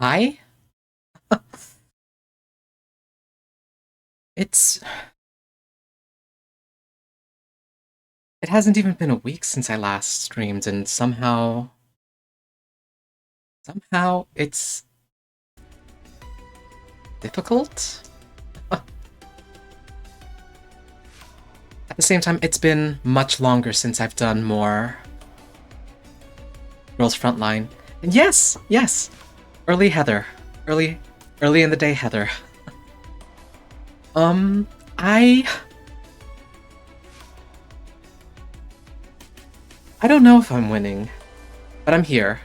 Hi? It's... It hasn't even been a week since I last streamed, and somehow it's difficult? At the same time, it's been much longer since I've done more Girls Frontline. And yes! Early Heather. Early, early in the day Heather. Um, I... I don't know if I'm winning, but I'm here.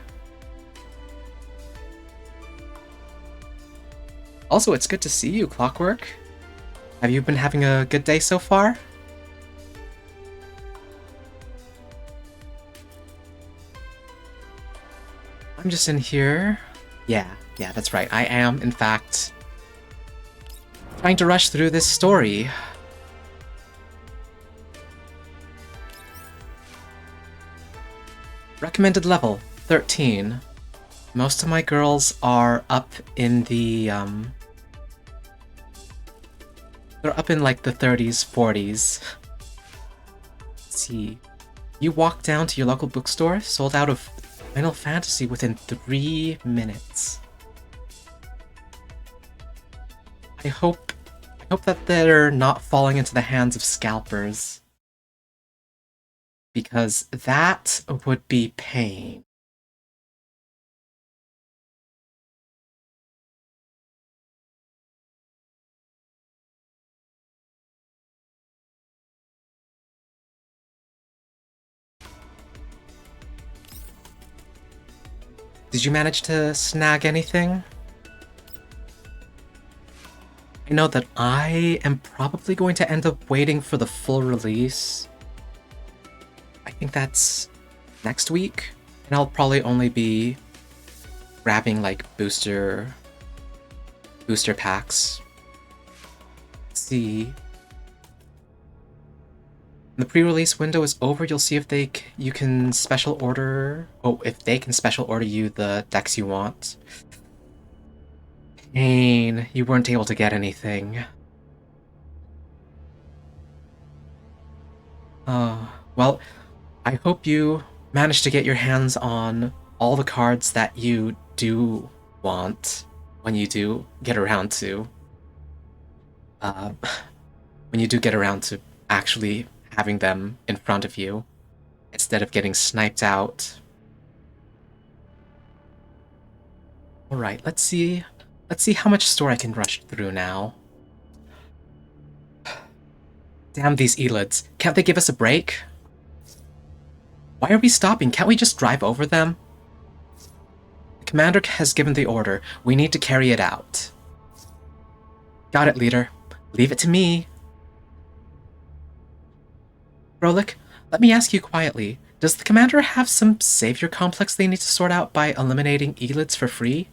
Also, it's good to see you, Clockwork. Have you been having a good day so far? I'm just in here. Yeah, that's right. I am, in fact, trying to rush through this story. Recommended level 13. Most of my girls are up in the they're up in like the 30s, 40s. Let's see. You walk down to your local bookstore, sold out of Final Fantasy within 3 minutes. I hope that they're not falling into the hands of scalpers, because that would be pain. Did you manage to snag anything? I know that I am probably going to end up waiting for the full release. I think that's next week, and I'll probably only be grabbing like booster packs. Let's see. When the pre-release window is over, you'll see if you can special order. Oh, if they can special order you the decks you want. Pain, you weren't able to get anything. Well, I hope you manage to get your hands on all the cards that you do want when you do get around to. Uh, when you do get around to actually having them in front of you instead of getting sniped out. All right, let's see. Let's see how much story I can rush through now. Damn these elids. Can't they give us a break? Why are we stopping? Can't we just drive over them? The commander has given the order. We need to carry it out. Got it, leader. Leave it to me. Rolik, let me ask you quietly. Does the commander have some savior complex they need to sort out by eliminating elids for free?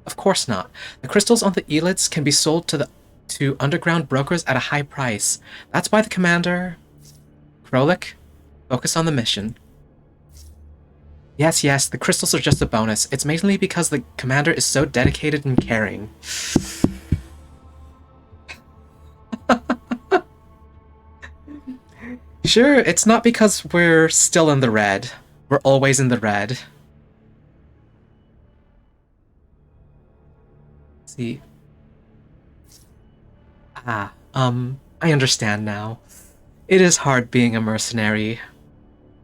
Of course not. The crystals on the elids can be sold to underground brokers at a high price. That's why the commander... Rolik, focus on the mission. Yes, the crystals are just a bonus. It's mainly because the commander is so dedicated and caring. Sure, it's not because we're still in the red. We're always in the red. See. I understand now. It is hard being a mercenary.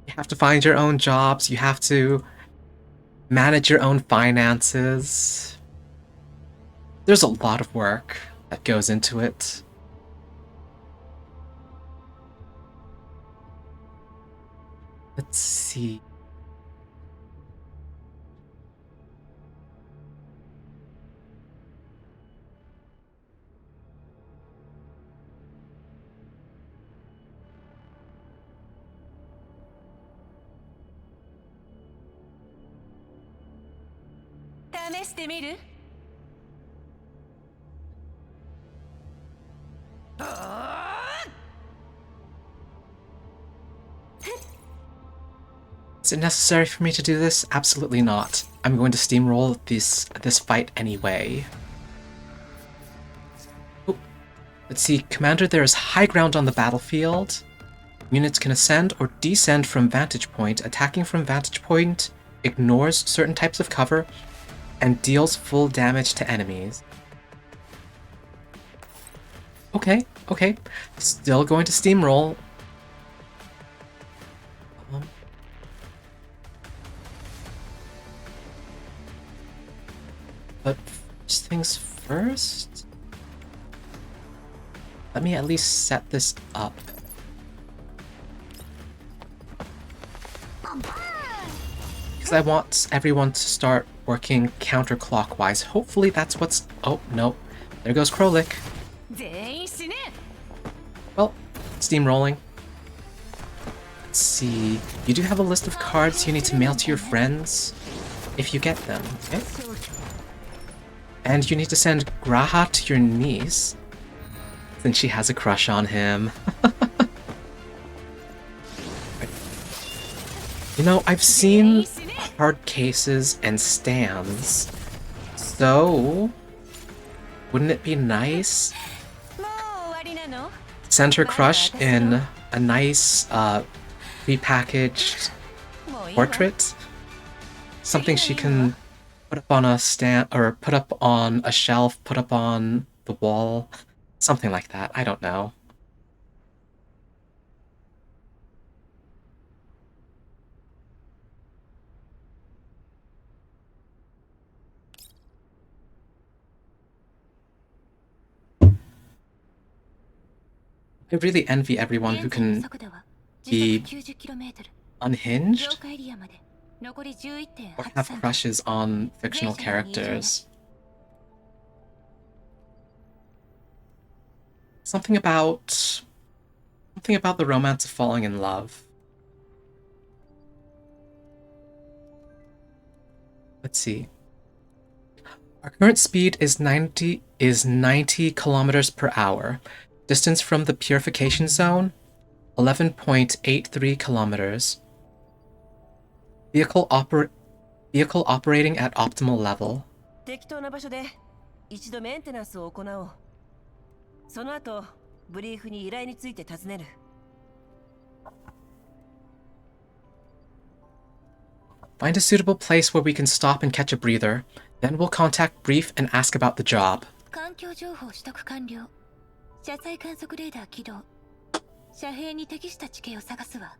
You have to find your own jobs, you have to manage your own finances. There's a lot of work that goes into it. Let's see. Is it necessary for me to do this? Absolutely not. I'm going to steamroll this fight anyway. Oh, let's see, Commander, there is high ground on the battlefield. Units can ascend or descend from vantage point. Attacking from vantage point ignores certain types of cover and deals full damage to enemies. Okay, okay. Still going to steamroll. But first things first, let me at least set this up. Because I want everyone to start working counterclockwise. Hopefully that's what's... Oh, no. There goes Krolik. Well, steamrolling. Let's see. You do have a list of cards you need to mail to your friends if you get them, okay? And you need to send Graha to your niece, since she has a crush on him. You know, I've seen hard cases and stands, so wouldn't it be nice? Send her crush in a nice, prepackaged portrait? Something she can put up on a stand, or put up on a shelf, put up on the wall. Something like that, I don't know. I really envy everyone who can be unhinged or have crushes on fictional characters. Something about the romance of falling in love. Let's see. Our current speed is 90 kilometers per hour. Distance from the purification zone, 11.83 kilometers. Vehicle operating at optimal level. 適当な場所で一度メンテナンスを行おう。その後、ブリーフに依頼について尋ねる。Find a suitable place where we can stop and catch a breather. Then we'll contact Brief and ask about the job. 環境情報取得完了。車載観測レーダー起動。遮蔽に適した地形を探すわ。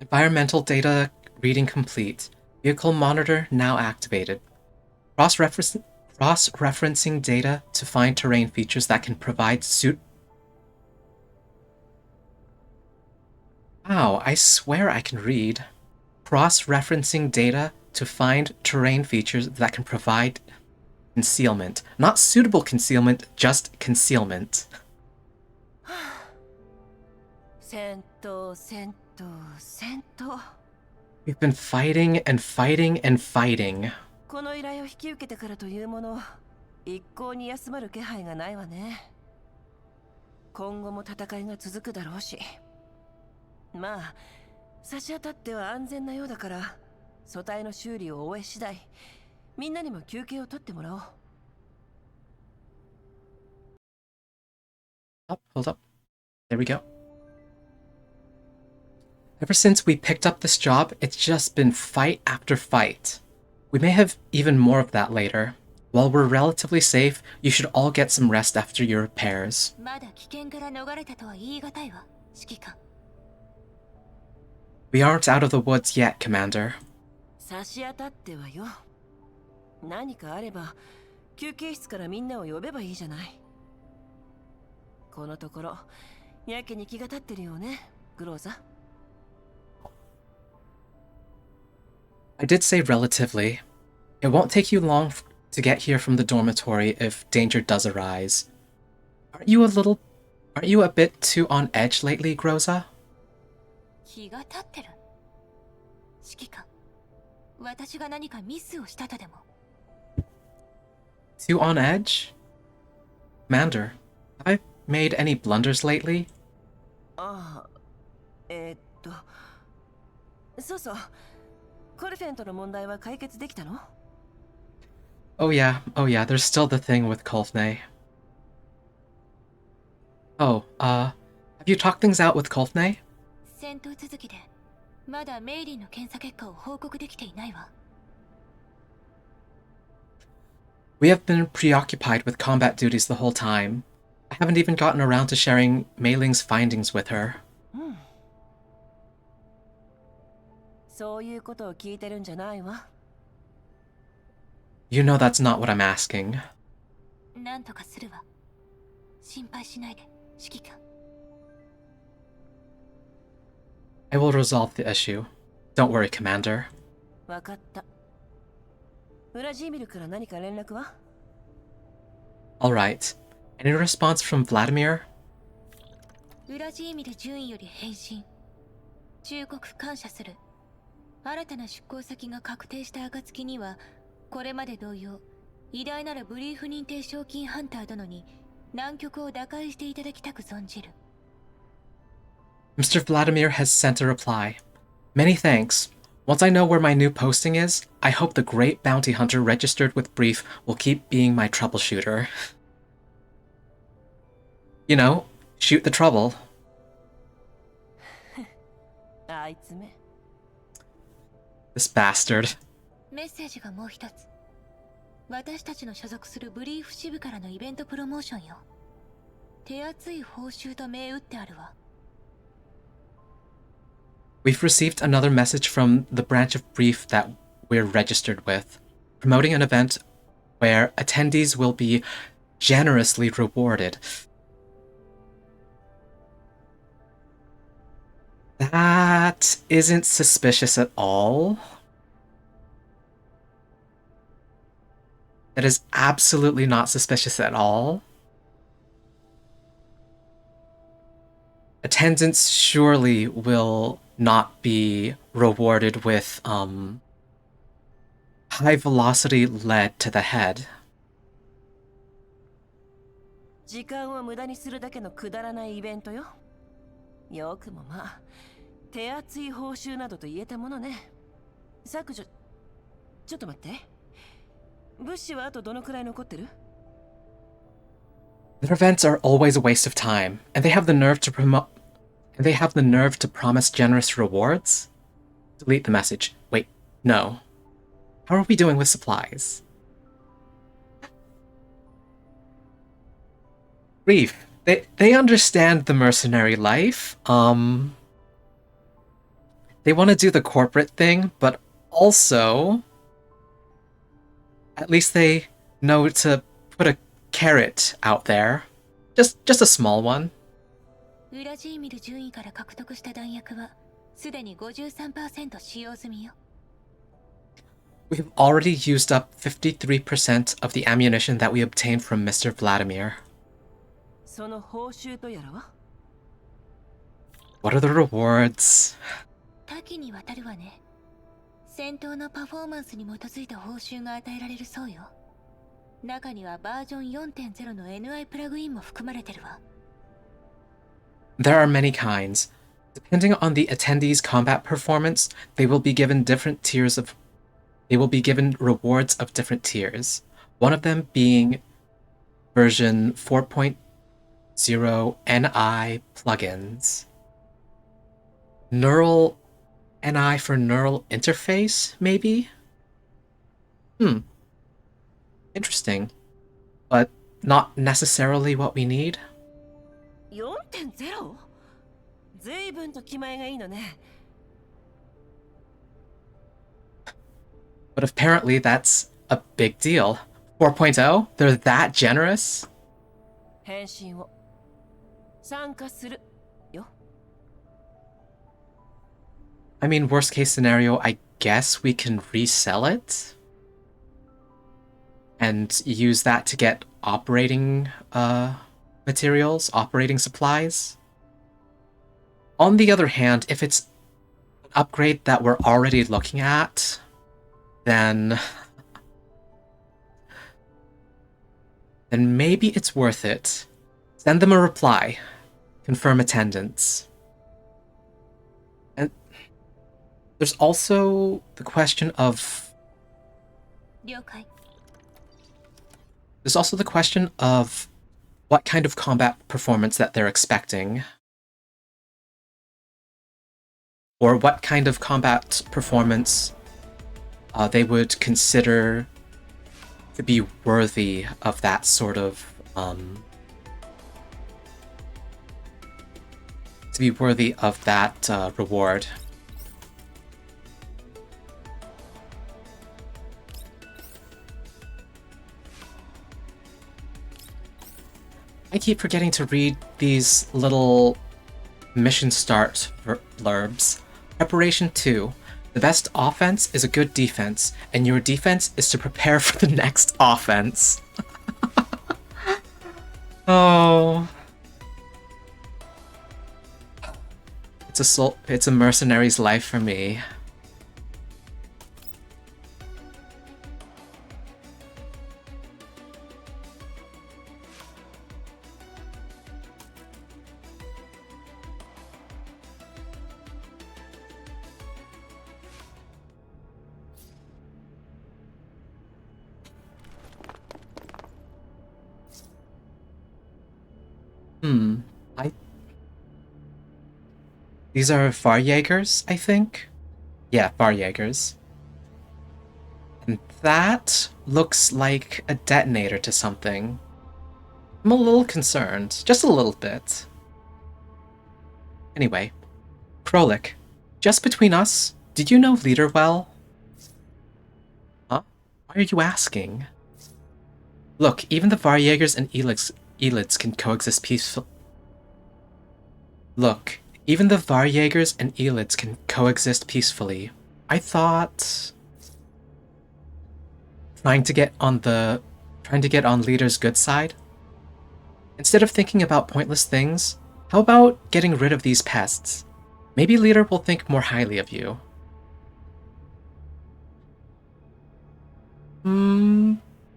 Environmental data reading complete. Vehicle monitor now activated. Cross-referencing data to find terrain features that can provide Wow, I swear I can read. Cross-referencing data to find terrain features that can provide concealment. Not suitable concealment, just concealment. 戦闘、戦闘、戦闘。We've been fighting and fighting and fighting. この依頼を引き受けてからというもの、一向に休まる気配がないわね。今後も戦いが続くだろうし。まあ、差し当たっては安全なようだから、組対の修理を終え次第、みんなにも休憩を取ってもらおう。Oh, hold up. There we go. Ever since we picked up this job, it's just been fight after fight. We may have even more of that later. While we're relatively safe, you should all get some rest after your repairs. まだ危険から逃れたとは言い難いわ、指揮官。We aren't out of the woods yet, Commander. 差し当たってはよ。何かあれば、休憩室からみんなを呼べばいいじゃない。このところ、やけに気が立ってるよね、グローザ。I did say relatively. It won't take you long to get here from the dormitory if danger does arise. Aren't you a bit too on edge lately, Groza? 気が立ってる。指揮官、私が何かミスをしたとでも。Too on edge? Commander, have I made any blunders lately? ああ、そうそう。コルフェンとの問題は解決できたの？ Oh yeah, there's still the thing with Kolfnay. Oh, have you talked things out with Kolfnay? 戦闘続きでまだメイリーの検査結果を報告できていないわ。We have been preoccupied with combat duties the whole time. I haven't even gotten around to sharing Mei Ling's findings with her. うん。そういうことを聞いてるんじゃないわ。You know that's not what I'm asking. なんとかするわ。心配しないで、指揮官。I will resolve the issue. Don't worry, Commander. わかった。ウラジーミルから何か連絡は？ Alright. Any response from Vladimir? ウラジーミル順位より返信。忠告感謝する。新たな出向先が確定した暁には、これまで同様、偉大なるブリーフ認定賞金ハンター殿に南極を打開していただきたく存じる。Mr. Vladimir has sent a reply. Many thanks. Once I know where my new posting is, I hope the great bounty hunter registered with Brief will keep being my troubleshooter. You know, shoot the trouble. あいつめ。This bastard. メッセージがもう一つ。私たちの所属するブリーフ支部からのイベントプロモーションよ。手厚い報酬と銘打ってあるわ。We've received another message from the branch of Brief that we're registered with, promoting an event where attendees will be generously rewarded. That isn't suspicious at all. That is absolutely not suspicious at all. Attendants surely will not be rewarded with high velocity lead to the head. 時間を無駄にするだけのくだらないイベントよ。よくもまあ、手厚い報酬などと言えたものね。削除。ちょっと待って。物資はあとどのくらい残ってる？ Their events are always a waste of time, and they have the nerve to promise generous rewards? Delete the message. Wait, no. How are we doing with supplies? Reef, they understand the mercenary life. They want to do the corporate thing, but also at least they know to put a carrot out there. Just a small one. ウラジーミル順位から獲得した弾薬はすでに 53% 使用済みよ。We've already used up 53% of the ammunition that we obtained from Mr. Vladimir. その報酬とやらは？ What are the rewards? 多岐にわたるわね。戦闘のパフォーマンスに基づいた報酬が与えられるそうよ。中にはバージョン 4.0 の NI プラグインも含まれてるわ。There are many kinds. Depending on the attendees' combat performance, they will be given rewards of different tiers. One of them being version 4.0 NI plugins. Neural NI for neural interface, maybe? Interesting. But not necessarily what we need. 4.0？ 随分と気前がいいのね。But apparently that's a big deal. 4.0? They're that generous? 返信を参加するよ。I mean, worst case scenario, I guess we can resell it and use that to get operating materials, operating supplies. On the other hand, if it's an upgrade that we're already looking at, then maybe it's worth it. Send them a reply. confirm attendance. And there's also the question of 了解。 there's also the question of what kind of combat performance that they're expecting. Or what kind of combat performance they would consider to be worthy of that sort of reward. I keep forgetting to read these little mission start blurbs. Preparation 2. The best offense is a good defense, and your defense is to prepare for the next offense. Oh. It's a mercenary's life for me. These are Varjägers, I think? Yeah, Varjägers. And that looks like a detonator to something. I'm a little concerned. Just a little bit. Anyway. Krolik, just between us, did you know Leader well? Huh? Why are you asking? Look, even the Varjägers and Elids can coexist peacefully. Look, even the Varjägers and Elids can coexist peacefully. I thought trying to get on Leader's good side? Instead of thinking about pointless things, how about getting rid of these pests? Maybe Leader will think more highly of you.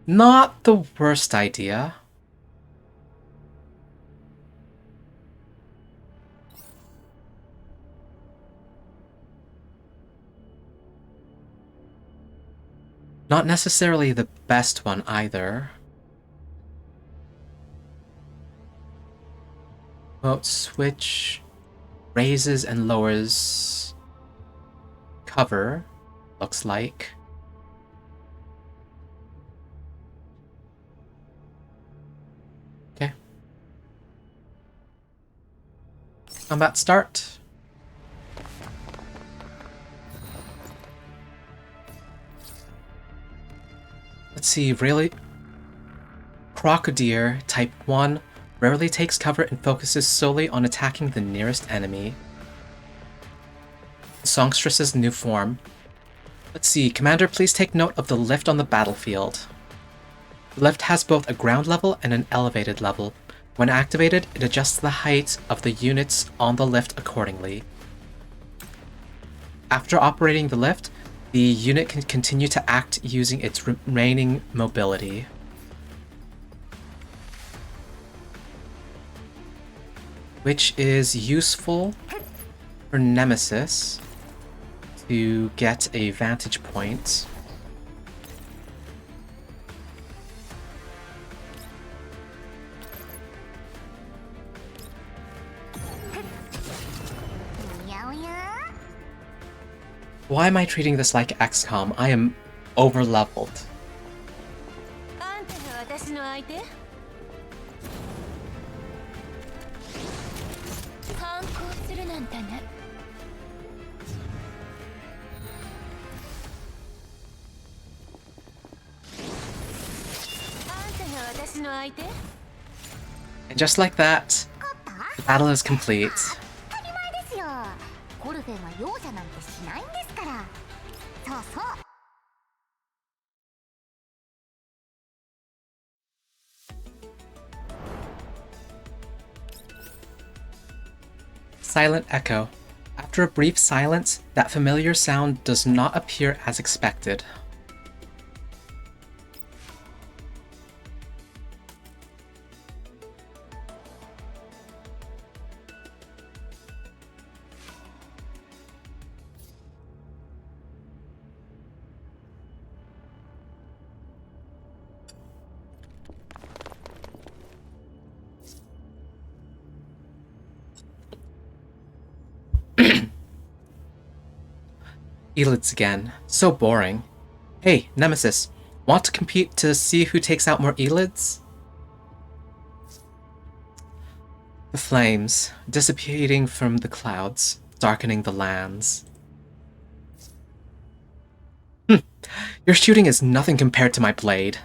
Not the worst idea. Not necessarily the best one either. Well, switch raises and lowers cover, looks like. Okay. Combat start. Let's see, really? Crocodile, type 1, rarely takes cover and focuses solely on attacking the nearest enemy. Songstress's new form. Let's see, Commander, please take note of the lift on the battlefield. The lift has both a ground level and an elevated level. When activated, it adjusts the height of the units on the lift accordingly. After operating the lift, the unit can continue to act using its remaining mobility. Which is useful for Nemesis to get a vantage point. Why am I treating this like XCOM? I am over-leveled. And just like that, the battle is complete. Silent echo. After a brief silence, that familiar sound does not appear as expected. Elids again. So boring. Hey, Nemesis. Want to compete to see who takes out more Elids? The flames, dissipating from the clouds, darkening the lands. Your shooting is nothing compared to my blade.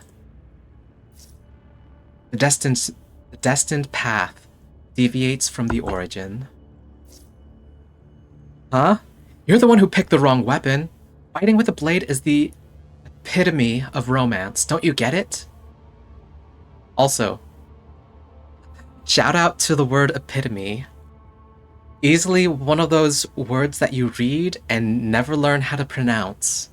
The destined path deviates from the origin. Huh? You're the one who picked the wrong weapon. Fighting with a blade is the epitome of romance. Don't you get it? Also, shout out to the word epitome. Easily one of those words that you read and never learn how to pronounce.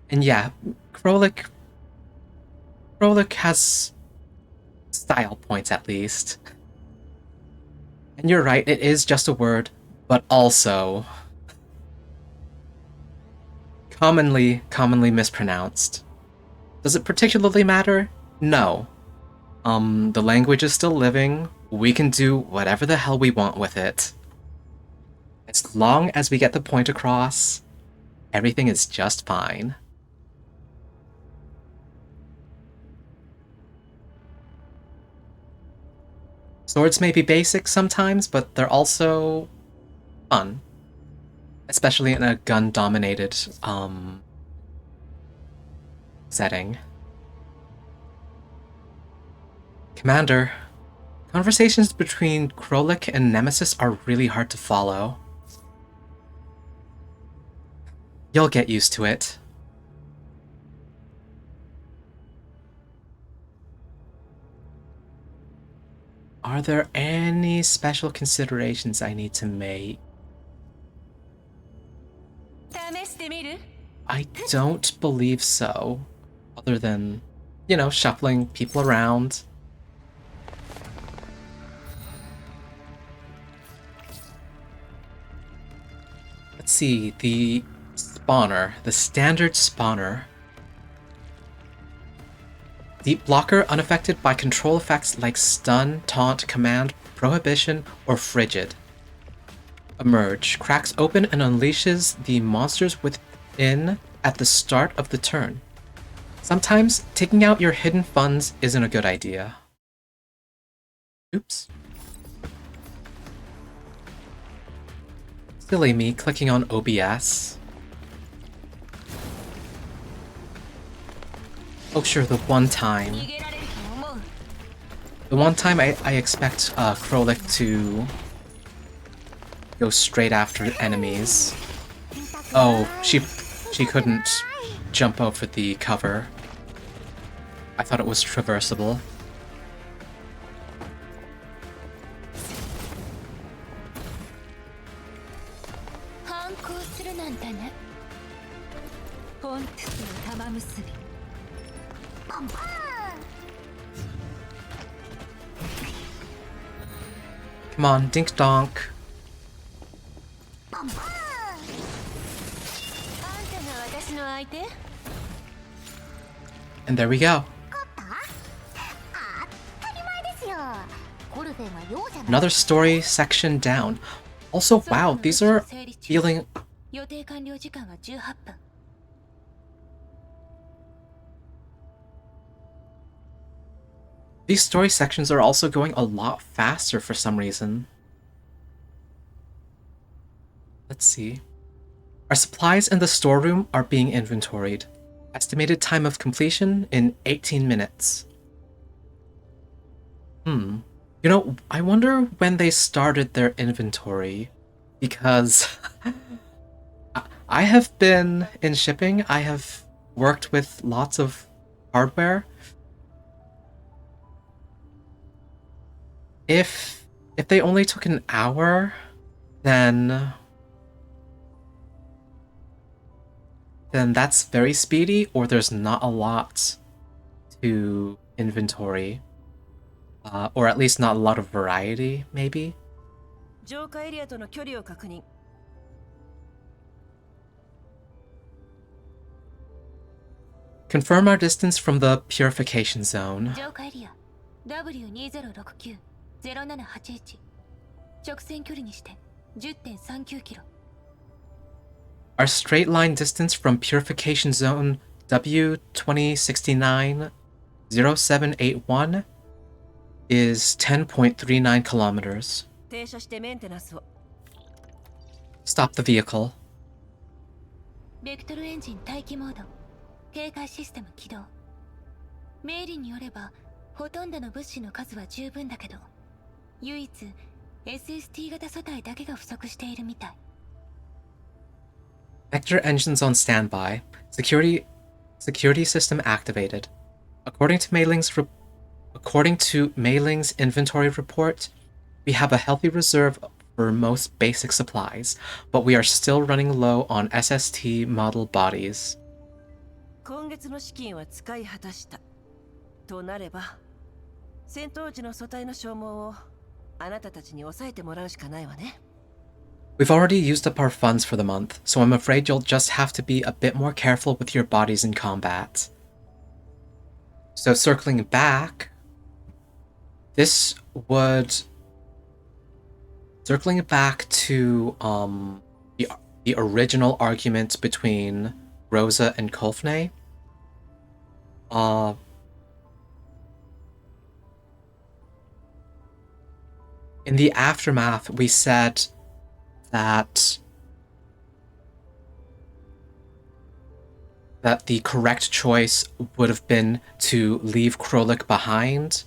And yeah, Krolik has style points at least. And you're right, it is just a word, but also commonly mispronounced. Does it particularly matter? No. The language is still living. We can do whatever the hell we want with it. As long as we get the point across, everything is just fine. Swords may be basic sometimes, but they're also fun. Especially in a gun-dominated, setting. Commander, conversations between Krolik and Nemesis are really hard to follow. You'll get used to it. Are there any special considerations I need to make? I don't believe so. Other than, you know, shuffling people around. Let's see, the spawner, the standard spawner. Deep blocker unaffected by control effects like stun, taunt, command, prohibition, or frigid. Emerge, cracks open and unleashes the monsters within at the start of the turn. Sometimes taking out your hidden funds isn't a good idea. Oops. Silly me clicking on OBS. Oh sure, the one time. The one time I expect Krolik to go straight after enemies. Oh, she couldn't jump over the cover. I thought it was traversable. Come on, dink donk. And there we go. Another story section down. Also, wow, these are feeling... These story sections are also going a lot faster for some reason. Let's see. Our supplies in the storeroom are being inventoried. Estimated time of completion in 18 minutes. You know, I wonder when they started their inventory. Because I have been in shipping, I have worked with lots of hardware. If they only took an hour, then that's very speedy, or there's not a lot to inventory. Or at least not a lot of variety, maybe? Confirm our distance from the purification zone. 0781直線距離にして 10.39 キロ Our straight line distance from Purification Zone W2069 0781 is 10.39 kilometers. 停車してメンテナスを。 Stop the vehicle. ベクトルエンジン待機モード警戒システム起動メイリンによればほとんどの物資の数は十分だけど唯一 SST 型素体だけが不足しているみたい Vector engines on standby. Security system activated. According to Mailing's inventory report, we have a healthy reserve for most basic supplies, but we are still running low on SST model bodies. 今月の資金は使い果たした。となれば、戦闘時の素体の消耗をあなたたちに抑えてもらうしかないわね。We've already used up our funds for the month, so I'm afraid you'll just have to be a bit more careful with your bodies in combat. So circling back, this would... Circling back to the original argument between Rosa and Kolfne, in the aftermath, we said that the correct choice would have been to leave Krolik behind,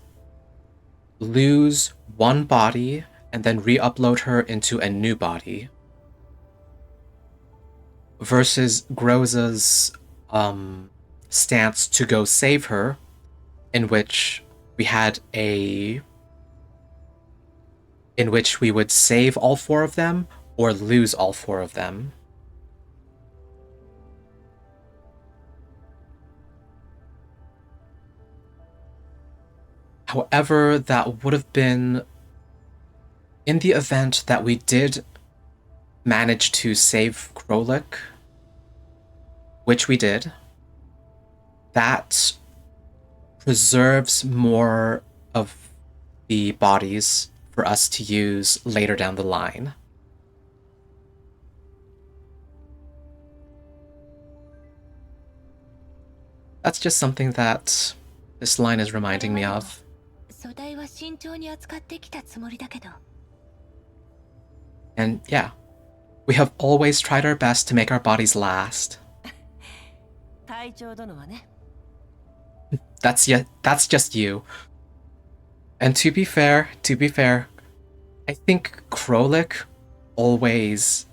lose one body, and then re-upload her into a new body. Versus Groza's stance to go save her, in which we would save all four of them or lose all four of them. However, that would have been in the event that we did manage to save Krolik, which we did. That preserves more of the bodies for us to use later down the line. That's just something that this line is reminding me of. 素体は慎重に扱ってきたつもりだけど And yeah, we have always tried our best to make our bodies last. 隊長殿はね。 That's just you. And to be fair, I think Krolik always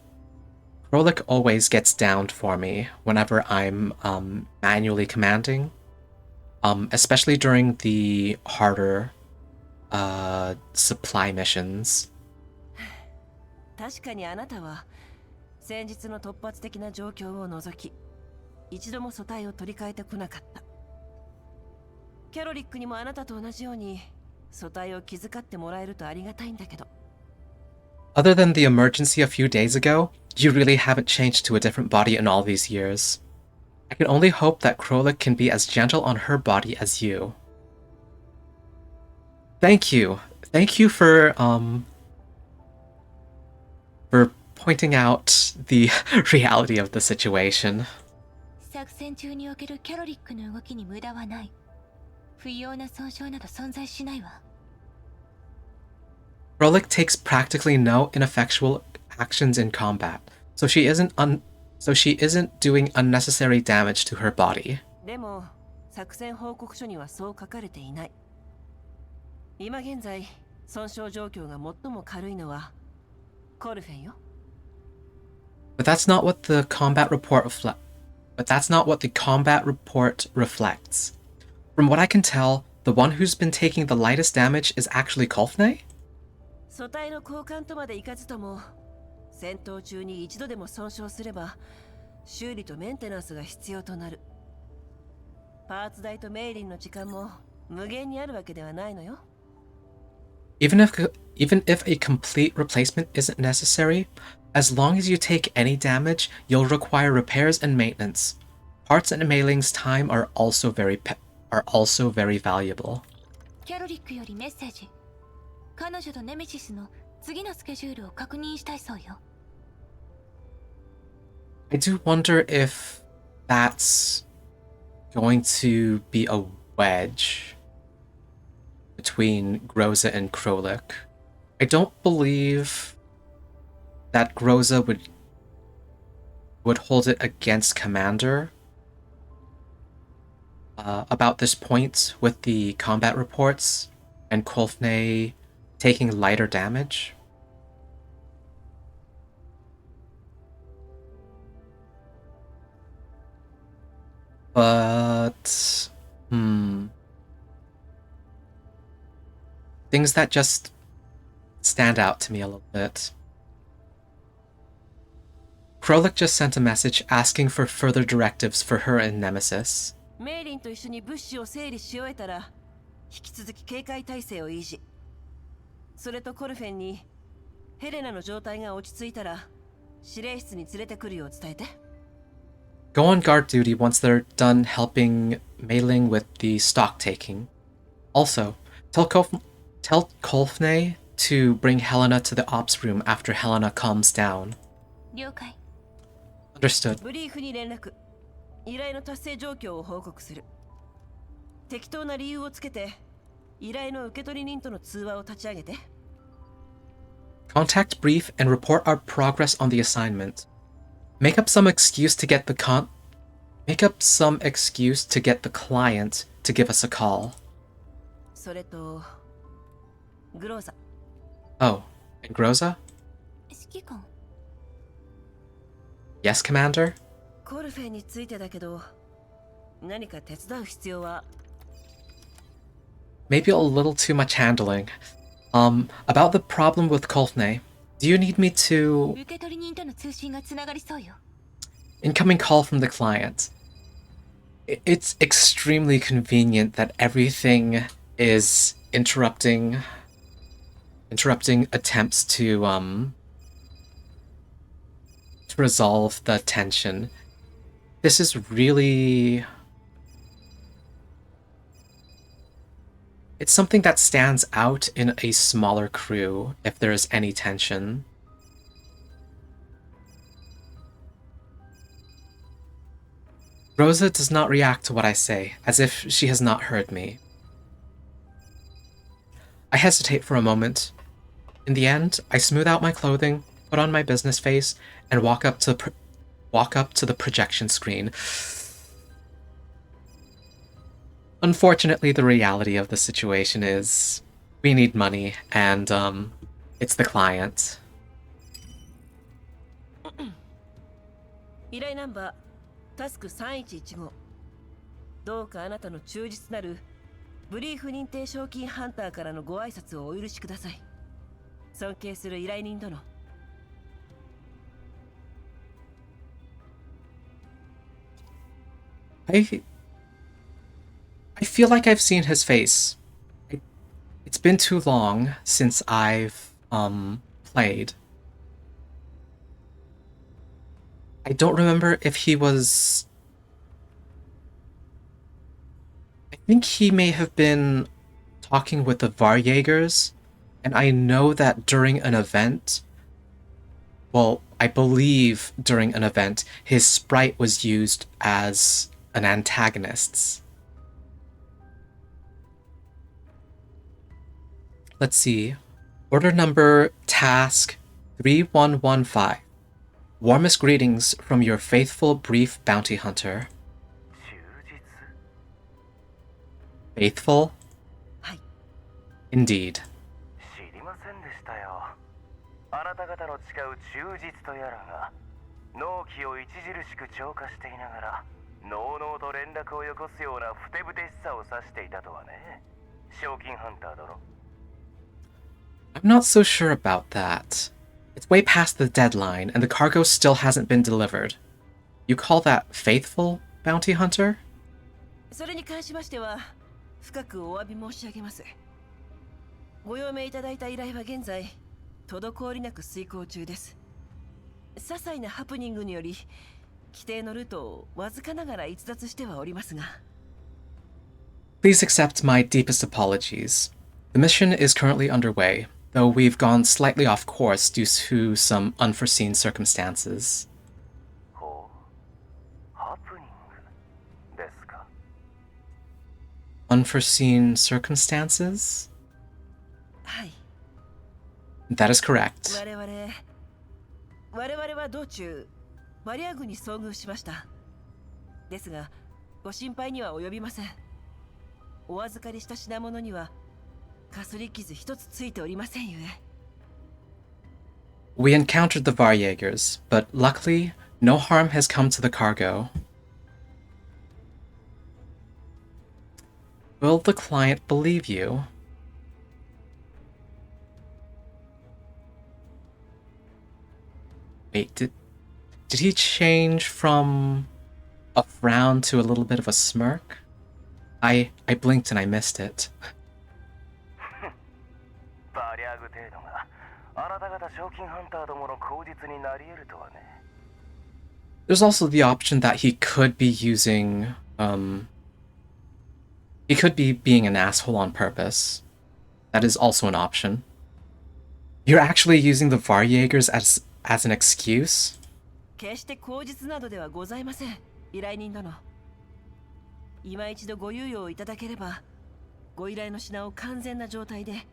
gets downed for me whenever I'm manually commanding, especially during the harder supply missions. 確かにあなたは先日の突発的な状況を除き一度も素体を取り替えてこなかった。キャロリックにもあなたと同じように素体を気遣ってもらえるとありがたいんだけど。 Other than the emergency a few days ago, you really haven't changed to a different body in all these years. I can only hope that Krolik can be as gentle on her body as you. Thank you for pointing out the reality of the situation. 作戦中におけるキャロリックの動きに無駄はない不要な損傷など存在しないわ Krolik takes practically no ineffectual actions in combat, so she isn't doing unnecessary damage to her body. でも作戦報告書にはそう書かれていない。今現在損傷状況が最も軽いのはコルフェンよ。 But that's not what the combat report reflects. From what I can tell, the one who's been taking the lightest damage is actually Kolfne? 素体の交換とまでいかずとも戦闘中に一度でも損傷すれば修理とメンテナンスが必要となる。パーツ代とメイリンの時間も無限にあるわけではないのよ。 Even if a complete replacement isn't necessary, as long as you take any damage, you'll require repairs and maintenance. Parts and mailing's time are also very valuable. キャロリックよりメッセージ彼女とネメシスの次のスケジュールを確認したいそうよ。I do wonder if that's going to be a wedge between Groza and Krolik. I don't believe that Groza would hold it against Commander about this point with the combat reports and Kolfne taking lighter damage. But things that just stand out to me a little bit. Krolik just sent a message asking for further directives for her and Nemesis. メイリンと一緒に物資を整理し終えたら、引き続き警戒態勢を維持。それとコルフェンに、ヘレナの状態が落ち着いたら、司令室に連れてくるよう伝えて。Go on guard duty once they're done helping Mei-Ling with the stock taking. Also, tell Kolfne to bring Helena to the ops room after Helena calms down. 了解。Understood. ブリーフに連絡。依頼の達成状況を報告する。適当な理由をつけて、依頼の受取人との通話を立ち上げて。Contact brief and report our progress on the assignment. Make up some excuse to get the client to give us a call. それと、グローザ。Oh, and Groza? 指揮官。Yes, Commander? コルフェンについてだけど、何か手伝う必要は。Maybe a little too much handling. About the problem with Kolfne, do you need me to... 受取人との通信がつながりそうよ。Incoming call from the client. It's extremely convenient that everything is interrupting attempts to resolve the tension. This is really... It's something that stands out in a smaller crew if there is any tension. Rosa does not react to what I say, as if she has not heard me. I hesitate for a moment. In the end, I smooth out my clothing, put on my business face, and walk up to the projection screen. Unfortunately, the reality of the situation is we need money, and it's the client. 依頼ナンバータスク3115。どうかあなたの忠実なるブリーフ認定賞金ハンターからのご挨拶をお許しください。尊敬する依頼人殿。I feel like I've seen his face. It's been too long since I've played. I don't remember if he was... I think he may have been talking with the Varjägers, and I know that during an event, well, I believe during an event, his sprite was used as an antagonist's. Let's see. Order number task 3115. Warmest greetings from your faithful brief bounty hunter. Faithful? はい。Indeed. 知りませんでしたよ。あなた方の誓う忠実とやらが納期を著しく超過していながらのうのうと連絡をよこすようなふてぶてしさを指していたとはね。賞金ハンター殿。I'm not so sure about that. It's way past the deadline, and the cargo still hasn't been delivered. You call that faithful, bounty hunter? それに関しましては深くお詫び申し上げます。ご用命いただいた依頼は現在滞りなく遂行中です。些細なハプニングにより規定のルートをわずかながら逸脱してはおりますが。 Please accept my deepest apologies. The mission is currently underway, though we've gone slightly off course due to some unforeseen circumstances. ほう、ハプニングですか。Unforeseen circumstances? はい。 That is correct. 我々は道中バリア軍に遭遇しました。ですがご心配には及びません。お預かりした品物にはかすり傷一つついておりませんゆえ。 We encountered the Varjägers, but luckily, no harm has come to the cargo. Will the client believe you? Wait, did he change from a frown to a little bit of a smirk? I blinked and I missed it. バリャグ程度があなた方賞金ハンターどもの口実になり得るとはね。 There's also the option that he could be using, he could be being an asshole on purpose. That is also an option. You're actually using the Varjägers as an excuse? 決して口実などではございません、依頼人殿。今一度ご猶予をいただければ、ご依頼の品を完全な状態で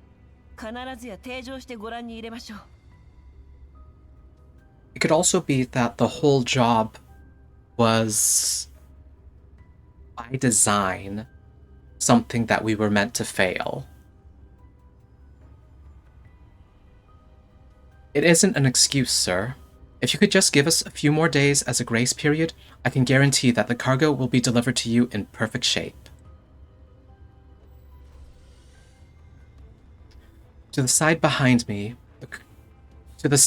必ずや提示してご覧に入れましょう。 It could also be that the whole job was, by design, something that we were meant to fail. It isn't an excuse, sir. If you could just give us a few more days as a grace period, I can guarantee that the cargo will be delivered to you in perfect shape. To the side behind me, the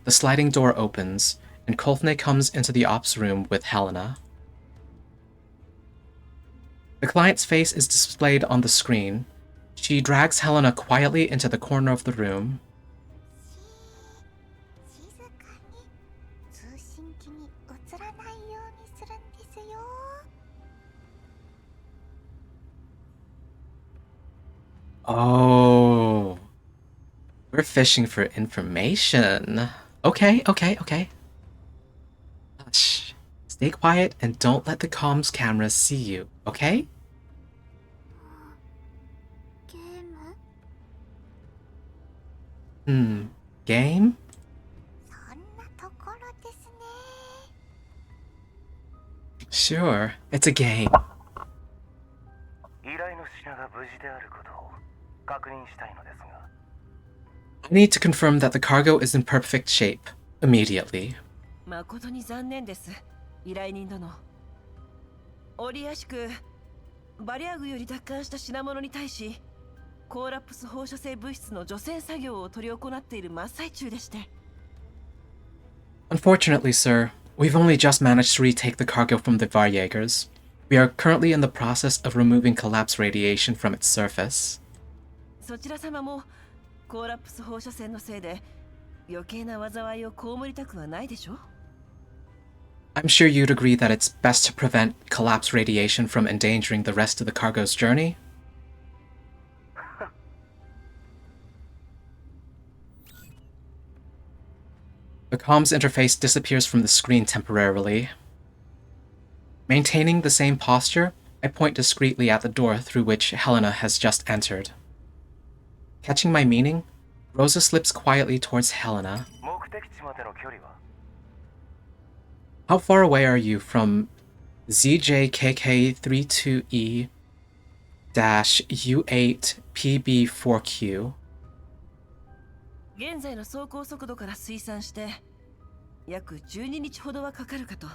sliding door opens, and Kolfne comes into the ops room with Helena. The client's face is displayed on the screen. She drags Helena quietly into the corner of the room. Oh, we're fishing for information. Okay. Shh. Stay quiet and don't let the comms cameras see you, okay? Game? Sure, it's a game. 依頼の品が無事であることを確認したいのですが。 I need to confirm that the cargo is in perfect shape immediately. 誠に残念です、依頼人殿。折やしくバリアグより奪還した品物に対し、コーラプス放射性物質の除染作業を執り行っている真っ最中でして。 Unfortunately, sir, we've only just managed to retake the cargo from the Varjägers. We are currently in the process of removing collapse radiation from its surface. そちら様もコーラプス放射線のせいで余計な災いを被りたくはないでしょ。 I'm sure you'd agree that it's best to prevent collapse radiation from endangering the rest of the cargo's journey. The comms interface disappears from the screen temporarily. Maintaining the same posture, I point discreetly at the door through which Helena has just entered. Catching my meaning, Rosa slips quietly towards Helena. 目的地までの距離は How far away are you from ZJKK32E-U8PB4Q? 現在の走行速度から推算して約12日ほどはかかるかと。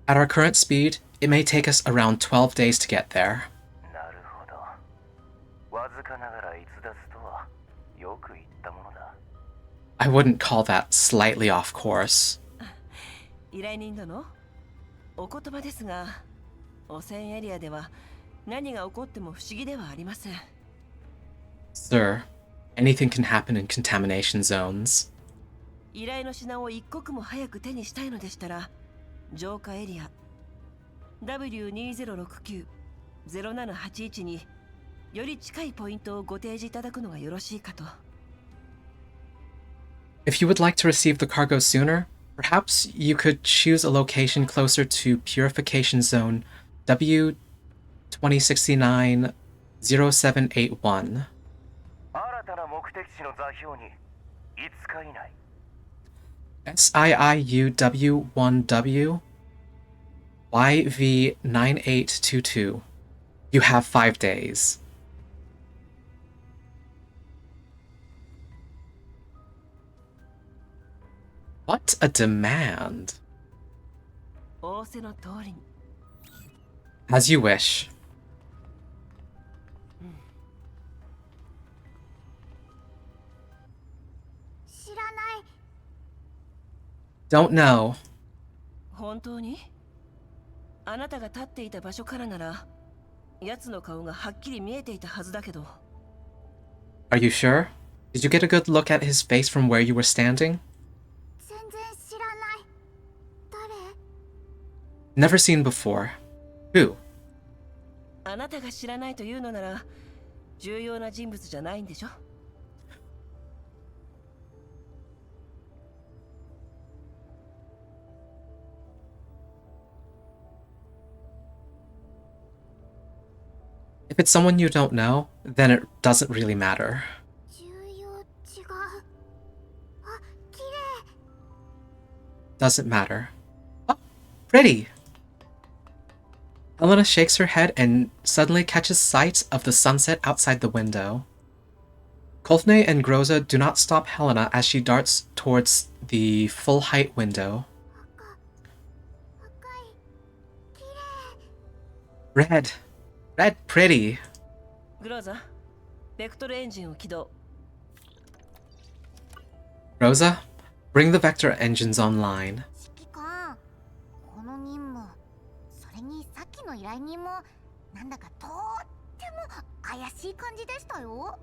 At our current speed, it may take us around 12 days to get there. なるほど。わずかながら逸脱とはよく言ったものだ。 I wouldn't call that slightly off course. 依頼人殿、お言葉ですが、汚染エリアでは何が起こっても不思議ではありません。 Sir, anything can happen in contamination zones. 依頼の品を一刻も早く手にしたいのでしたら、浄化エリア W2069-0781により近いポイントをご提示いただくのがよろしいかと。 If you would like to receive the cargo sooner, perhaps you could choose a location closer to Purification Zone W2069-0781. 新たな目的地の座標に5日以内。 SIIUW1W YV9822. You have 5 days. What a demand. 仰せの通りに。 As you wish. 知らない。 Don't know. 本当に？あなたが立っていた場所からなら、奴の顔がはっきり見えていたはずだけど。 Are you sure? Did you get a good look at his face from where you were standing? 全然知らない。誰？ Never seen before. Who? あなたが知らないというのなら、重要な人物じゃないんでしょ？ If it's someone you don't know, then it doesn't really matter. 重要違う。あ、綺麗。 Doesn't matter. Oh, pretty! Helena shakes her head and suddenly catches sight of the sunset outside the window. Kolfne and Groza do not stop Helena as she darts towards the full-height window. 赤い。綺麗。 Red. Red pretty. グローザ、ベクトルエンジンを起動。 Rosa, bring the vector engines online. 指揮官、この任務、それにさっきの依頼人もなんだかとっても怪しい感じでしたよ。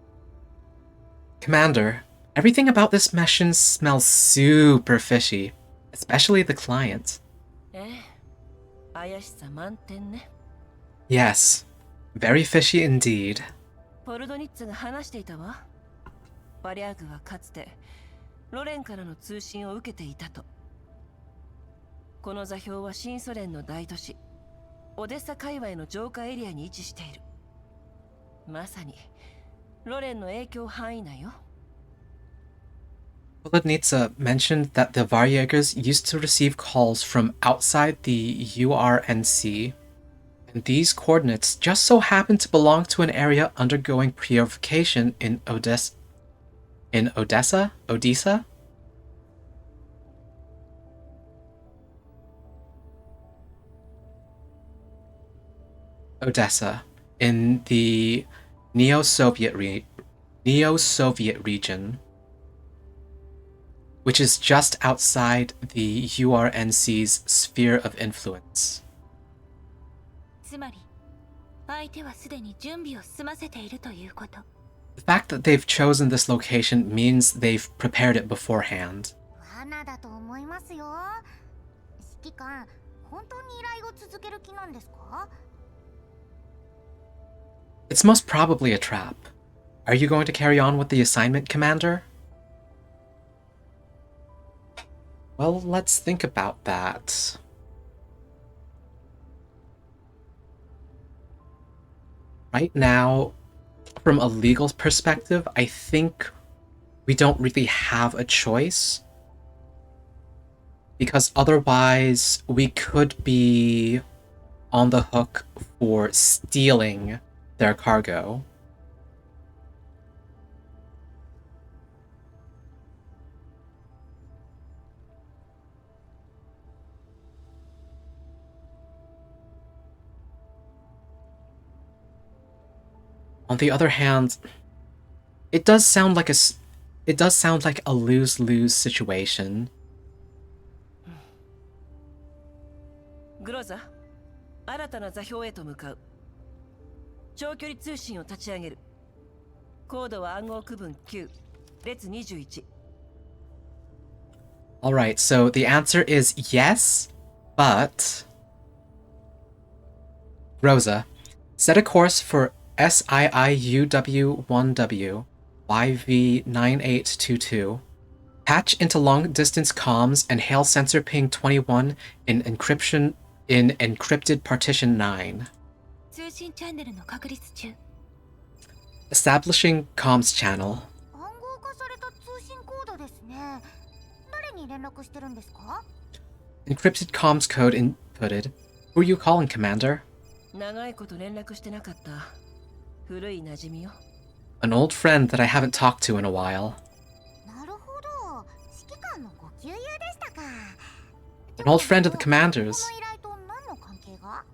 Commander, everything about this mission smells super fishy, especially the client. ええ、怪しさ満点ね。 Yes, very fishy indeed. ポルドニッツが話していたわ。バリャーグはかつてロレンからの通信を受けていたと。この座標は新ソ連の大都市オデッサ界隈の浄化エリアに位置している。まさにロレンの影響範囲内よ。 Polonitsa mentioned that the Varyegers used to receive calls from outside the URNC, and these coordinates just so happen to belong to an area undergoing purification in Odessa? Odessa? Odessa, in the Neo-Soviet region, which is just outside the URNC's sphere of influence. つまり相手はすでに準備を済ませているということ。 The fact that they've chosen this location means they've prepared it beforehand. 罠だと思いますよ。指揮官、本当に依頼を続ける気なんですか？ It's most probably a trap. Are you going to carry on with the assignment, Commander? Well, let's think about that. Right now, from a legal perspective, I think we don't really have a choice. Because otherwise, we could be on the hook for stealing their cargo. On the other hand, it does sound like a lose-lose situation. グローザ、新たな座標へと向かう。長距離通信を立ち上げる。コードは暗号区分9、列21。 Alright, so the answer is yes, but... Rosa, set a course for SIIUW1W YV9822. Patch into long-distance comms and hail sensor ping 21 in encrypted partition 9. 通信チャンネルの確立中。 Establishing comms channel. 暗号化された通信コードですね。誰に連絡してるんですか？ Encrypted comms code inputted. Who are you calling, Commander? 長いこと連絡してなかった古い馴染みよ。 An old friend that I haven't talked to in a while. なるほど。指揮官のご旧友でしたか。 An old friend of the Commander's. この依頼と何の関係が？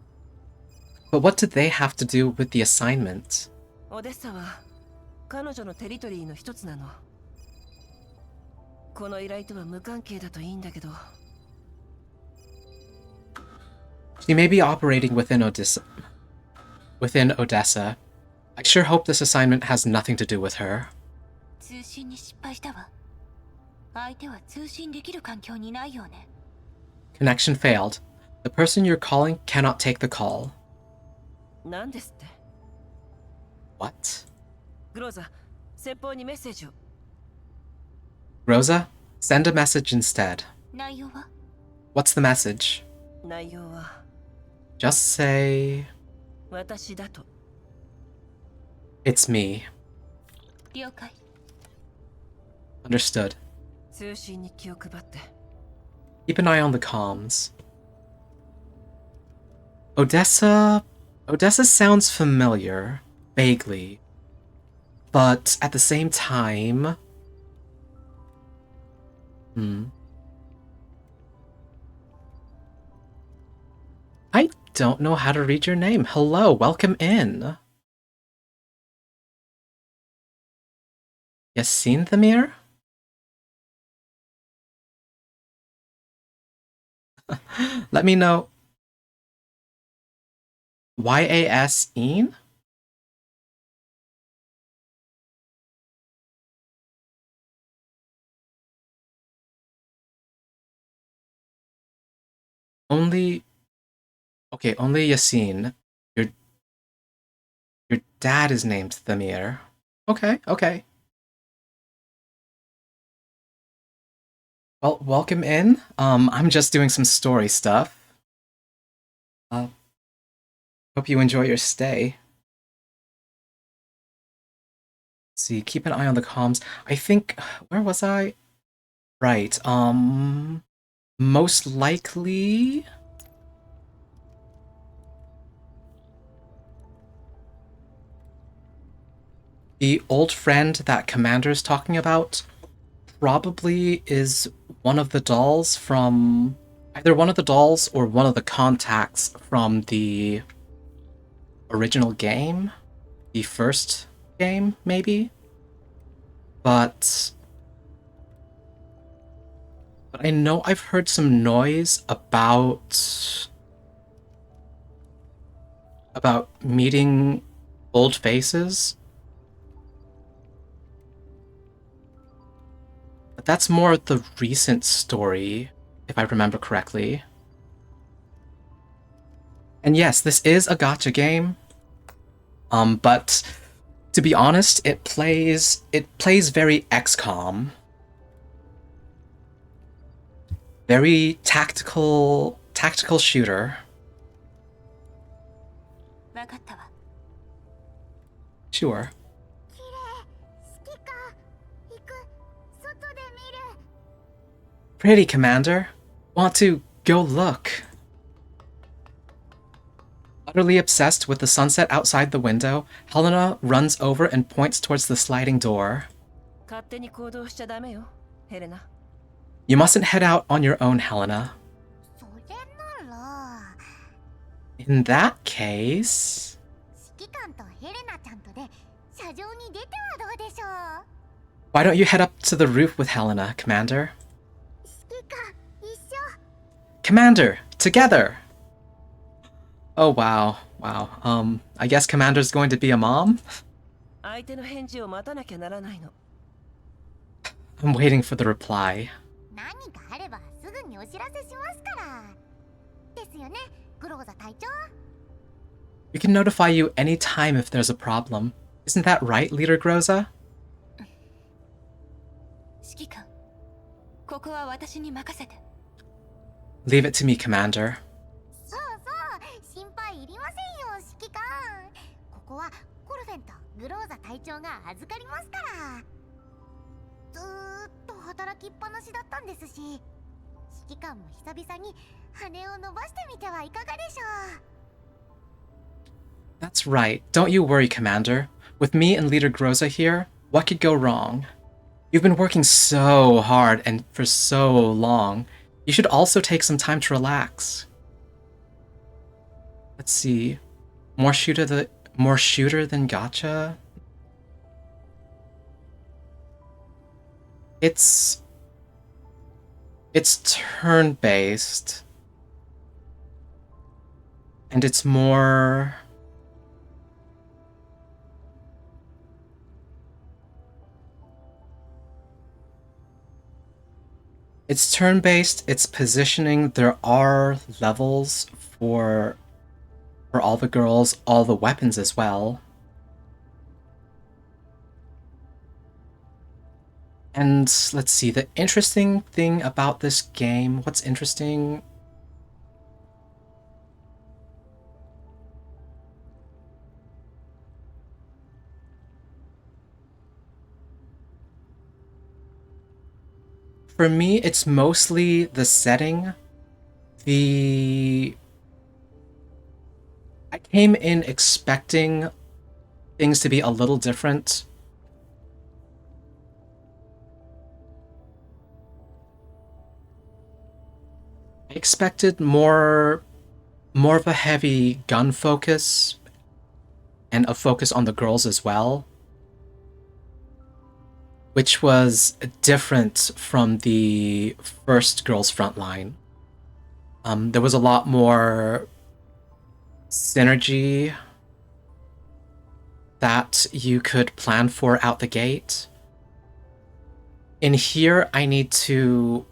But what did they have to do with the assignment? オデッサは彼女のテリトリーの一つなの。この依頼とは無関係だといいんだけど。 She may be operating within Odessa. I sure hope this assignment has nothing to do with her. 通信に失敗したわ。相手は通信できる環境にないよね。 Connection failed. The person you're calling cannot take the call. なんですって？ What? グローザ、先方にメッセージを。 Rosa, send a message instead. 内容は？ What's the message? 内容は Just say, 私だと。 it's me. 了解。 Understood. 通信に気を配って。 Keep an eye on the comms. Odessa sounds familiar, vaguely. But at the same time... I don't know how to read your name. Hello, welcome in. Yasin Thamir? Let me know. YAS-EEN? Only Yasin. Your dad is named Thamir. Okay. Well, welcome in. I'm just doing some story stuff. Hope you enjoy your stay. Let's see, keep an eye on the comms. I think, where was I? Right, most likely... the old friend that Commander's talking about probably is one of the dolls from... either one of the dolls or one of the contacts from the original game? The first game, maybe? But I know I've heard some noise about meeting old faces. But that's more the recent story, if I remember correctly. And yes, this is a gacha game. But to be honest, it plays very XCOM. Very tactical shooter. わかったわ。 Sure. 綺麗。指揮官。行く。外で見る。 Pretty, Commander. Want to go look? Utterly obsessed with the sunset outside the window, Helena runs over and points towards the sliding door. 勝手に行動しちゃダメよ、ヘレナ。 You mustn't head out on your own, Helena. それなら。 In that case... 指揮官とヘレナちゃんとで車上に出てはどうでしょう。 Why don't you head up to the roof with Helena, Commander? 指揮官、一緒。 Commander! Together! Oh, wow. I guess Commander's going to be a mom? 相手の返事を待たなきゃならないの。 I'm waiting for the reply. 何かあればすぐにお知らせしますから。ですよね、グローザ隊長。We can notify you anytime if there's a problem. Isn't that right, Leader Groza? 指揮官、ここは私に任せて。Leave it to me, Commander. そうそう心配いりませんよ指揮官。ここはコルフェンとグローザ隊長が預かりますから。ずーっと働きっぱなしだったんですし、指揮官も久々に羽を伸ばしてみてはいかがでしょう。 That's right. Don't you worry, Commander. With me and Leader Groza here, what could go wrong? You've been working so hard and for so long. You should also take some time to relax. Let's see. More shooter than gacha? It's turn-based. And it's more... It's turn-based, it's positioning. There are levels for all the girls, all the weapons as well. And let's see, the interesting thing about this game, what's interesting? For me, it's mostly the setting. I came in expecting things to be a little different. I expected more of a heavy gun focus and a focus on the girls as well, which was different from the first Girls Frontline. There was a lot more synergy that you could plan for out the gate. In here, I do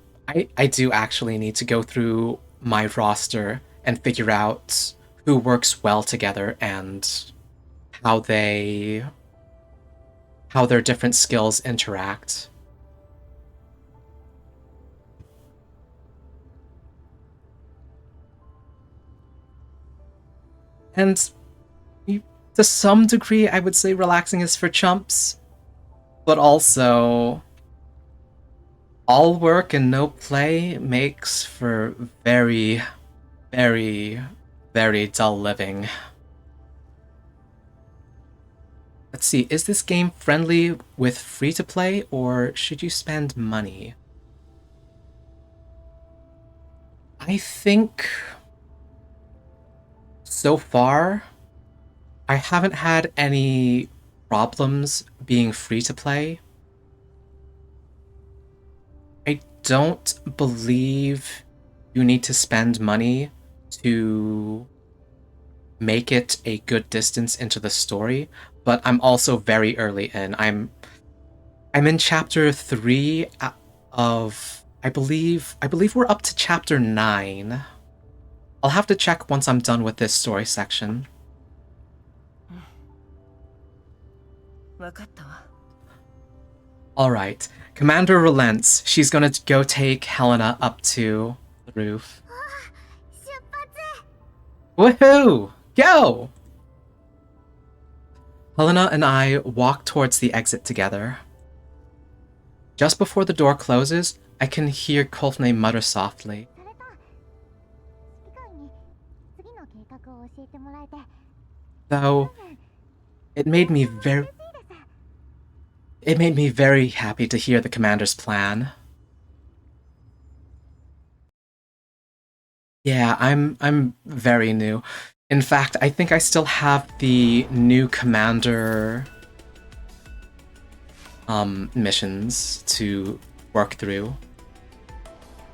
actually need to go through my roster and figure out who works well together and how their different skills interact. And to some degree, I would say relaxing is for chumps, but also all work and no play makes for very, very, very dull living. Let's see, is this game friendly with free-to-play, or should you spend money? I think... so far, I haven't had any problems being free-to-play. I don't believe you need to spend money to make it a good distance into the story, but I'm also very early in. I'm in chapter 3 of I believe we're up to chapter 9. I'll have to check once I'm done with this story section. わかったわ。 Alright, Commander relents. She's gonna go take Helena up to the roof. 出発。 Woohoo! Go! Helena and I walk towards the exit together. Just before the door closes, I can hear Kolfne mutter softly. それと指揮官に次の計画を教えてもらえて Though, it made me 嬉しいです。 very happy to hear the commander's plan. Yeah, I'm very new. In fact, I think I still have the new commander missions to work through.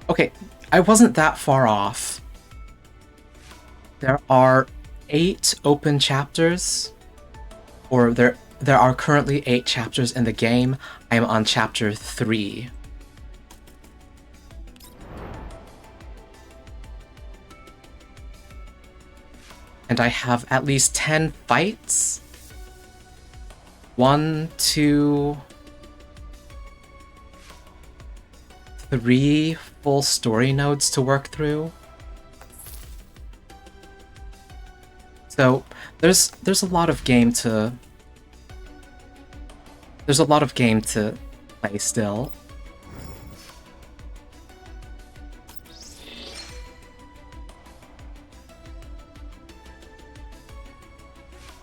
Okay, I wasn't that far off. There are 8 open chapters, or there are currently 8 chapters in the game. I am on chapter 3. and I have at least 10 fights. 1, 2, 3 full story nodes to work through. So there's a lot of game to play still.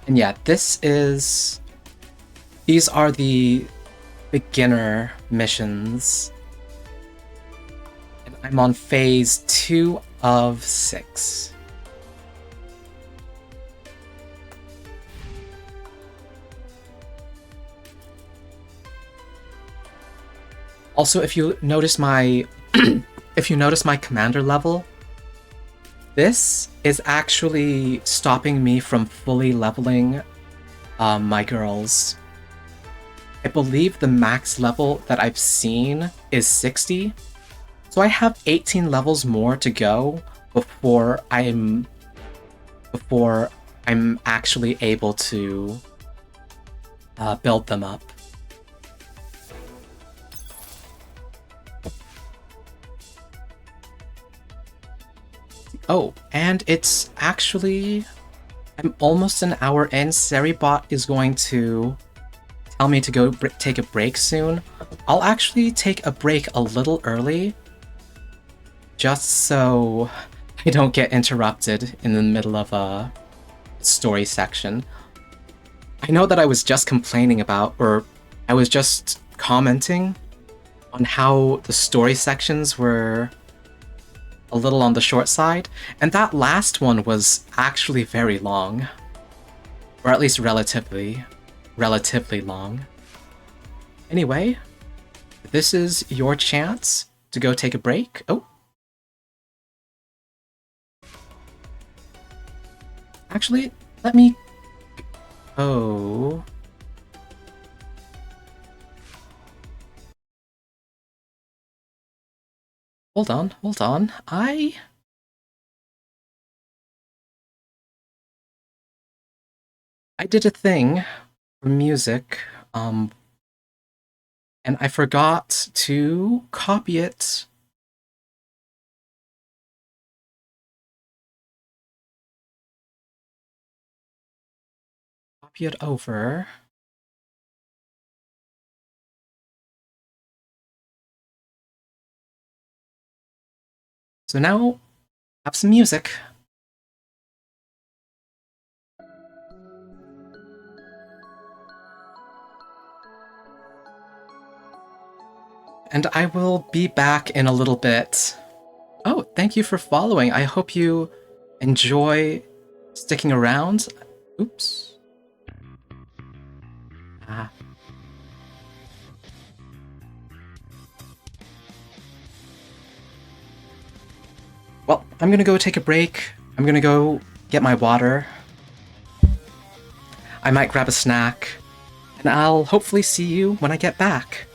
And yeah, these are the beginner missions. And I'm on phase 2 of 6. Also, if you notice my commander level, this is actually stopping me from fully leveling my girls. I believe the max level that I've seen is 60, so I have 18 levels more to go before I'm actually able to build them up. Oh, and it's actually... I'm almost an hour in. Seribot is going to tell me to go take a break soon. I'll actually take a break a little early, just so I don't get interrupted in the middle of a story section. I know that I was just complaining about, or I was just commenting on how the story sections were a little on the short side, and that last one was actually very long. Or at least relatively long. Anyway, this is your chance to go take a break. Oh. Actually, let me... Oh... Hold on. I did a thing for music, and I forgot to copy it. Copy it over. So now, have some music. And I will be back in a little bit. Oh, thank you for following. I hope you enjoy sticking around. Oops. Ah. Well, I'm gonna go take a break. I'm gonna go get my water. I might grab a snack. And I'll hopefully see you when I get back.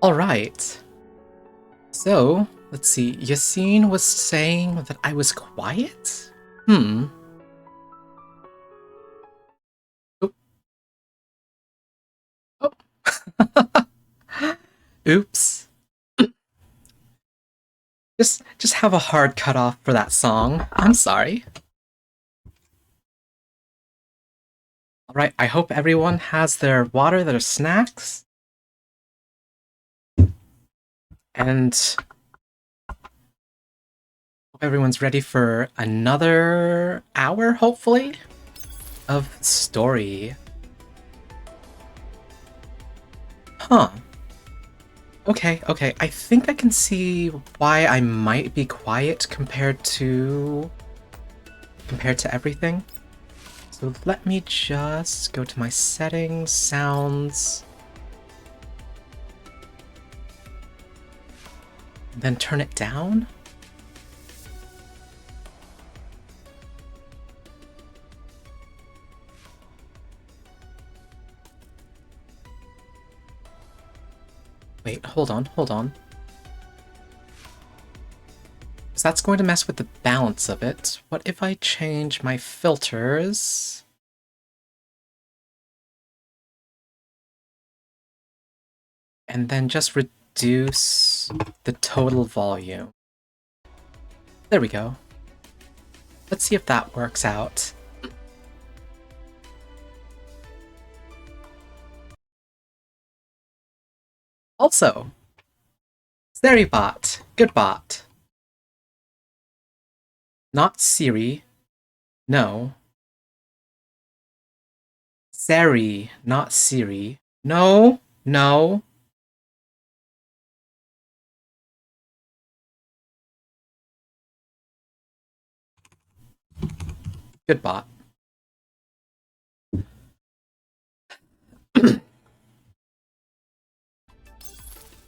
Alright. So, let's see. Yassine was saying that I was quiet? Hmm. Oop. Oh. Oops. Just have a hard cutoff for that song. I'm sorry. Alright, I hope everyone has their water, their snacks. And hope everyone's ready for another hour, hopefully, of story. Huh. Okay, I think I can see why I might be quiet compared to everything. So let me just go to my settings, sounds, then turn it down. Wait, hold on. So that's going to mess with the balance of it. What if I change my filters? And then just reduce the total volume. There we go. Let's see if that works out. Also, Seribot, good bot. Not Siri. No. Sari, not Siri. No. Good bot.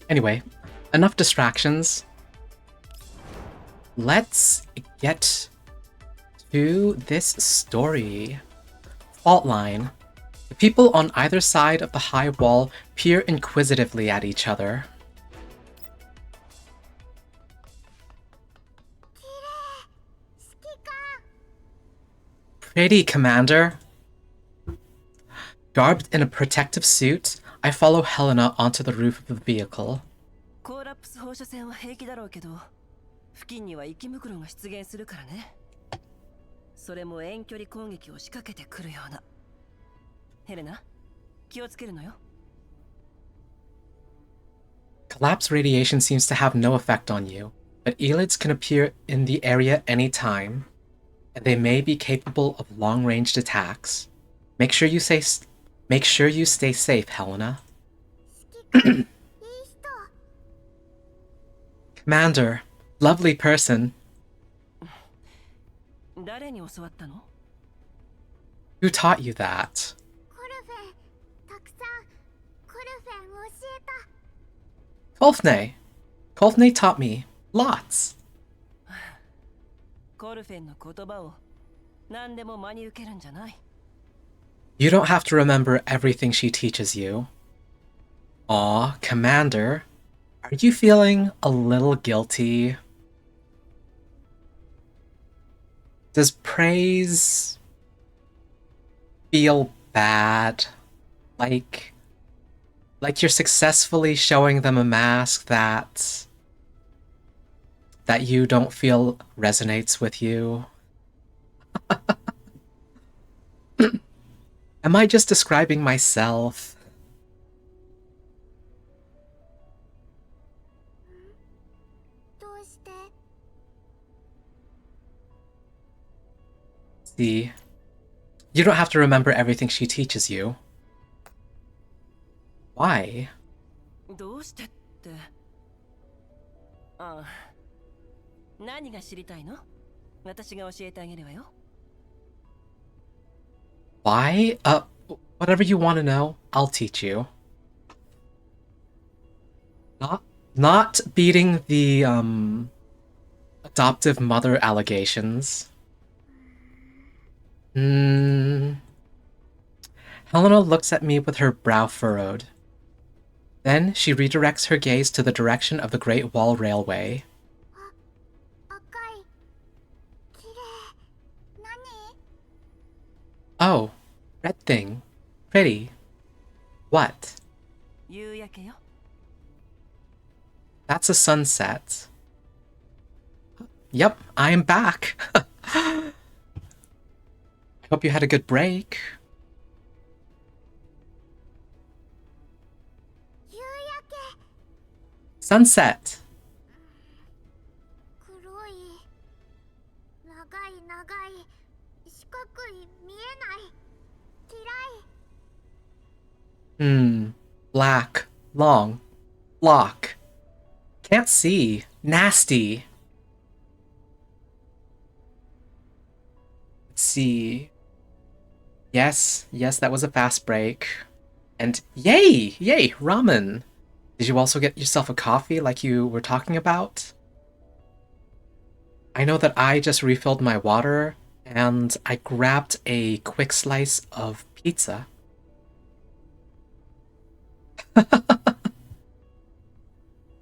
Anyway, enough distractions. Let's get to this story. Faultline. The people on either side of the high wall peer inquisitively at each other. Pretty, Commander. Garbed in a protective suit, I follow Helena onto the roof of the vehicle. コーラプス放射線は平気だろうけど、付近には生き袋が出現するからね。それも遠距離攻撃を仕掛けてくるような。ヘレナ、気をつけるのよ。Collapse radiation seems to have no effect on you, but elids can appear in the area anytime, and they may be capable of long-ranged attacks. Make sure you stay safe, Helena. Commander, lovely person. 誰に教わったの？ Who taught you that? コルフェン、たくさんコルフェン教えた。Kolfne. Kolfne taught me. Lots. コルフェンの言葉を何でも真に受けるんじゃない。You don't have to remember everything she teaches you. Aw, Commander. Are you feeling a little guilty? Does praise feel bad? Like you're successfully showing them a mask that you don't feel resonates with you? Am I just describing myself? どうして？ See, you don't have to remember everything she teaches you. Why? どうしてって。ああ、何が知りたいの？私が教えてあげるわよ。Why? Whatever you want to know, I'll teach you. Not beating the, adoptive mother allegations. Helena looks at me with her brow furrowed. Then she redirects her gaze to the direction of the Great Wall Railway. 赤い綺麗何 Oh, red thing. Pretty. What? 夕焼けよ。 That's a sunset. Yep, I'm back. I hope you had a good break. 夕焼け Sunset. 黒い長い長い四角い見えない嫌い Black. Long. Block. Can't see. Nasty. Let's see. Yes, that was a fast break. And yay! Yay! Ramen! Did you also get yourself a coffee like you were talking about? I know that I just refilled my water and I grabbed a quick slice of pizza.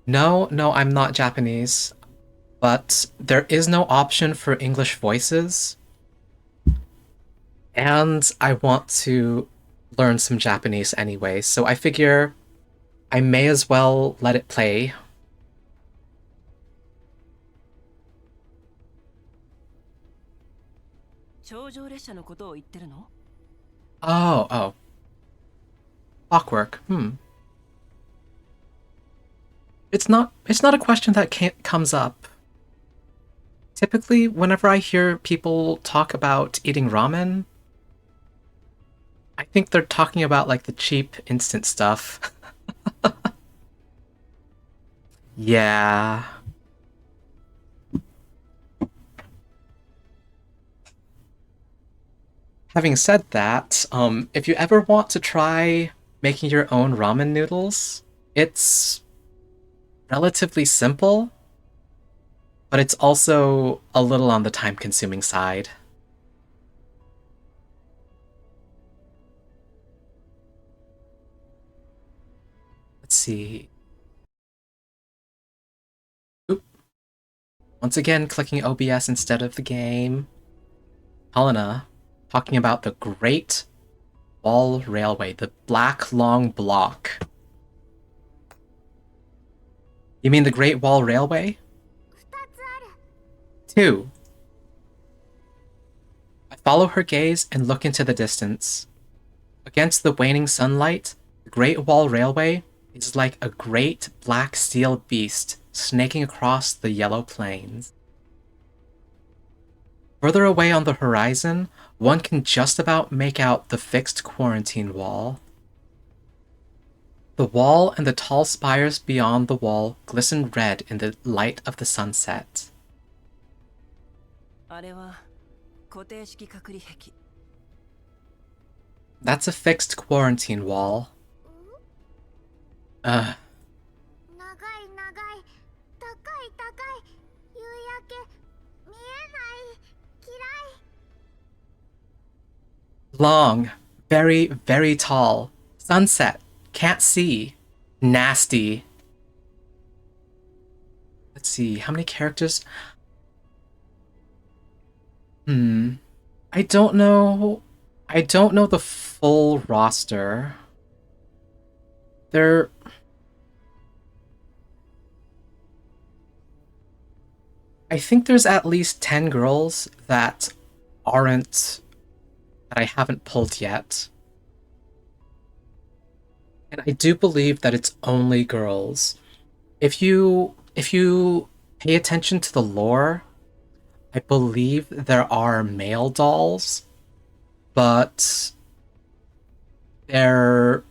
No, I'm not Japanese, but there is no option for English voices. And I want to learn some Japanese anyway, so I figure I may as well let it play. Oh. Clockwork. It's not a question that comes up. Typically, whenever I hear people talk about eating ramen, I think they're talking about like the cheap instant stuff. Yeah. Having said that, if you ever want to try making your own ramen noodles, it's relatively simple, but it's also a little on the time-consuming side. Let's see. Oop. Once again, clicking OBS instead of the game. Helena, talking about the Great Wall Railway, the black long block. You mean the Great Wall Railway? 2つある Two. I follow her gaze and look into the distance. Against the waning sunlight, the Great Wall Railway is like a great black steel beast snaking across the yellow plains. Further away on the horizon, one can just about make out the fixed quarantine wall. The wall and the tall spires beyond the wall glisten red in the light of the sunset. あれは固定式隔離壁。 That's a fixed quarantine wall. 長い長い高い高い夕焼け見えない嫌い Long, very, very tall. Sunset, can't see. Nasty. Let's see, how many characters? I don't know. I don't know the full roster. There. I think there's at least 10 girls that I haven't pulled yet. And I do believe that it's only girls. If you pay attention to the lore, I believe there are male dolls, but they're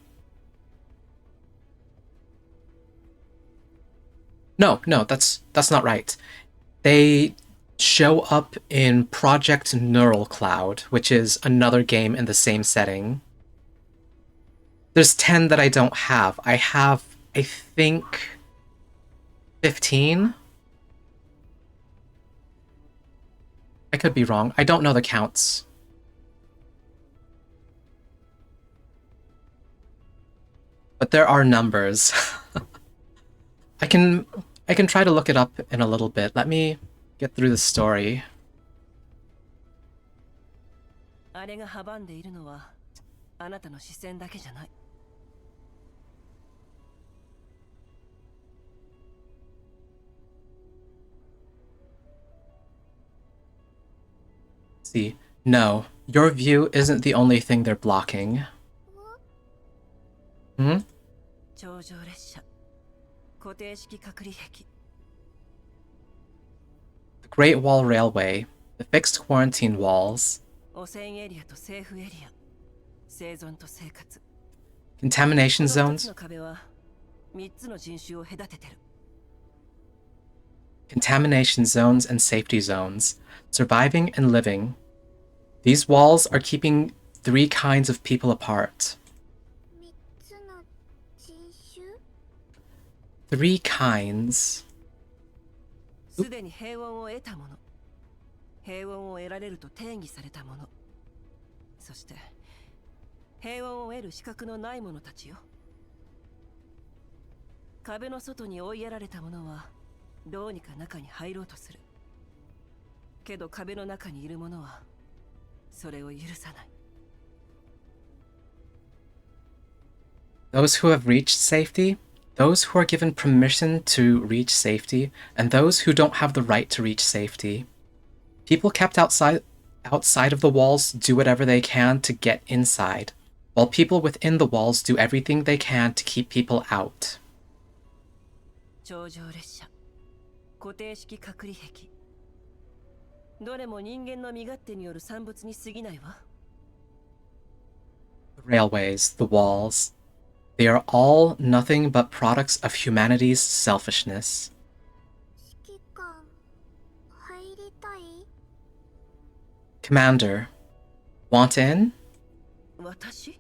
no, that's not right. They show up in Project Neural Cloud, which is another game in the same setting. There's 10 that I don't have. I have, I think, 15? I could be wrong. I don't know the counts. But there are numbers. I can try to look it up in a little bit. Let me get through the story. あれが阻んでいるのはあなたの視線だけじゃない。 See, no, your view isn't the only thing they're blocking. Hmm? 頂上列車固定式隔離壁 The Great Wall Railway, the fixed quarantine walls, 汚染エリアとセーフエリア生存と生活 contamination この2つ zones, の壁は3つの人種を隔ててる contamination zones and safety zones, surviving and living. These walls are keeping 3 kinds of people apart. 3つの人種 3 kinds. すでに平穏を得たもの平穏を得られると定義されたものそして平穏を得る資格のない者たちよ壁の外に追いやられた者はどうにか中に入ろうとするけど壁の中にいる者はそれを許さない Those who have reached safety, those who are given permission to reach safety, and those who don't have the right to reach safety. People kept outside of the walls do whatever they can to get inside, while people within the walls do everything they can to keep people out. 頂上列車固定式隔離壁どれも人間の身勝手による産物に過ぎないわ The railways, the walls, they are all nothing but products of humanity's selfishness. 指揮官入りたい Commander, want in? 私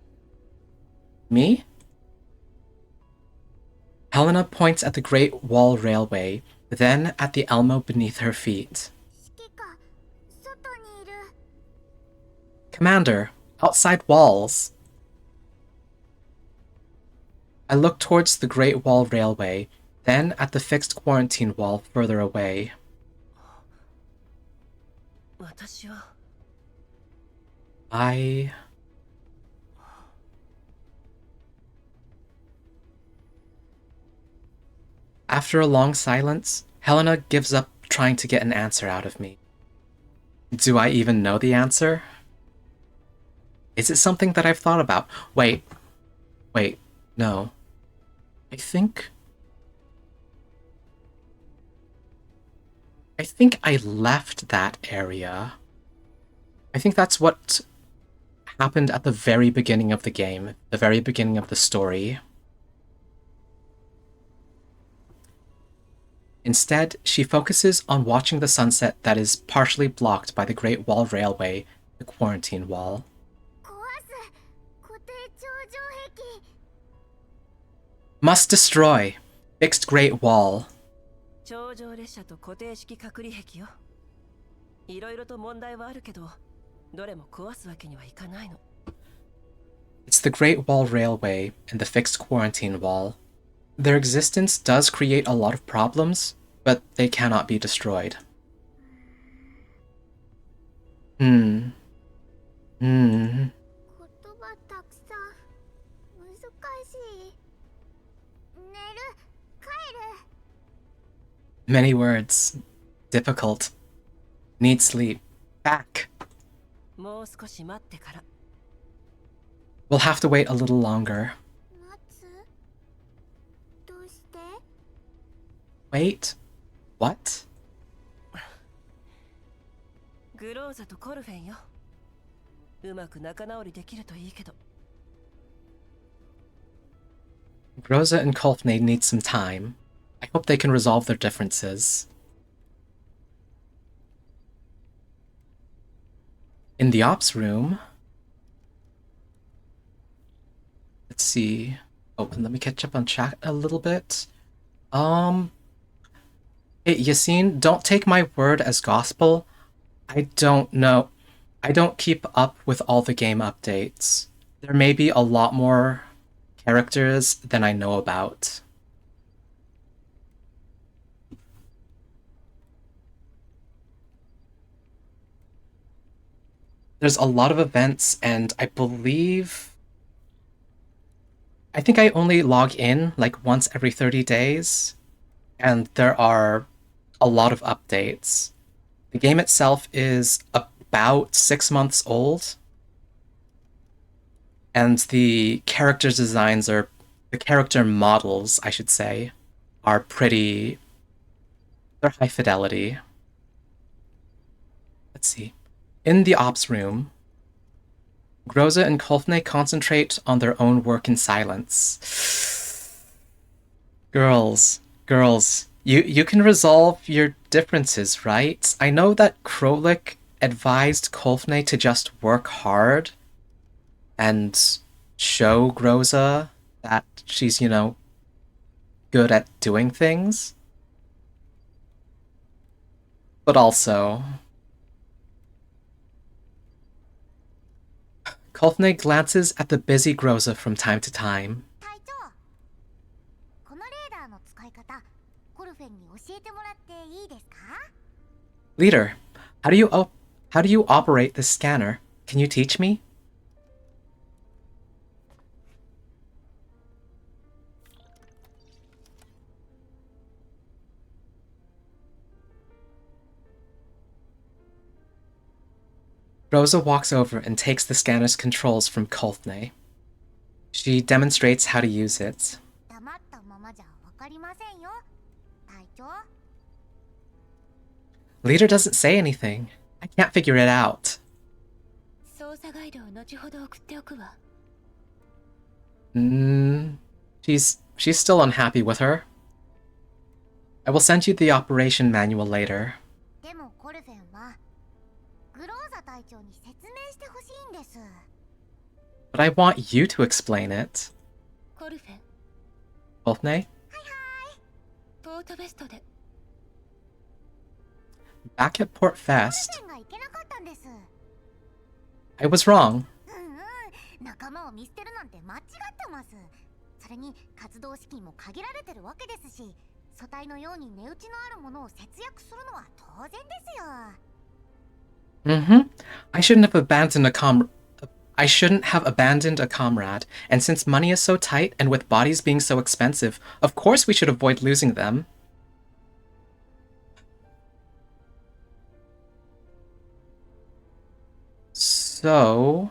Me? Helena points at the Great Wall Railway, then at the Elmo beneath her feet. 指揮官外にいる Commander, outside walls. I look towards the Great Wall Railway, then at the fixed quarantine wall further away. 私は I... After a long silence, Helena gives up trying to get an answer out of me. Do I even know the answer? Is it something that I've thought about? Wait, no. I think I left that area. I think that's what happened at the very beginning of the game, the very beginning of the story. Instead, she focuses on watching the sunset that is partially blocked by the Great Wall Railway, the quarantine wall. 壊す固定頂上壁 Must destroy! Fixed Great Wall. 頂上列車と固定式隔離壁よいろいろと問題はあるけどどれも壊すわけにはいかないの It's the Great Wall Railway and the fixed quarantine wall. Their existence does create a lot of problems, but they cannot be destroyed. 言葉たくさん難しい寝る帰る Many words. Difficult. Need sleep. Back. もう少し待ってから We'll have to wait a little longer. 待つどうして Wait? What? グローザとコルフェンようまく仲直りできるといいけど Rosa and Kolfnade need some time. I hope they can resolve their differences. In the ops room... Let's see... Oh, and let me catch up on chat a little bit. Hey, Yassine, don't take my word as gospel. I don't know. I don't keep up with all the game updates. There may be a lot more characters than I know about. There's a lot of events, and I think I only log in like once every 30 days, and there are a lot of updates. The game itself is about 6 months old, and the character models, I should say, are they're high fidelity. Let's see. In the ops room, Groza and Kolfne concentrate on their own work in silence. Girls, you can resolve your differences, right? I know that Krolik advised Kolfne to just work hard and show Groza that she's, good at doing things. But also, Kolfne glances at the busy Groza from time to time. 隊長、このレーダーの使い方、コルフェンに教えてもらっていいですか？ Leader, how do you operate this scanner? Can you teach me? Rosa walks over and takes the scanner's controls from Kolfne. She demonstrates how to use it. 黙ったままじゃわかりませんよ、隊長。 Leader doesn't say anything. I can't figure it out. 操作ガイドを後ほど送っておくわ。She's still unhappy with her. I will send you the operation manual later. でもコルフェンはグローザ隊長に説明してほしいんです。 But I want you to explain it. コルフェン、 Kolfne? ポートベストで。 Back at Port Fest, コルフェンが行けなかったんです。 I was wrong. 仲間を見捨てるなんて間違ってます。それに活動資金も限られてるわけですし、組対のように値打ちのあるものを節約するのは当然ですよ。 I shouldn't have abandoned a comrade, and since money is so tight and with bodies being so expensive, of course we should avoid losing them. So...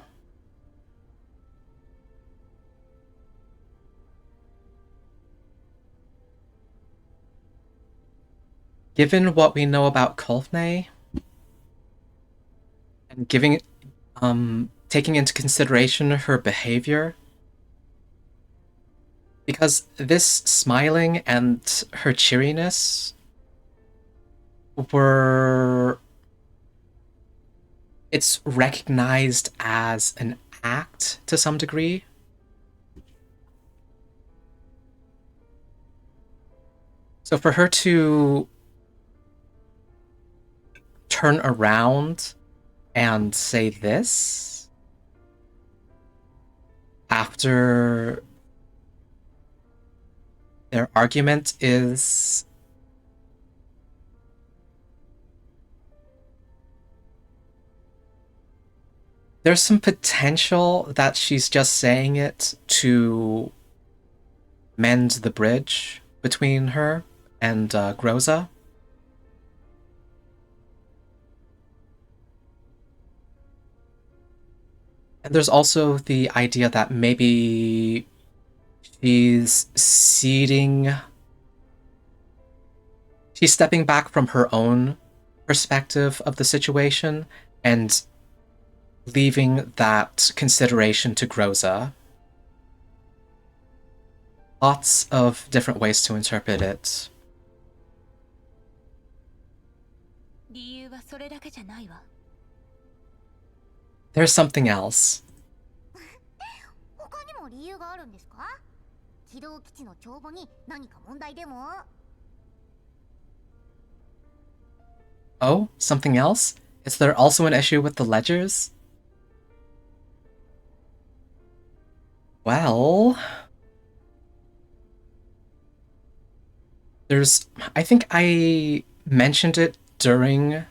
given what we know about Kolfne, and taking into consideration her behavior, because this smiling and her cheeriness it's recognized as an act to some degree. So for her to turn around and say this after their argument is there's some potential that she's just saying it to mend the bridge between her and Groza. And there's also the idea that maybe she's stepping back from her own perspective of the situation and leaving that consideration to Groza. Lots of different ways to interpret it. 理由はそれだけじゃないわ。 There's something else. 他にも理由があるんですか？軌道基地の帳簿に何か問題でも？ Oh, something else? Is there also an issue with the ledgers? Well... I think I mentioned it during,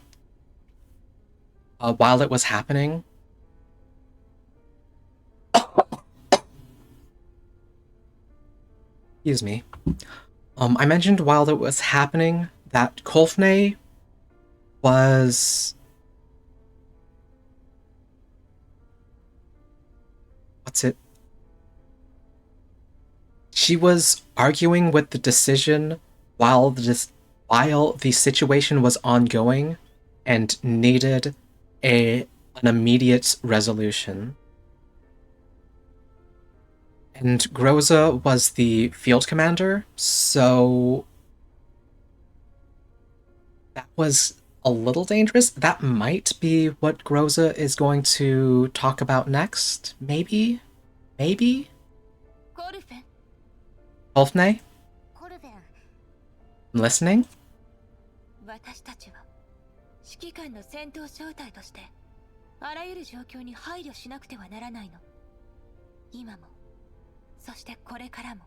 while it was happening. Excuse me. I mentioned while it was happening that Kolfne was... What's it? She was arguing with the decision while the situation was ongoing and needed an immediate resolution. And Groza was the field commander, so that was a little dangerous. That might be what Groza is going to talk about next. Maybe? Maybe? コルフェン Wolfney? コルベン I'm listening? 私たちは指揮官の戦闘小隊としてあらゆる状況に配慮しなくてはならないの。今もそしてこれからも。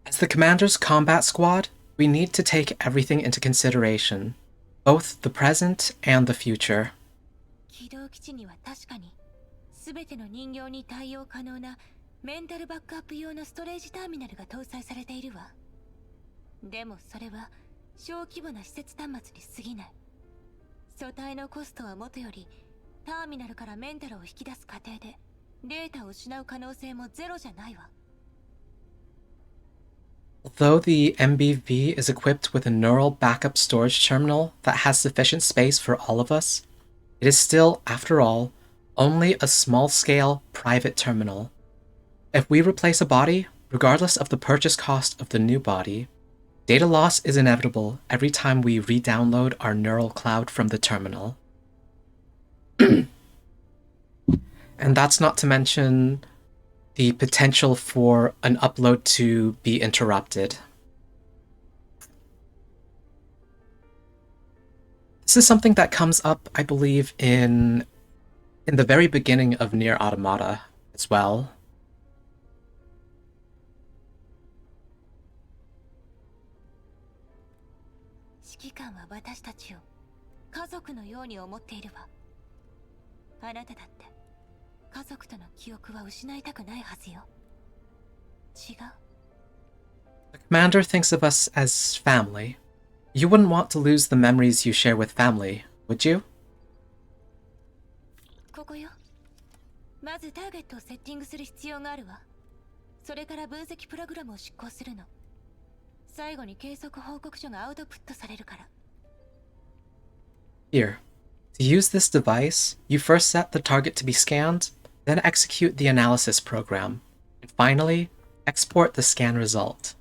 As the commander's combat squad, we need to take everything into consideration, both the present and the future. 機動基地には確かに全ての人形に対応可能なメンタルバックアップ用のストレージターミナルが搭載されているわ。でもそれは小規模な施設端末に過ぎない。素体のコストはもとよりターミナルからメンタルを引き出す過程でデータを失う可能性もゼロじゃないわ。 Although the MBV is equipped with a neural backup storage terminal that has sufficient space for all of us, it is still, after all, only a small-scale private terminal. If we replace a body, regardless of the purchase cost of the new body, data loss is inevitable every time we re-download our neural cloud from the terminal. And that's not to mention the potential for an upload to be interrupted. This is something that comes up, I believe, in the very beginning of Nier Automata as well. 指揮官は私たちを家族のように思っているわ。あなただって家族との記憶は失いたくないはずよ。違う？ The commander thinks of us as family. You wouldn't want to lose the memories you share with family, would you? ここよ。まずターゲットをセッティングする必要があるわ。それから分析プログラムを執行するの。最後に計測報告書がアウトプットされるから。 Here. To use this device, you first set the target to be scanned, then execute the analysis program, and finally, export the scan result.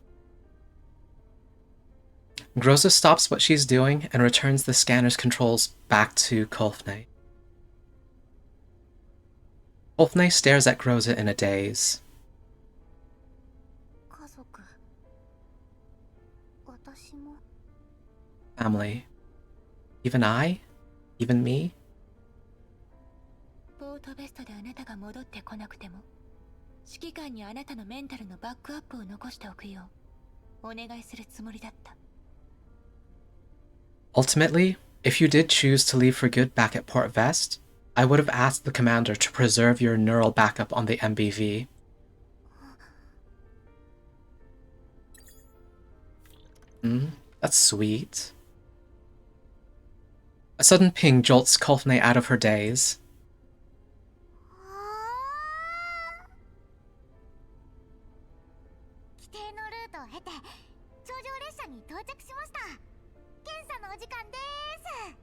Groza stops what she's doing and returns the scanner's controls back to Kolfne. Kolfne stares at Groza in a daze. 家族私も Family. Even I? Even me? ポートベストであなたが戻ってこなくても指揮官にあなたのメンタルのバックアップを残しておくようお願いするつもりだった。 Ultimately, if you did choose to leave for good back at Port Vest, I would have asked the commander to preserve your neural backup on the MBV. That's sweet. A sudden ping jolts Kolfne out of her daze. 規定のルートを経て頂上列車に到着しました。検査のお時間です。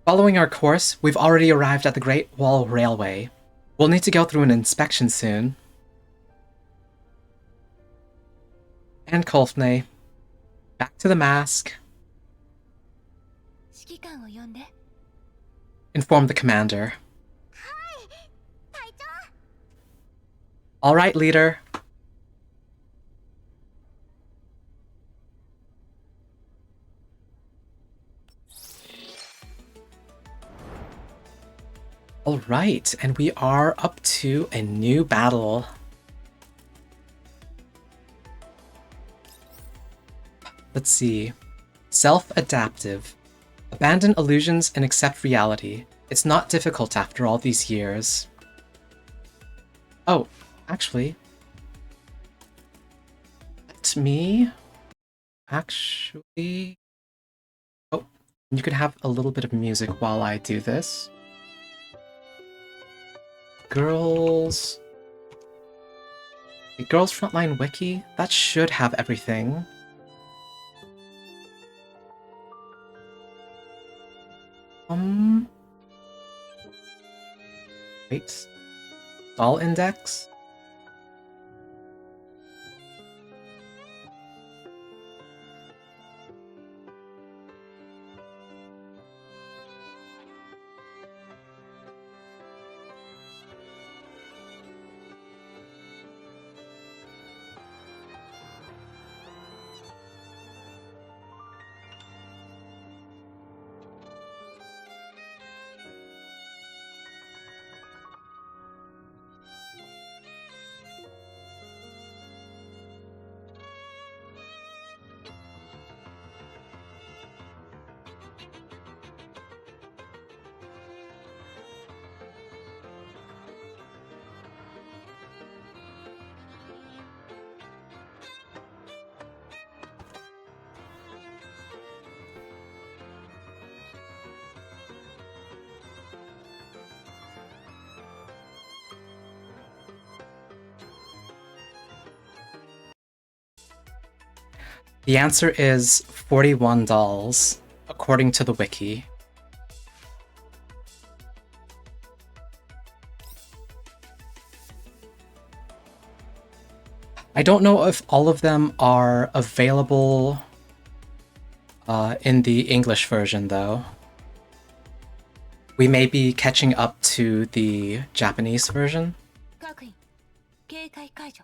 Following our course, we've already arrived at the Great Wall Railway. We'll need to go through an inspection soon. And Kolfne. Back to the mask. 指揮官を呼んで。 Inform the commander. 隊長 All right, leader. All right, and we are up to a new battle. Let's see. Self-adaptive. Abandon illusions and accept reality. It's not difficult after all these years. Oh, actually. Let me... Actually... Oh, you could have a little bit of music while I do this. Girls... The Girls Frontline Wiki? That should have everything. Wait. Doll index? The answer is 41 dolls, according to the wiki. I don't know if all of them are available in the English version, though. We may be catching up to the Japanese version. 各員警戒解除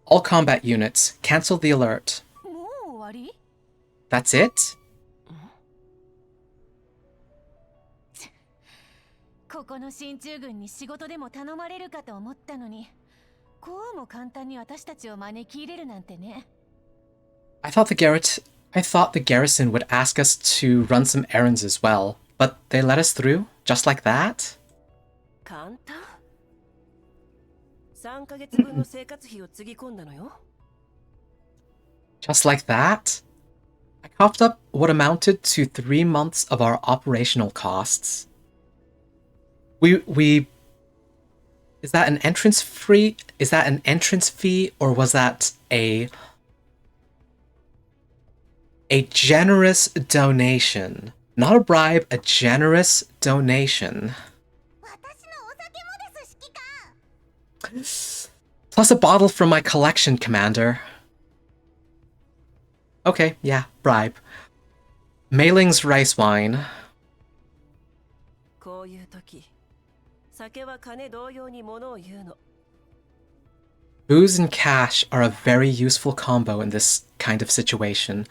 All combat units, cancel the alert. もう終わり That's it? ここの進駐軍に仕事でも頼まれるかと思ったのに、こうも簡単に私たちを招き入れるなんてね。I thought the garrison would ask us to run some errands as well, but they let us through? Just like that? 簡単 ?3 ヶ月分の生活費をつぎ込んだのよ。Just like that? I coughed up what amounted to 3 months of our operational costs. We... Is that an entrance fee? Is that an entrance fee, or was that a generous donation? Not a bribe, a generous donation. 私のお酒もです、指揮官。 Plus a bottle from my collection, Commander. Okay, yeah, bribe. Mailing's rice wine. こういう時、酒は金同様に物を言うの。 Booze and cash are a very useful combo in this kind of situation.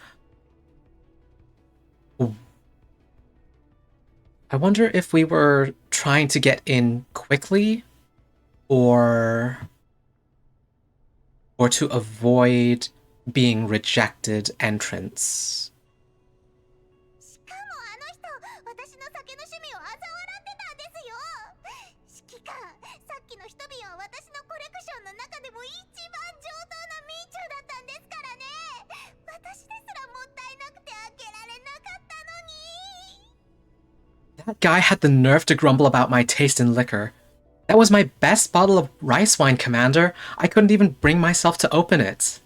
I wonder if we were trying to get in quickly, or to avoid being rejected entrance. しかもあの人、私の酒の趣味を嘲笑ってたんですよ。指揮官、さっきの一瓶は私のコレクションの中でも一番上等なミーチューだったんですからね。私ですらもったいなくて開けられなかったのに。 That guy had the nerve to grumble about my taste in liquor. That was my best bottle of rice wine, Commander. I couldn't even bring myself to open it.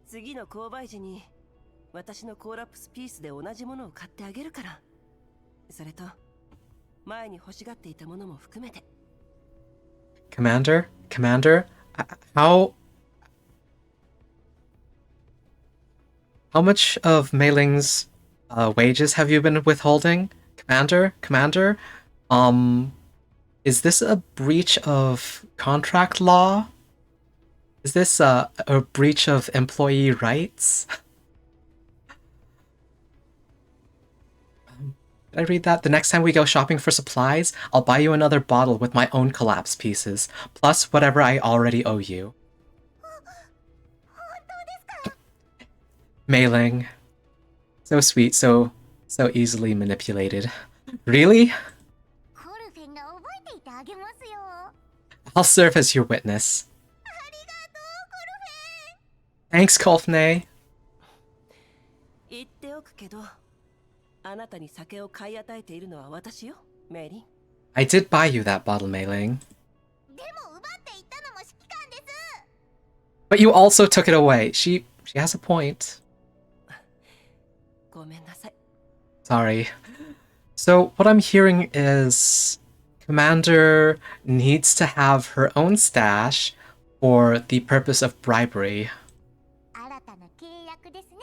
次の購買時に私のコーラプスピースで同じものを買ってあげるから。それと前に欲しがっていたものも含めて。 Commander, how much of Meiling's wages have you been withholding? Commander, is this a breach of contract law? Is this a breach of employee rights? Did I read that? The next time we go shopping for supplies, I'll buy you another bottle with my own collapse pieces, plus whatever I already owe you. 本当で Mei Ling. So sweet, so easily manipulated. Really? コルフェンが覚えていてあげますよ。あ I'll serve as your witness. りがとう、Thanks, Kolfne. 言っておくけど、あなたに酒を買い与えているのは私よ、メイリン。 I did buy you that bottle, Mei Ling. コルフェン。でも奪っていったのも指揮官です。 But you also took it away. She has a point. ごめんなさい。 Sorry. So what I'm hearing is Commander needs to have her own stash for the purpose of bribery. 新たな契約ですね、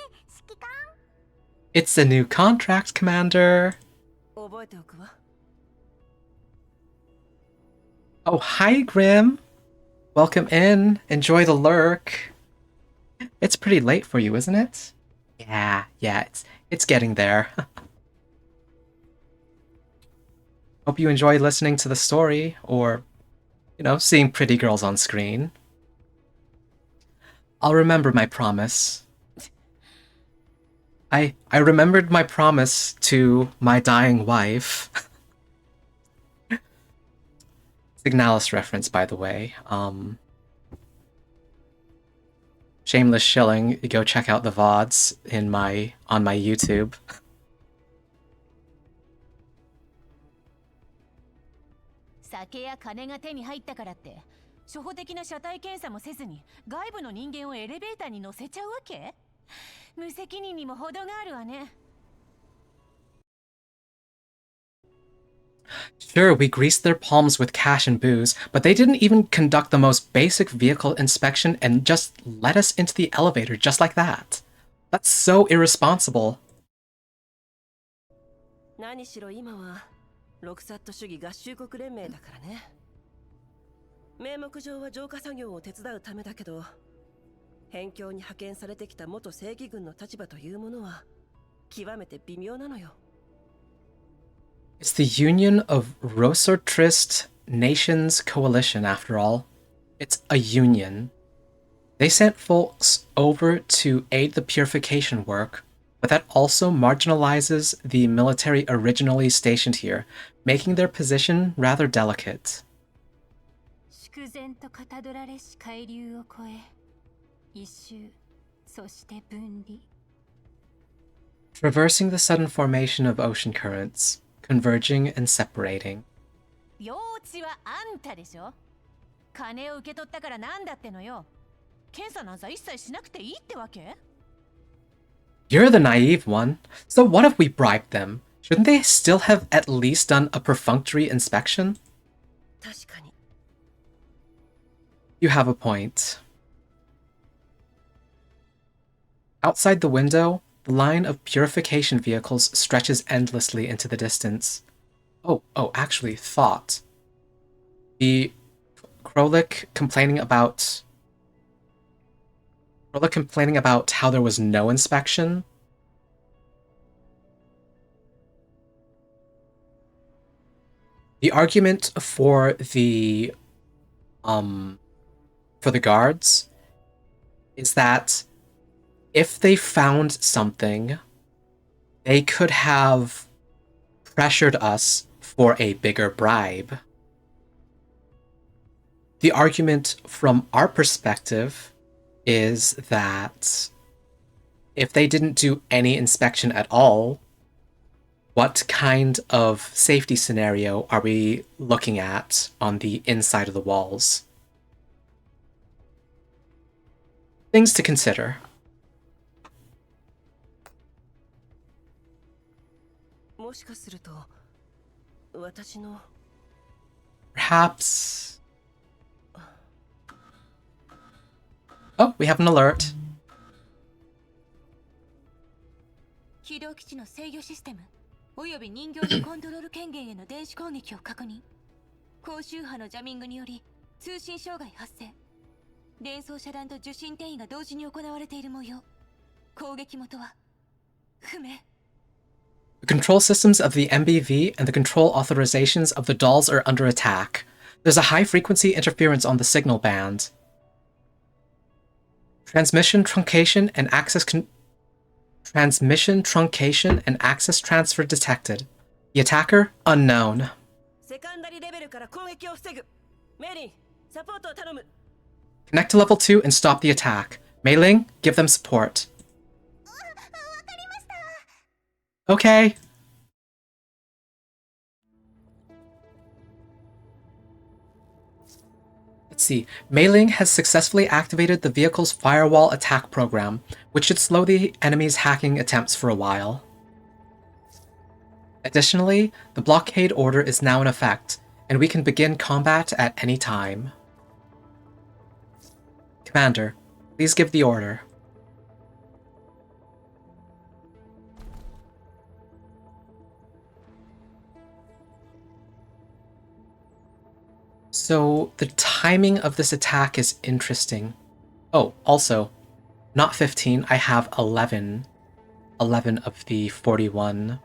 指揮官。 It's a new contract, Commander. 覚えておくわ。 Oh, hi, Grim. Welcome in. Enjoy the lurk. It's pretty late for you, isn't it? Yeah, it's getting there. Hope you enjoy listening to the story, or, seeing pretty girls on screen. I'll remember my promise. I remembered my promise to my dying wife. Signalis reference, by the way. Shameless shilling. You go check out the VODs on my YouTube. 酒や金が手に入ったからって初歩的な車体検査もせずに外部の人間をエレベーターに乗せちゃうわけ？無責任にも程があるわね。 Sure, we greased their palms with cash and booze, but they didn't even conduct the most basic vehicle inspection and just let us into the elevator just like that. That's so irresponsible. 何しろ今はロクサット主義合衆国連盟だからね。名目上は浄化作業を手伝うためだけど、辺境に派遣されてきた元正義軍の立場というものは極めて微妙なのよ。 It's the Union of Rosortrist Nations Coalition, after all. It's a union. They sent folks over to aid the purification work, but that also marginalizes the military originally stationed here, making their position rather delicate. 粛然とかたどられし海流を越え、一周、そして分離。 Traversing the sudden formation of ocean currents, converging and separating. 用地はあんたでしょ？金を受け取ったからなんだってのよ。検査なんざ一切しなくていいってわけ？ You're the naive one. So what if we bribed them? Shouldn't they still have at least done a perfunctory inspection? 確かに。 You have a point. Outside the window, the line of purification vehicles stretches endlessly into the distance. Actually, thought. The Krolik complaining about how there was no inspection. The argument for the guards is that if they found something, they could have pressured us for a bigger bribe. The argument from our perspective is that if they didn't do any inspection at all, what kind of safety scenario are we looking at on the inside of the walls? Things to consider. もしかすると私の Perhaps... Oh, we have an alert. 軌道基地の制御システムおよび人形のコントロール権限への電子攻撃を確認。高周波のジャミングにより通信障害発生。連装遮断と受信転移が同時に行われている模様。攻撃元は不明。 The control systems of the MBV and the control authorizations of the dolls are under attack. There's a high-frequency interference on the signal band. Transmission truncation and access Transmission truncation and access transfer detected. The attacker unknown. セカンダリレベルから攻撃を防ぐ。メリン、サポートを頼む。 Connect to level 2 and stop the attack. Mei Ling, give them support. Okay. Let's see. Mei Ling has successfully activated the vehicle's firewall attack program, which should slow the enemy's hacking attempts for a while. Additionally, the blockade order is now in effect, and we can begin combat at any time. Commander, please give the order. So, the timing of this attack is interesting. Oh, also, not 15, I have 11. 11 of the 41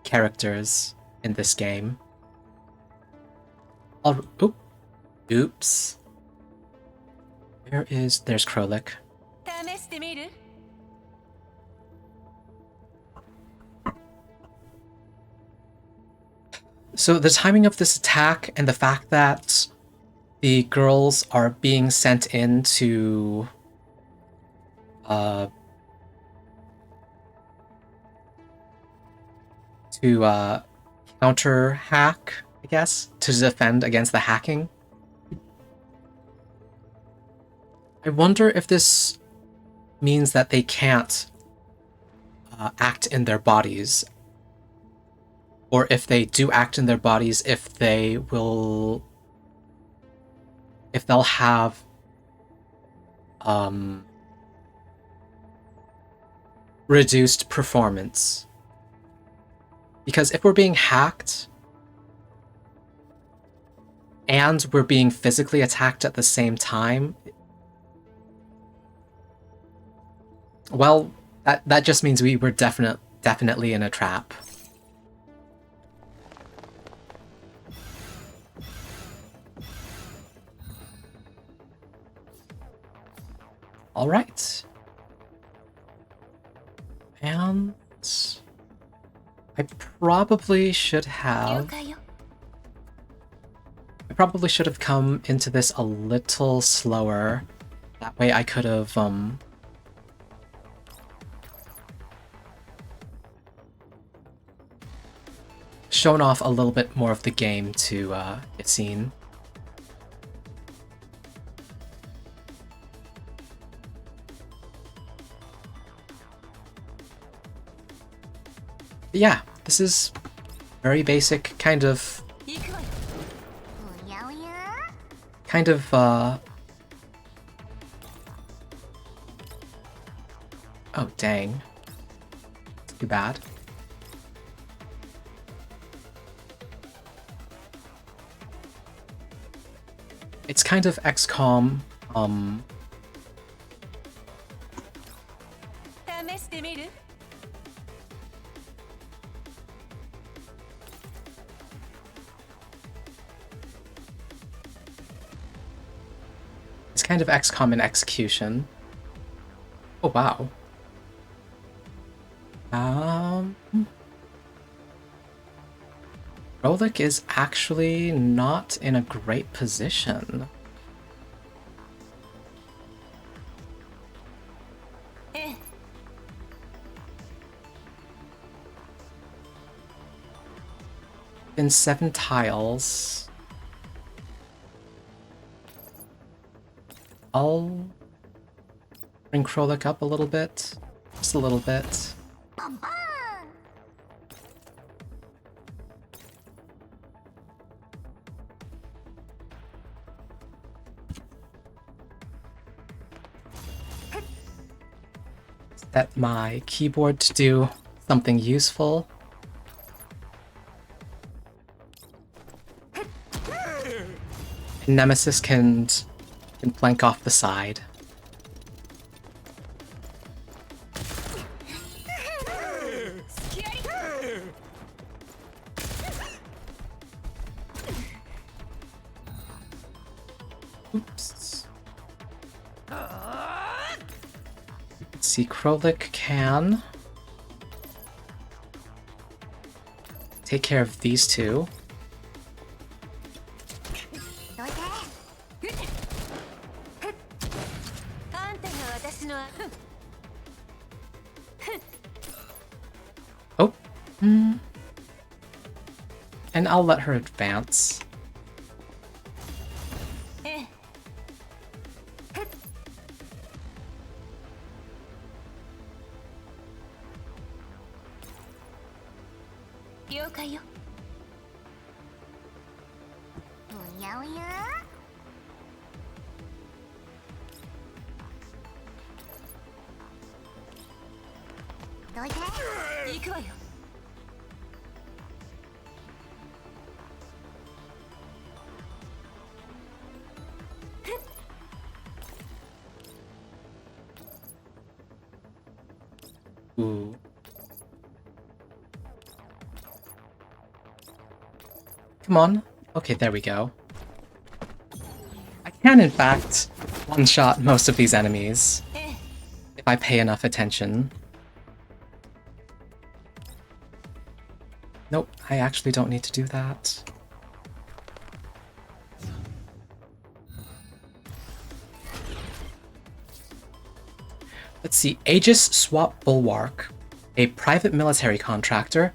characters in this game. Oops. There's Krolik. 試してみる？ So the timing of this attack and the fact that the girls are being sent in to counter hack, I guess, to defend against the hacking. I wonder if this means that they can't act in their bodies, or if they do act in their bodies, if they'll have reduced performance. Because if we're being hacked and we're being physically attacked at the same time, well, that just means we were definitely in a trap. All right. And I probably should have come into this a little slower. That way I could have shown off a little bit more of the game to get seen. But yeah, this is very basic, kind of oh dang. Too bad. It's kind of XCOM, 試してみる？ it's kind of XCOM in execution. Oh wow. Rolik is actually not in a great position. In 7 tiles. I'll bring Krolik up a little bit. Just a little bit. Set my keyboard to do something useful. Nemesis can flank off the side. Oops. See, Krolik can take care of these two. どいて。あんたが私の Oh. Hmm. And I'll let her advance. ええ了解よ。おやおや。どいて。行くわよ。Ooh. Come on. Okay, there we go. I can, in fact, one-shot most of these enemies if I pay enough attention. Nope, I actually don't need to do that. Let's see, Aegis Swap Bulwark, a private military contractor.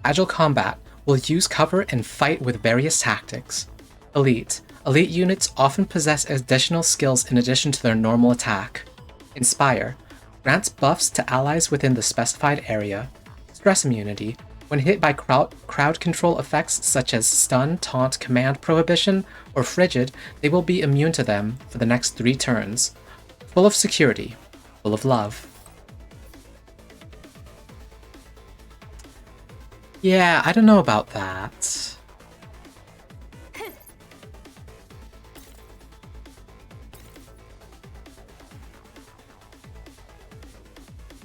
Agile combat will use cover and fight with various tactics. Elite. Elite units often possess additional skills in addition to their normal attack. Inspire. Grants buffs to allies within the specified area. Stress immunity. When hit by crowd control effects such as stun, taunt, command prohibition, or frigid, they will be immune to them for the next 3 turns. Full of security. Full of love. Yeah, I don't know about that.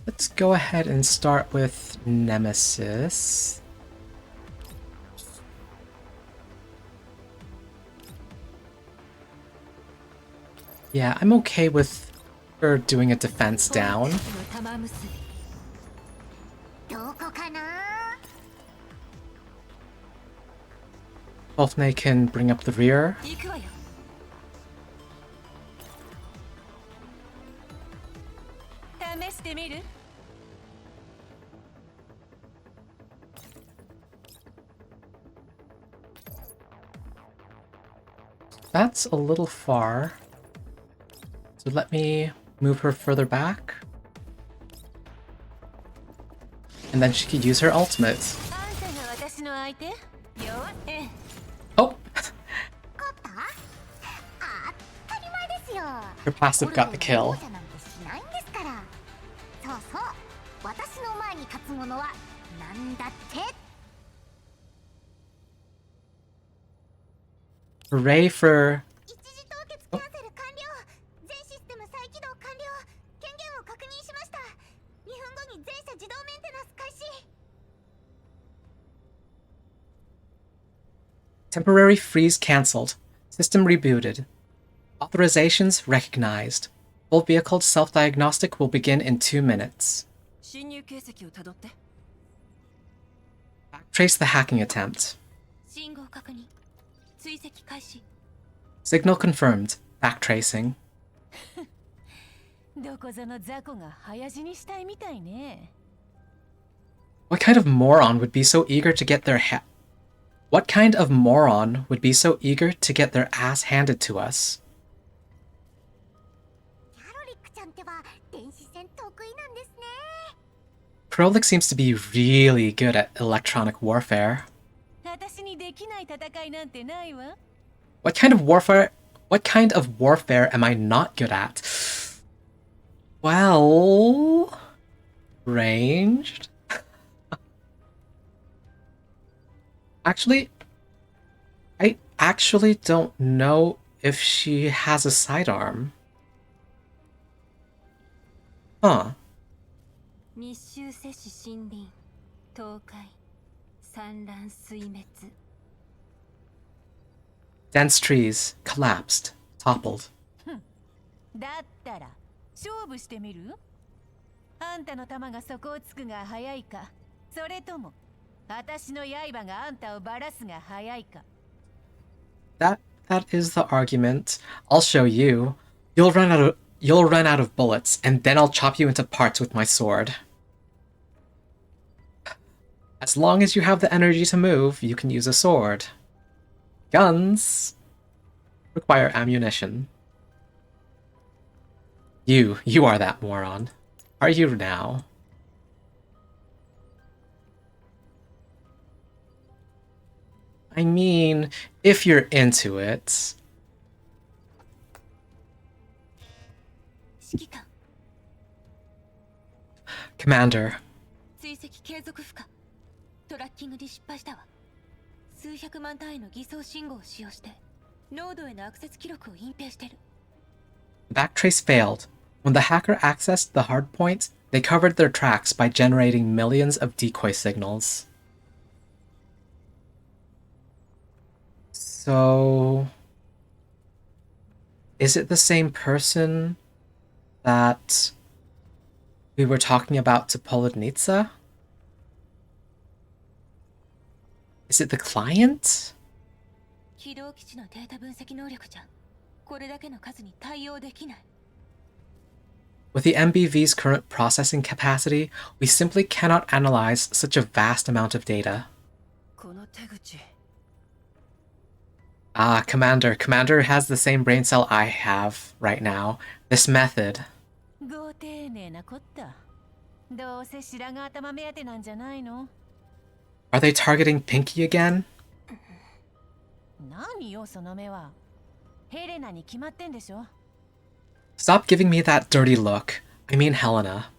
Let's go ahead and start with Nemesis. Yeah, I'm okay with her doing a defense down. 玉結び どこかな。 Wolfney can bring up the rear. 行くわよ。試してみる？ That's a little far. So let me move her further back. And then she could use her ultimate. あんたが私の相手？よええ Oh! 勝った当たり前ですよ。 Her passive got the 王 kill. 者なんてしないんですから。そうそう。私の前に立つものはなんだって。 Hooray for... 一時凍結キャンセル完了。全システム再起動完了。権限を確認しました。2分後に全車自動メンテナンス開始。 Temporary freeze cancelled. System rebooted. Authorizations recognized. Full vehicle self-diagnostic will begin in 2 minutes. 侵入形跡をたどって。 Trace the hacking attempt. 信号確認追跡開始 Signal confirmed. Backtracing. どこぞの雑魚が早死にしたいみたいね。 What kind of moron would be so eager to get their What kind of moron would be so eager to get their ass handed to us? キャロリックちゃんってば電子戦得意なんですね。 Krolik seems to be really good at electronic warfare. 私にできない戦いなんてないわ。 What kind of warfare am I not good at? Well, ranged? Actually, I actually don't know if she has a sidearm. Huh. 密集摂氏森林倒壊散乱水滅 Dense trees collapsed, toppled. だったら勝負してみる？あんたの弾がそこをつくが早いか、それとも私の刃があんたをバラすが早いか。 That is the argument. I'll show you. You'll run out of bullets, and then I'll chop you into parts with my sword. As long as you have the energy to move, you can use a sword. Guns require ammunition. You are that moron. Are you now? I mean, if you're into it. 指揮官、 Commander, 追跡継続不可。トラッキングに失敗したわ。数百万単位の偽装信号を使用してノードへのアクセス記録を隠蔽してる。 backtrace failed. When the hacker accessed the hardpoint, they covered their tracks by generating millions of decoy signals. So, is it the same person that we were talking about to Polonitsa? Is it the client? 起動基地のデータ分析能力じゃこれだけの数に対応できない。 With the MBV's current processing capacity, we simply cannot analyze such a vast amount of data. この手口。 Ah, Commander. Commander has the same brain cell I have right now. This method. ご丁寧なこった。どうせ白髪頭目当てなんじゃないの。 Are they targeting Pinky again? 何よその目は。ヘレナに決まってんでしょ。 Stop giving me that dirty look. I mean Helena.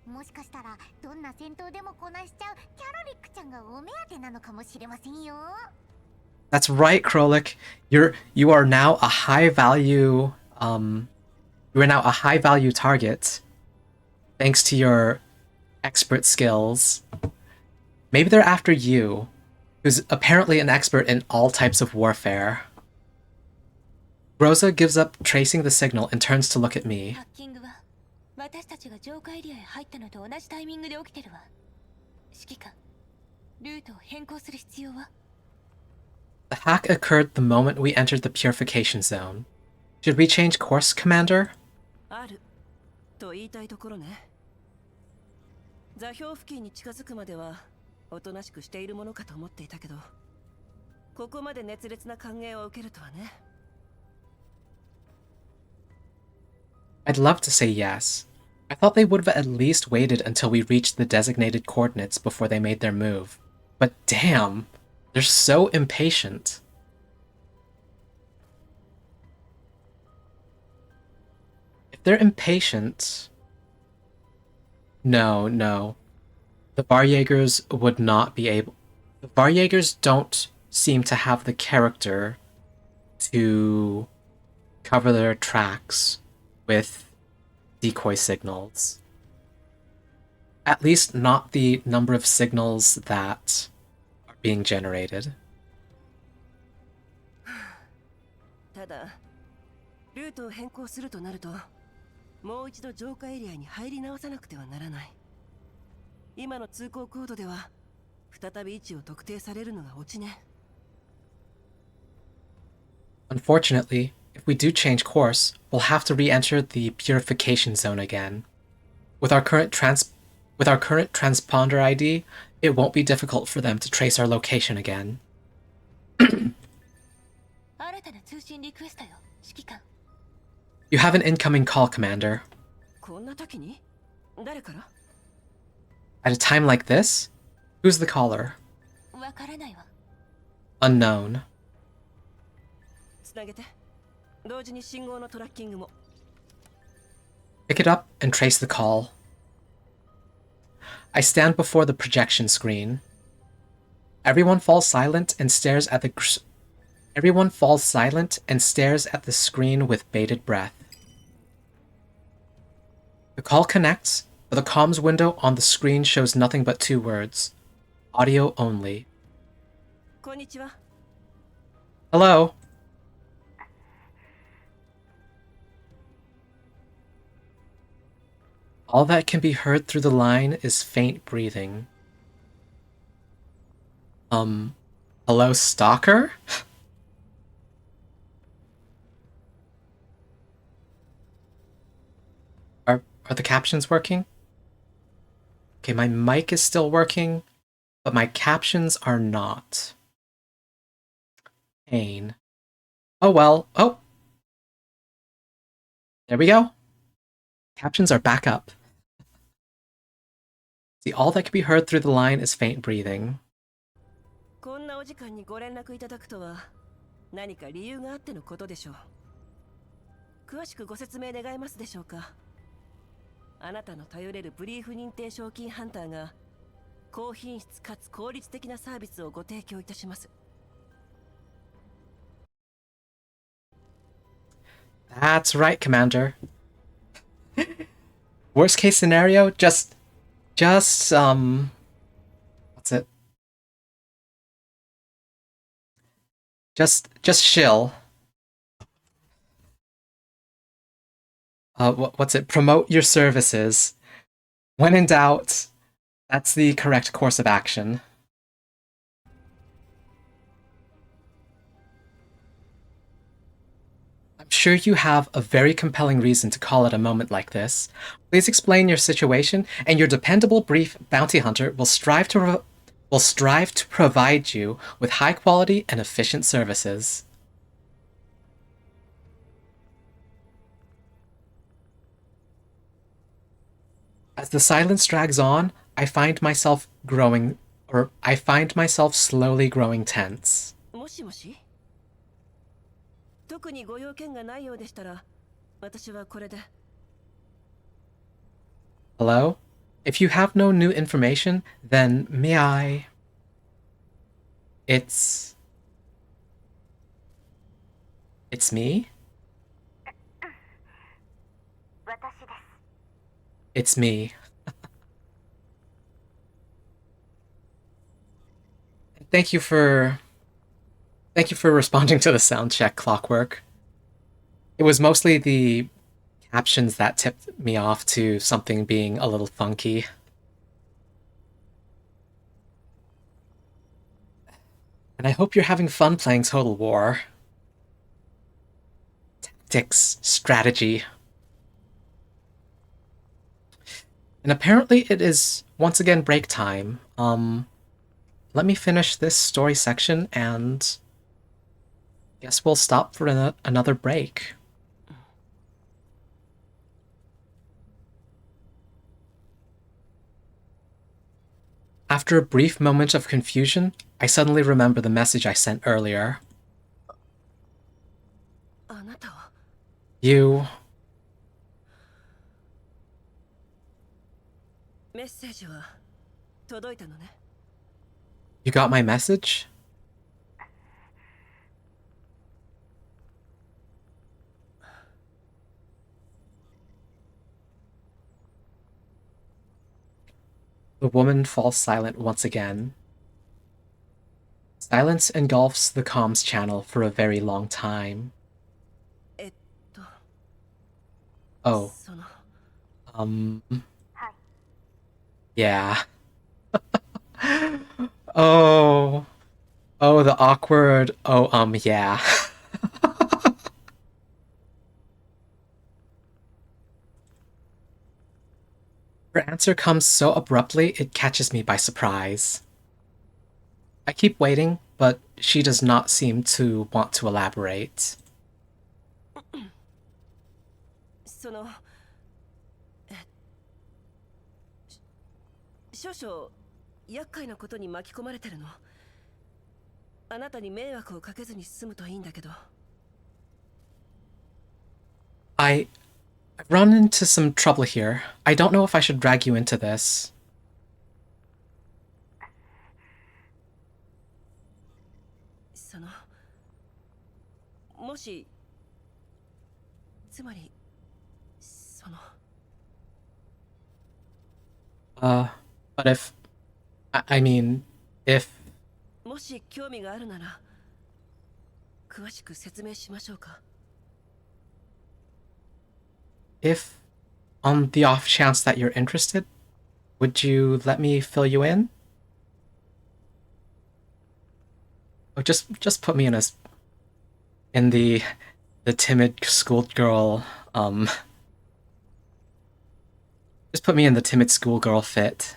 もしかしたらどんな戦闘でもこなしちゃうキャロリックちゃんがお目当てなのかもしれませんよ。 That's right, Krolik. You are now a high value you are now a high value target thanks to your expert skills. Maybe they're after you, who's apparently an expert in all types of warfare. Rosa gives up tracing the signal and turns to look at me. ハッキングは私たちが浄化エリアへ入ったのと同じタイミングで起きてるわ。指揮官、ルートを変更する必要は？ The hack occurred the moment we entered the purification zone. Should we change course, Commander? あると言いたいところね。座標付近に近づくまではおとなしくしているものかと思っていたけど、ここまで熱烈な歓迎を受けるとはね。 I'd love to say yes. I thought they would have at least waited until we reached the designated coordinates before they made their move. But damn, they're so impatient. If they're impatient... No. The Varjägers would not be able... The Varjägers don't seem to have the character to cover their tracks with decoy signals. At least not the number of signals that are being generated. ただ、ルートを変更するとなると、もう一度浄化エリアに入り直さなくてはならない。今の通行コードでは、再び位置を特定されるのがオチね。Unfortunately, if we do change course, we'll have to re-enter the purification zone again. With our current transponder ID, it won't be difficult for them to trace our location again. 新たな通信リクエストよ、指揮官。 You have an incoming call, Commander. こんな時に？誰から？ At a time like this? Who's the caller? わからないわ。 Unknown. つなげて。同時に信号のトラッキングも。 Pick it up and trace the call. I stand before the projection screen. Everyone falls silent and stares at the screen with bated breath. The call connects, but the comms window on the screen shows nothing but 2 words. Audio only. こんにちは。 Hello. All that can be heard through the line is faint breathing. Hello, stalker? Are the captions working? Okay, my mic is still working, but my captions are not. Pain. Oh well. Oh! There we go. Captions are back up. See, all that can be heard through the line is faint breathing. こんなお時間にご連絡いただくとは何か理由があってのことでしょう。詳しくご説明願えますでしょうか。あなたの頼れるブリーフ認定賞金ハンターが高品質かつ効率的なサービスをご提供いたします。That's right, Commander. Worst case scenario, just what's it? Just shill. What's it? Promote your services. When in doubt, that's the correct course of action. I'm sure you have a very compelling reason to call at a moment like this. Please explain your situation, and your dependable brief bounty hunter will strive to provide you with high quality and efficient services. As the silence drags on, I find myself slowly growing tense. もしもし、特にご用件がないようでしたら、私はこれで。Hello? If you have no new information, then may I... It's me? 私です。 It's me. Thank you for responding to the sound check, Clockwork. It was mostly the captions that tipped me off to something being a little funky. And I hope you're having fun playing Total War. Tactics, strategy. And apparently it is once again break time. Let me finish this story section and guess we'll stop for another break. After a brief moment of confusion, I suddenly remember the message I sent earlier. あなたは You... メッセージは届いたのね。You got my message? The woman falls silent once again. Silence engulfs the comms channel for a very long time. えっと、 Oh, その yeah. Oh, the awkward, yeah. Her answer comes so abruptly, it catches me by surprise. I keep waiting, but she does not seem to want to elaborate. その少々厄介なことに巻き込まれてるの。あなたに迷惑をかけずに済むといいんだけど。I've run into some trouble here. I don't know if I should drag you into this. そのもしつまりその But I mean, if... もし興味があるなら詳しく説明しましょうか。If On the off chance that you're interested, would you let me fill you in? Oh, just put me in the timid schoolgirl, just put me in the timid schoolgirl fit.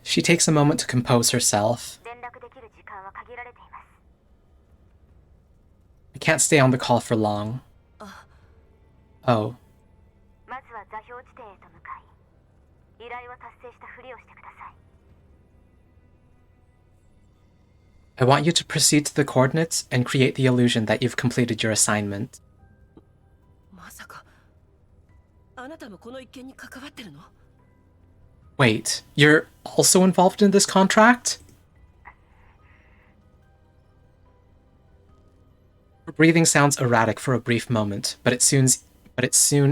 She takes a moment to compose herself. 連絡できる時間は限られています。 I can't stay on the call for long. Oh. まずは座標地点へと向かい、依頼を達成したふりをしてください。 I want you to proceed to the coordinates and create the illusion that you've completed your assignment. まさかあなたもこの一件に関わってるの？ Wait, you're also involved in this contract? Her breathing sounds erratic for a brief moment, but it soon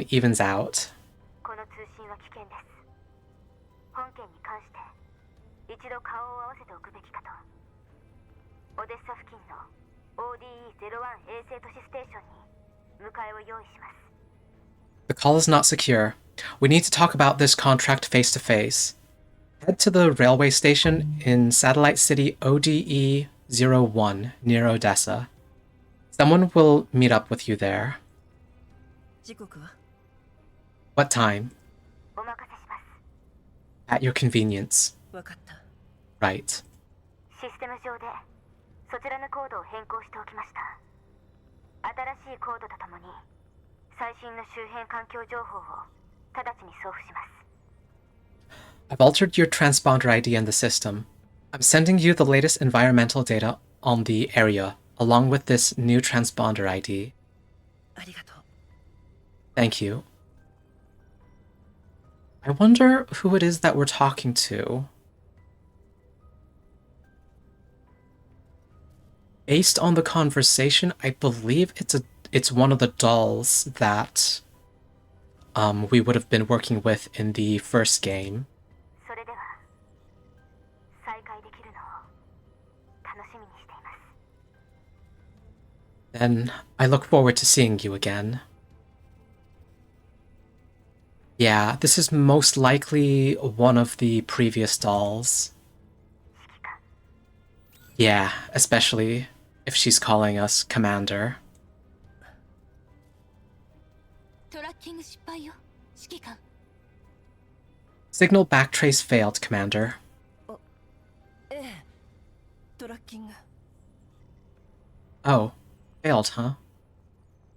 evens out. この通信は危険です。本件に関して一度顔を合わせておくべきかと。オデッサ付近の ODE-01 衛星都市ステーションに迎えを用意します。 The call is not secure. We need to talk about this contract face to face. Head to the railway station in Satellite City ODE-01 near Odessa. Someone will meet up with you there. 時刻は？ What time? お任せします。 At your convenience. 分かった。 Right. システム上でそちらのコードを変更しておきました。新しいコードとともに最新の周辺環境情報を直ちに送付します。 I've altered your transponder ID in the system. I'm sending you the latest environmental data on the area, along with this new transponder ID. ありがとう。 Thank you. I wonder who it is that we're talking to. Based on the conversation, I believe it's one of the dolls that we would have been working with in the first game. それでは再会できるのを楽しみにしています。 Then I look forward to seeing you again. Yeah, this is most likely one of the previous dolls. Yeah, especially if she's calling us Commander. トラッキング失敗よ、指揮官。 Signal backtrace failed, Commander. ええ、トラッキング。 Oh, failed, huh?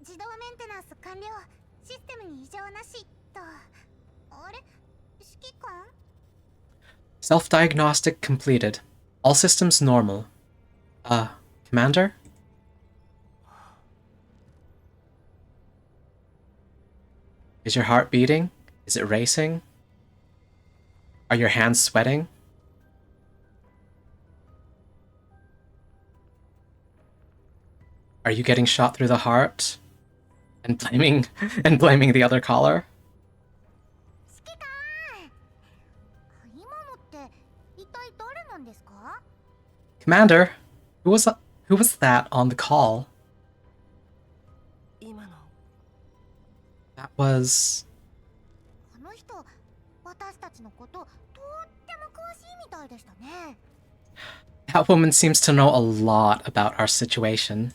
自動メンテナンス完了。システムに異常なしと。あれ？指揮官？ Self-diagnostic completed. All systems normal. Commander? Is your heart beating? Is it racing? Are your hands sweating? Are you getting shot through the heart? And blaming the other caller? 指揮官！今のって一体誰なんですか？ Commander, who was that on the call? 今の That was あの人、私たちのこととっても詳しいみたいでしたね。 that woman seems to know a lot about our situation.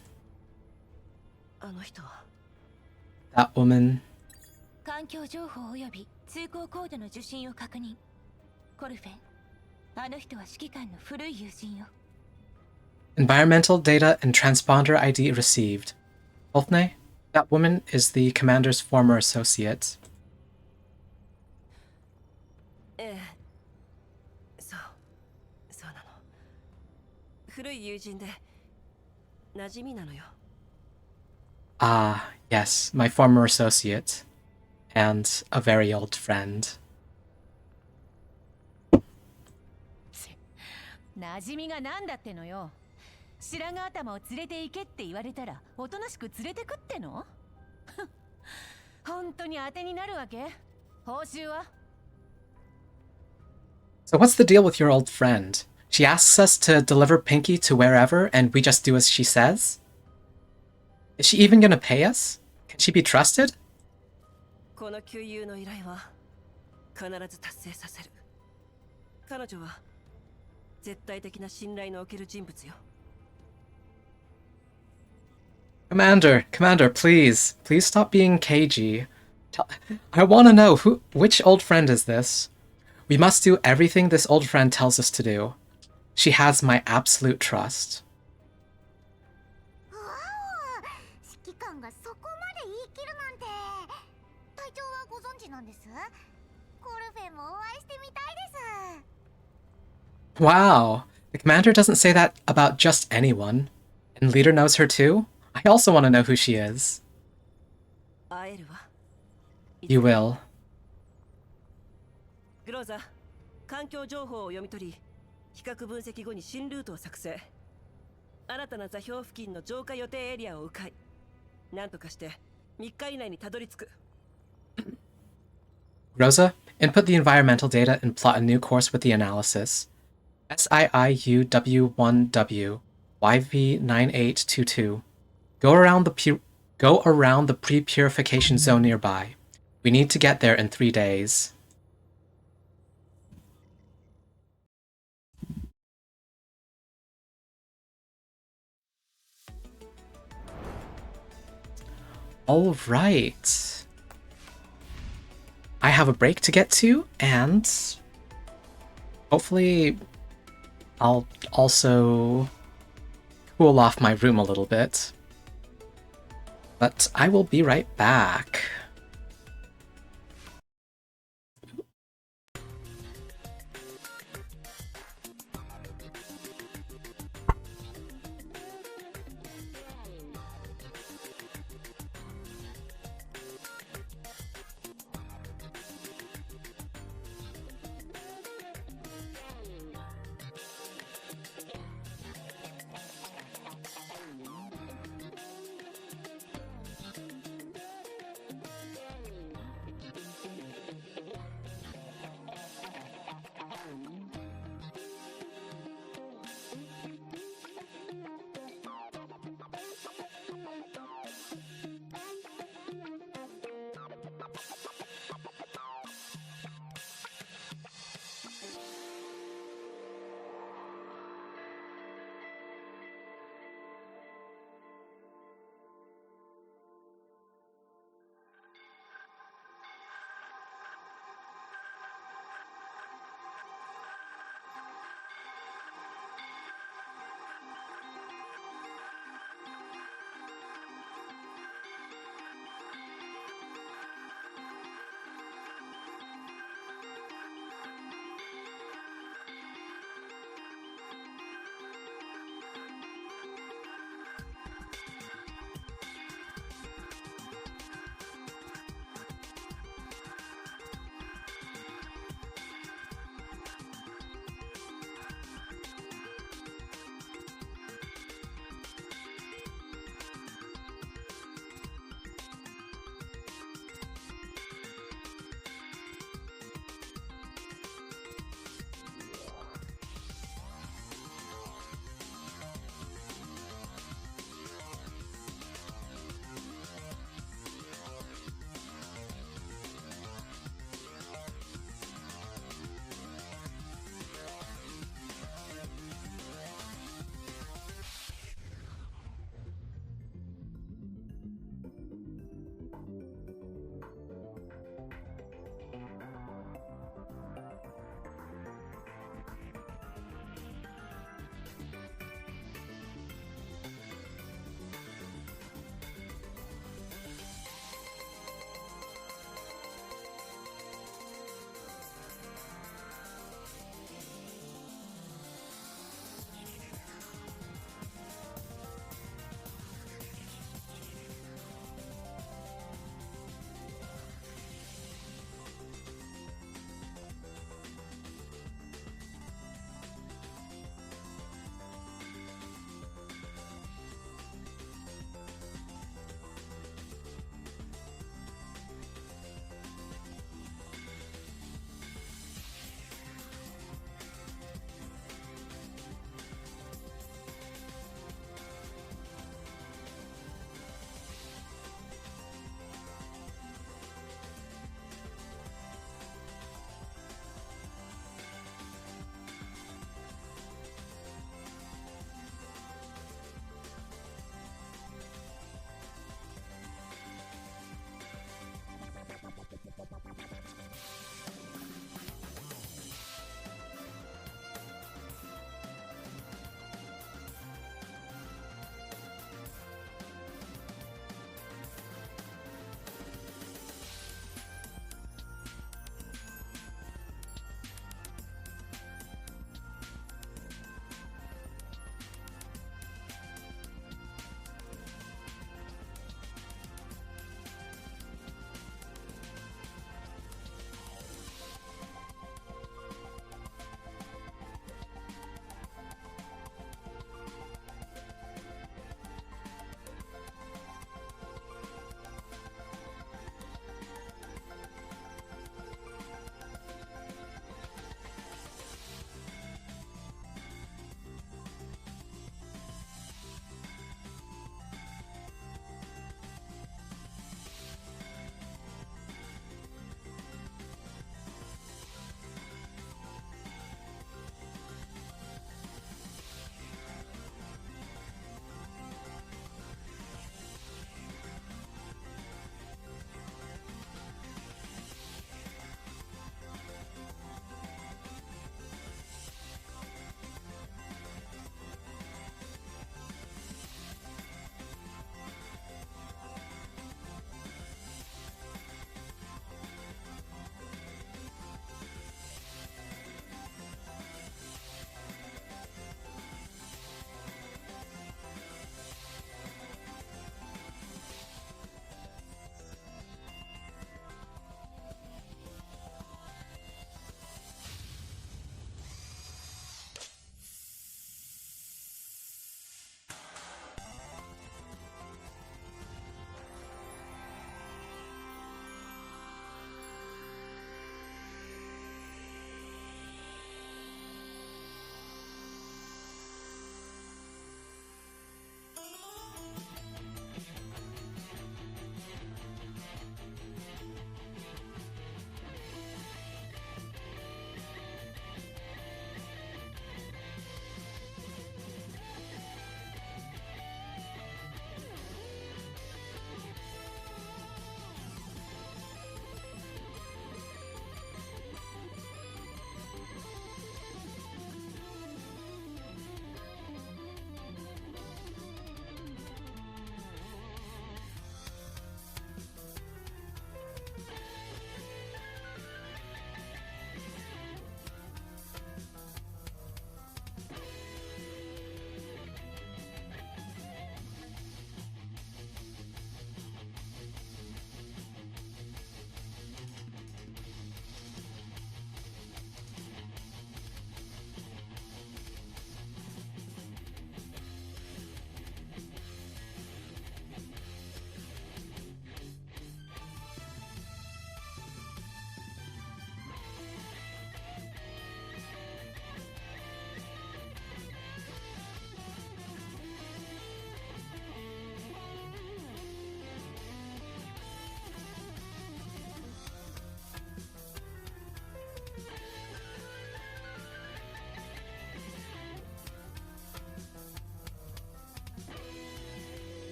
あの人は？ That woman 環境情報及び通行コードの受信を確認。コルフェン、あの人は指揮官の古い友人よ。 environmental data and transponder ID received. Olfne, that woman is the commander's former associate. ええ、そうなの。古い友人で馴染みなのよ。 Ah, yes, my former associate. And a very old friend. 馴染みがなんだってのよ。白髪頭を連れて行けって言われたらおとなしく連れてくっての？本当に当てになるわけ？報酬は？ So what's the deal with your old friend? She asks us to deliver Pinky to wherever, and we just do as she says? Is she even gonna pay us? Can she be trusted? この旧友の依頼は必ず達成させる。彼女は絶対的な信頼のおける人物よ。Commander, please. Please stop being cagey. I wanna know, which old friend is this? We must do everything this old friend tells us to do. She has my absolute trust. わお、指揮官がそこまで言い切るなんて。隊長はご存知なんです？コルフェンもお会いしてみたいです。 Wow, the commander doesn't say that about just anyone. And leader knows her too? I also want to know who she is. 会えるわ。You will. グローザ、環境情報を読み取り、比較分析後に新ルートを作成。新たな座標付近の浄化予定エリアを迂回。なんとかして3日以内にたどり着く。Rosa, input the environmental data and plot a new course with the analysis. SIIUW1W, YV9822. Go around the pre-purification zone nearby. We need to get there in 3 days. All right. I have a break to get to, and hopefully I'll also cool off my room a little bit. But I will be right back.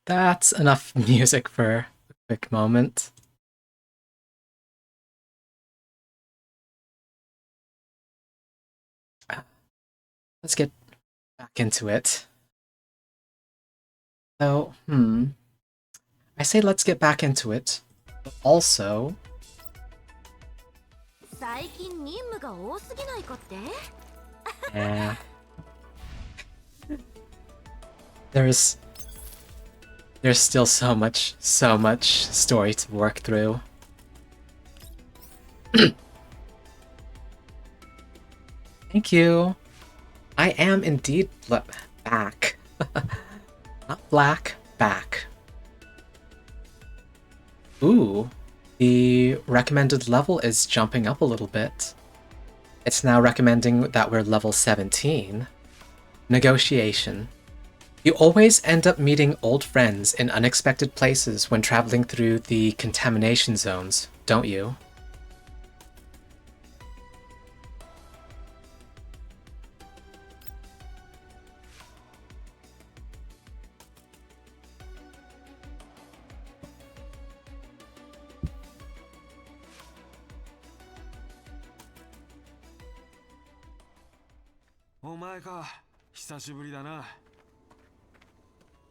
That's enough music for a quick moment. Let's get back into it. So, I say let's get back into it, but also, 最近任務が多すぎないかって？ yeah, there's still so much story to work through. Thank you. I am indeed back. Not black, back. Ooh, the recommended level is jumping up a little bit. It's now recommending that we're level 17. Negotiation. You always end up meeting old friends in unexpected places when traveling through the contamination zones, don't you?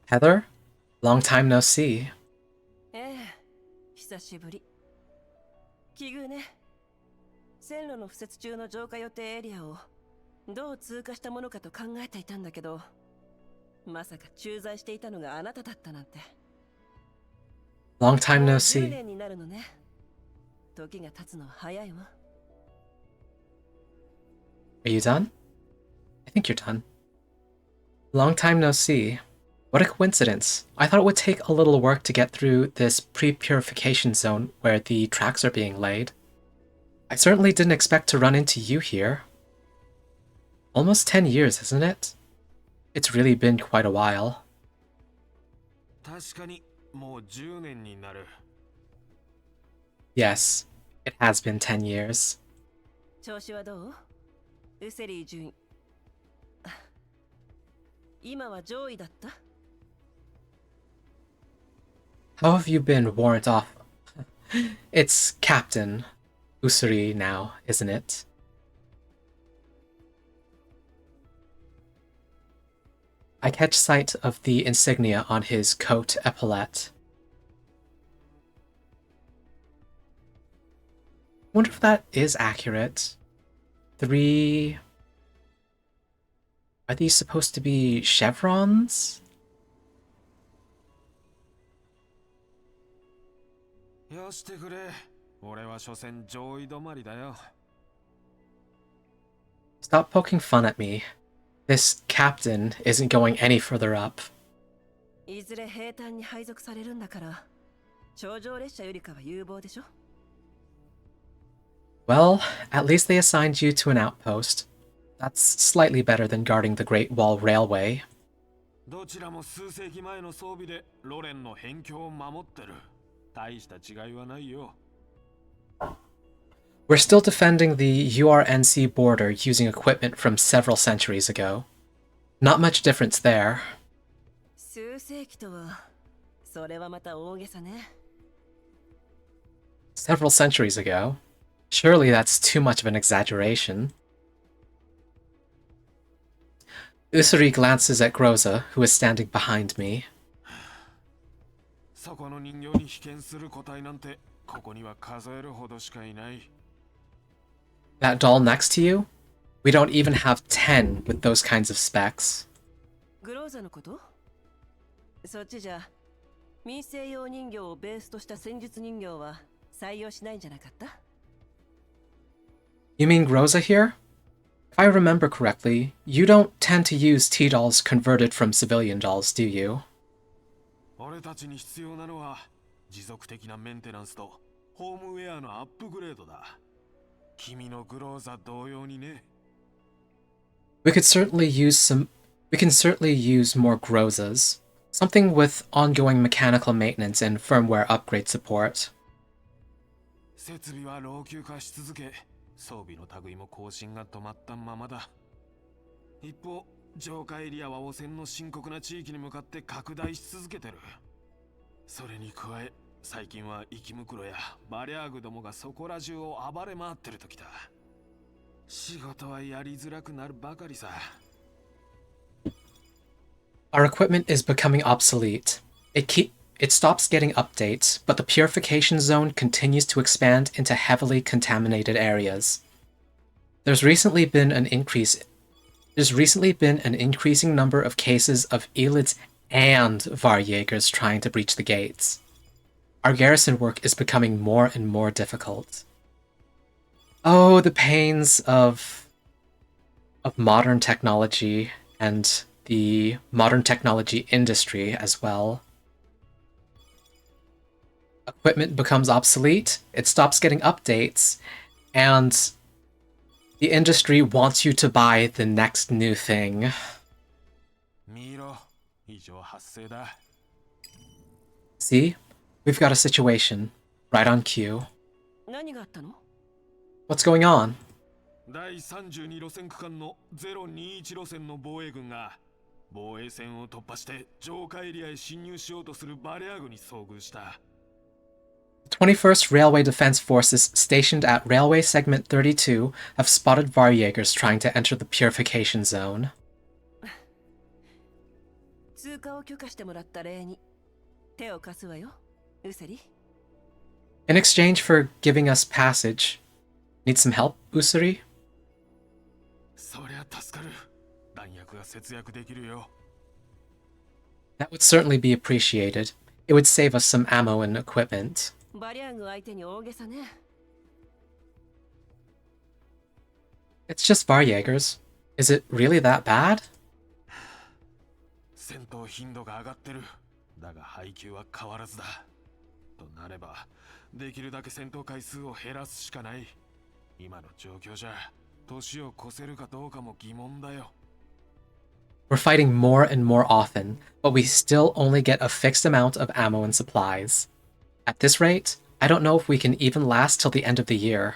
Heather? Long time no see. 久しぶり。奇遇ね。線路の敷設中の浄化予定エリアをどう通過したものかと考えていたんだけど、まさか駐在していたのがあなただったなんて。Long time no 10 see. 年になるのね。時が経つのは早いわ。Are you done? I think you're done. Long time no see. What a coincidence. I thought it would take a little work to get through this pre-purification zone where the tracks are being laid. I certainly didn't expect to run into you here. Almost 10 years, isn't it? It's really been quite a while. 確かにもう10年になる。Yes, it has been 10 years. 調子はどう？ウセリー順位。今は上位だった？ How have you been, Warrant Off? It's Captain Usuri now, isn't it? I catch sight of the insignia on his coat epaulette. Wonder if that is accurate. 3... Are these supposed to be chevrons? よしてくれ。俺は所詮上位止まりだよ。Stop poking fun at me. This captain isn't going any further up. いずれ兵隊に配属されるんだから、頂上列車よりかは有望でしょ？ Well, at least they assigned you to an outpost. That's slightly better than guarding the Great Wall Railway. どちらも数世紀前の装備でロレンの辺境を守ってる。大した違いはないよ。We're still defending the URNC border using equipment from several centuries ago. Not much difference there. 数世紀とは、それはまた大げさね。Several centuries ago? Surely that's too much of an exaggeration. Usuri glances at Groza, who is standing behind me. そこの人形に被験する個体なんてここには数えるほどしかいない。 That doll next to you? We don't even have 10 with those kinds of specs. グローザのこと？そっちじゃ、民生用人形をベースとした戦術人形は採用しないんじゃなかった？ You mean Groza here? If I remember correctly, you don't tend to use T-dolls converted from civilian dolls, do you? 俺たちに必要なのは持続的なメンテナンスとホームウェアのアップグレードだ。君のグローザ同様にね。We can certainly use more Grozas. Something with ongoing mechanical maintenance and firmware upgrade support. 設備は老朽化し続け、装備の類も更新が止まったままだ。一方、浄化エリアは汚染の深刻な地域に向かって拡大し続けてる。それに加え、最近は生きムクロやバリャーグどもがそこら中を暴れ回ってる時だ。仕事はやりづらくなるばかりさ。Our equipment is becoming obsolete. It stops getting updates, but the purification zone continues to expand into heavily contaminated areas. There's recently been an increasing number of cases of Elids and Varjägers trying to breach the gates. Our garrison work is becoming more and more difficult. Oh, the pains of modern technology and the modern technology industry as well. Equipment becomes obsolete, it stops getting updates, and the industry wants you to buy the next new thing. 見ろ、異常発生だ。See? We've got a situation. Right on cue. 何があったの？ What's going on? 第32路線区間の021路線の防衛軍が防衛線を突破して浄化エリアへ侵入しようとするバリア軍に遭遇した。The 21st Railway Defense Forces stationed at Railway Segment 32 have spotted Varjägers trying to enter the purification zone. 通過を許可してもらった礼に手を貸すわよ、ウセリ。In exchange for giving us passage, need some help, Usuri? そりゃ助かる。弾薬が節約できるよ。That would certainly be appreciated. It would save us some ammo and equipment. バリャーグ相手に大げさね。It's just Varjägers. Is it really that bad? 戦闘頻度が上がってる。だが配給は変わらずだ。となれば、できるだけ戦闘回数を減らすしかない。今の状況じゃ、年を越せるかどうかも疑問だよ。We're fighting more and more often, but we still only get a fixed amount of ammo and supplies. At this rate, I don't know if we can even last till the end of the year.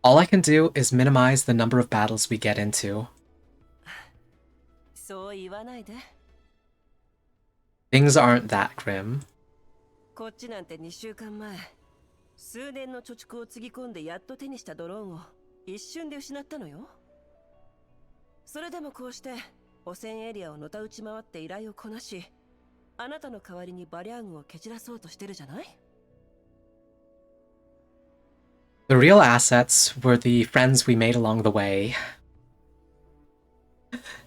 All I can do is minimize the number of battles we get into. そう言わないで。Things aren't that grim. こっちなんて2週間前、数年の貯蓄をつぎ込んでやっと手にしたドローンを一瞬で失ったのよ。それでもこうして汚染エリアをのたうち回って依頼をこなし、あなたの代わりにバリャー軍を蹴散らそうとしてるじゃない？ The real assets were the friends we made along the way.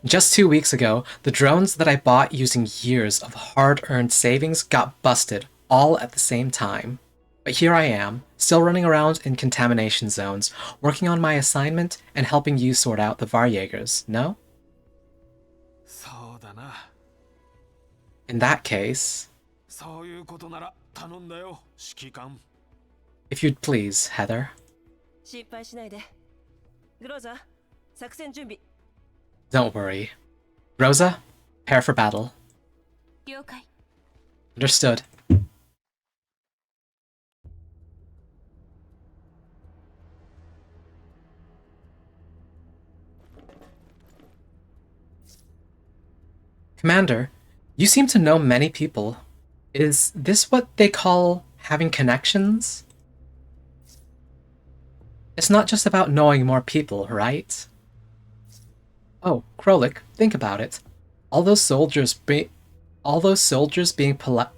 Just 2 weeks ago, the drones that I bought using years of hard-earned savings got busted all at the same time. But here I am, still running around in contamination zones, working on my assignment and helping you sort out the Varjägers, no? そうだな。In that case, そういうことなら頼んだよ、指揮官。if you'd please, Heather. 心配しないで。グローザ、作戦準備。Don't worry. Rosa, prepare for battle. 了解。 Understood. Commander, you seem to know many people. Is this what they call having connections? It's not just about knowing more people, right? Oh, Krolik, think about it. All those soldiers being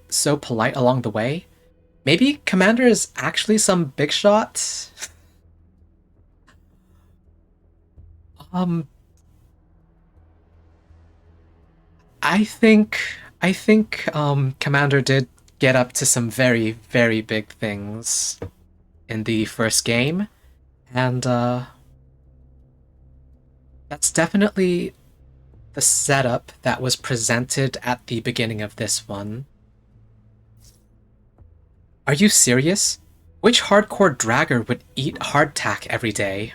so polite along the way. Maybe Commander is actually some big shot? I think Commander did get up to some very, very big things in the first game, and that's definitely the setup that was presented at the beginning of this one. Are you serious? Which hardcore dragger would eat hardtack every day?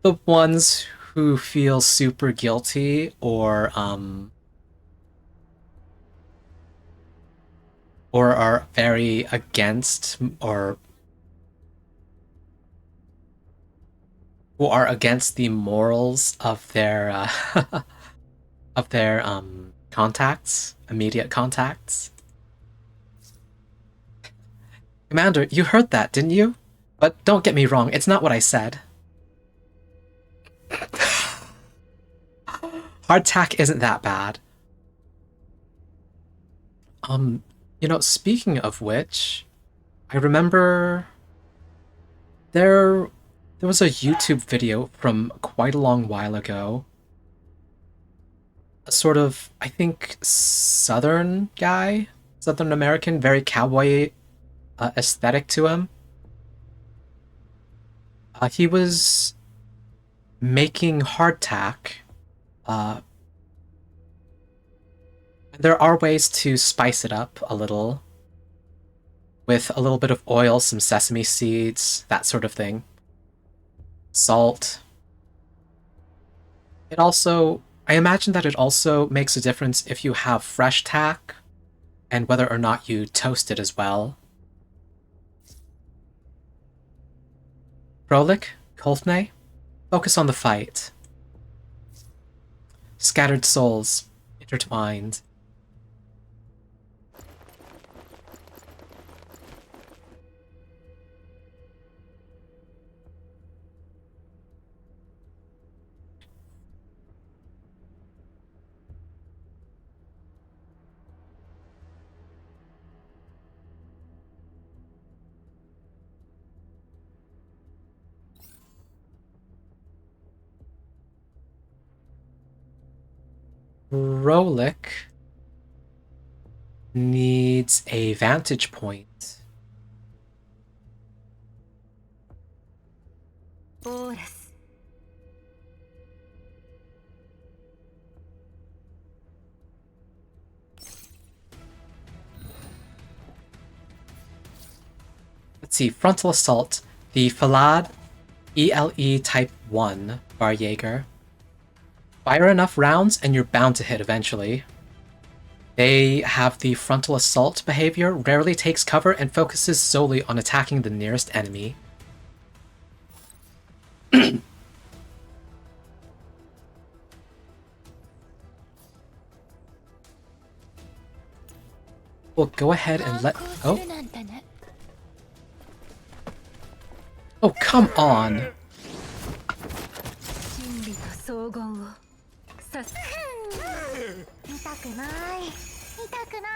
The ones who feel super guilty or are very against or who are against the morals of their of their contacts, immediate contacts. Commander, you heard that, didn't you? But don't get me wrong, it's not what I said. Hardtack isn't that bad. Speaking of which, I remember there was a YouTube video from quite a long while ago. A sort of, I think, Southern guy, Southern American, very cowboy aesthetic to him. He was making hardtack. There are ways to spice it up a little with a little bit of oil, some sesame seeds, that sort of thing. Salt. I imagine that it also makes a difference if you have fresh tack and whether or not you toast it as well. Brolik, Kolfne, focus on the fight. Scattered souls, intertwined. Brolik needs a vantage point. Boras. Let's see, frontal assault. The Falad ELE Type 1 Varjager. Fire enough rounds and you're bound to hit eventually. They have the frontal assault behavior, rarely takes cover, and focuses solely on attacking the nearest enemy. We'll go ahead and let... Oh. Oh, come on! 痛くない痛くない。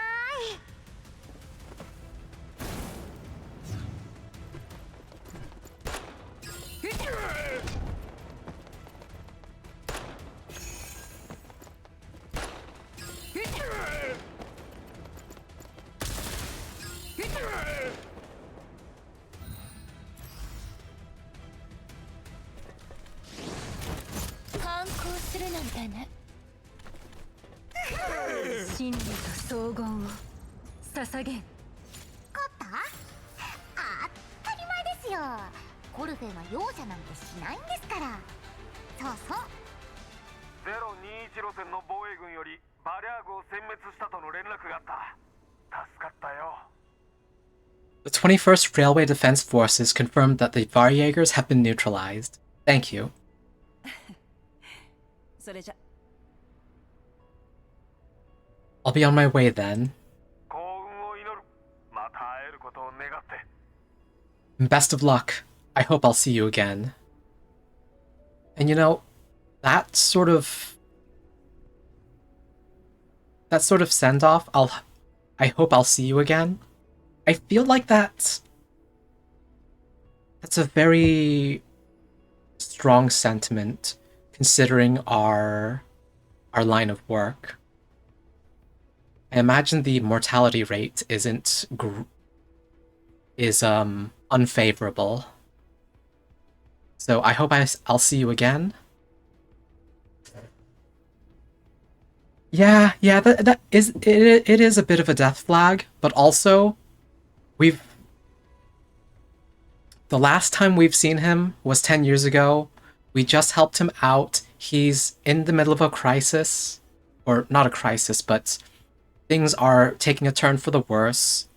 反抗するなんてね。真理と荘厳を捧げん。勝った当たり前ですよ。コルフェは容赦なんてしないんですから。そうそう。021路線の防衛軍よりバリャーグを殲滅したとの連絡があった。助かったよ。The 21st Railway Defense Forces confirmed that the Varjagers have been neutralized. Thank you. それじゃ。 I'll be on my way then. 幸運を祈る。また会えることを願って。 Best of luck. I hope I'll see you again. And you know, that sort of send-off, I hope I'll see you again. I feel like that's a very strong sentiment considering our line of work. I imagine the mortality rate is unfavorable. So I hope I'll see you again. Yeah, that is it is a bit of a death flag, but also the last time we've seen him was 10 years ago. We just helped him out. He's in the middle of a crisis, or not a crisis, but things are taking a turn for the worse.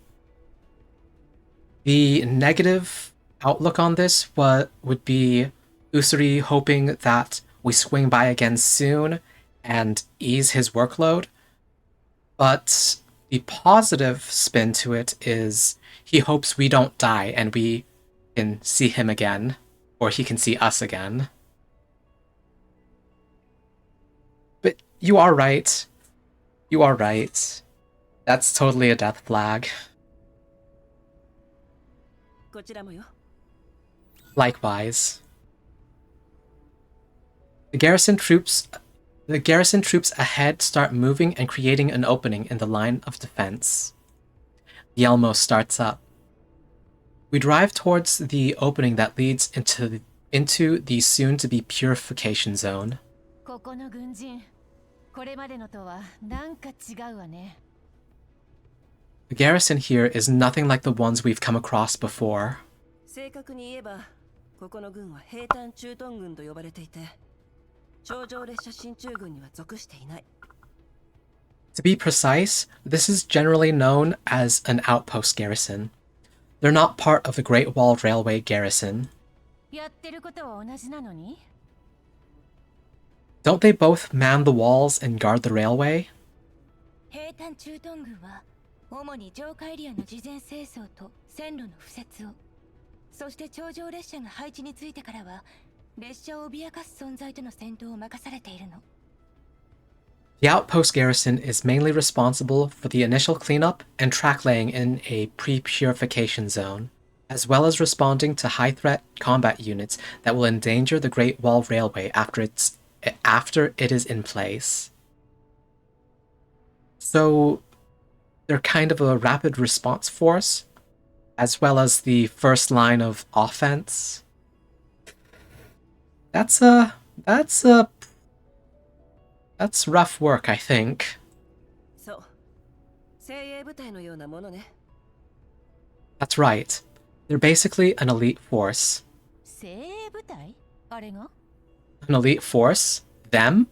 The negative outlook on this would be Usuri hoping that we swing by again soon and ease his workload. But the positive spin to it is he hopes we don't die and we can see him again, or he can see us again. But you are right. You are right. That's totally a death flag. こちらもよ。 Likewise. The garrison troops ahead start moving and creating an opening in the line of defense. The Elmo starts up. We drive towards the opening that leads into the soon-to-be purification zone. ここの軍人、これまでのとはなんか違うわね。 The garrison here is nothing like the ones we've come across before. 正確に言えば、ここの軍は兵隊駐屯軍と呼ばれていて、頂上列車進駐軍には属していない。 To be precise, this is generally known as an outpost garrison. They're not part of the Great Wall Railway garrison. やってることは同じなのに？ Don't they both man the walls and guard the railway? 兵隊駐屯軍は主に上下エリアの事前清掃と線路の敷設を、そして頂上列車が配置についてからは列車を脅かす存在との戦闘を任されているの。 The outpost garrison is mainly responsible for the initial cleanup and track laying in a pre-purification zone, as well as responding to high-threat combat units that will endanger the Great Wall Railway after it is in place. So they're kind of a rapid response force, as well as the first line of offense. That's rough work, I think. そう。精鋭部隊のようなものね。 That's right. They're basically an elite force. 精鋭部隊？あれが？ An elite force? Them?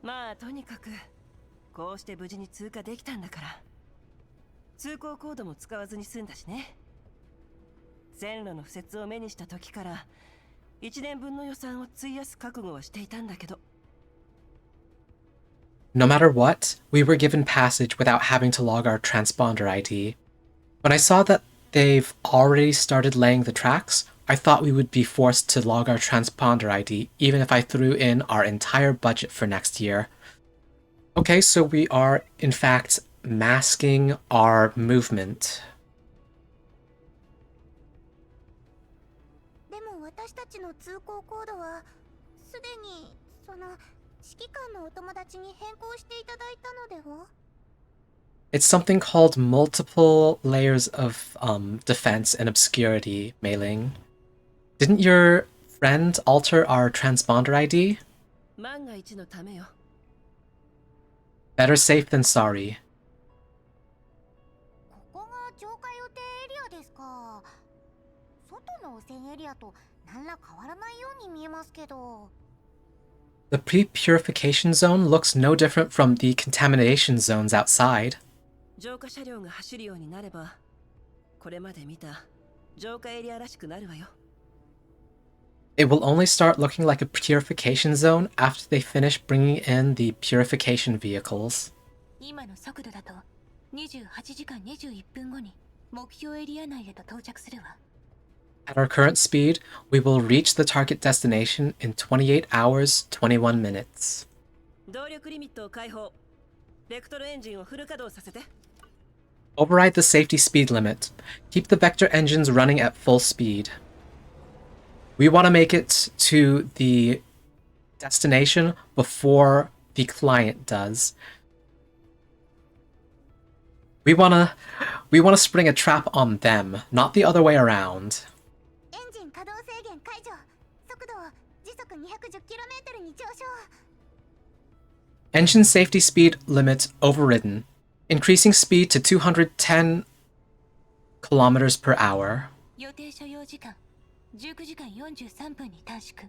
まあとにかくこうして無事に通過できたんだから、通行コードも使わずに済んだしね。線路の敷設を目にした時から1年分の予算を費やす覚悟はしていたんだけど。 No matter what, we were given passage without having to log our transponder ID. When I saw that they've already started laying the tracks, I thought we would be forced to log our transponder ID, even if I threw in our entire budget for next year. Okay, so we are, in fact, masking our movement. でも私たちの通行コードはすでに指揮官のお友達に変更していただいたのでは？ It's something called multiple layers of defense and obscurity, Mei-Ling. Didn't your friend alter our transponder ID? 万が一のためよ。 Better safe than sorry. ここが浄化予定エリアですか。外の汚染エリアと何ら変わらないように見えますけど。 The pre-purification zone looks no different from the contamination zones outside. 浄化車両が走るようになれば、これまで見た浄化エリアらしくなるわよ。 It will only start looking like a purification zone after they finish bringing in the purification vehicles. 今の速度だと28時間21分後に目標エリア内へと到着するわ。 At our current speed, we will reach the target destination in 28 hours, 21 minutes. 動力リミットを解放。ベクトルエンジンをフル稼働させて。 Override the safety speed limit. Keep the vector engines running at full speed. We want to make it to the destination before the client does. We wanna spring a trap on them, not the other way around. エンジン稼働制限解除。速度を時速 210km に上昇。 Engine safety speed limit overridden. Increasing speed to 210 kilometers per hour. 予定所要時間19時間43分に短縮。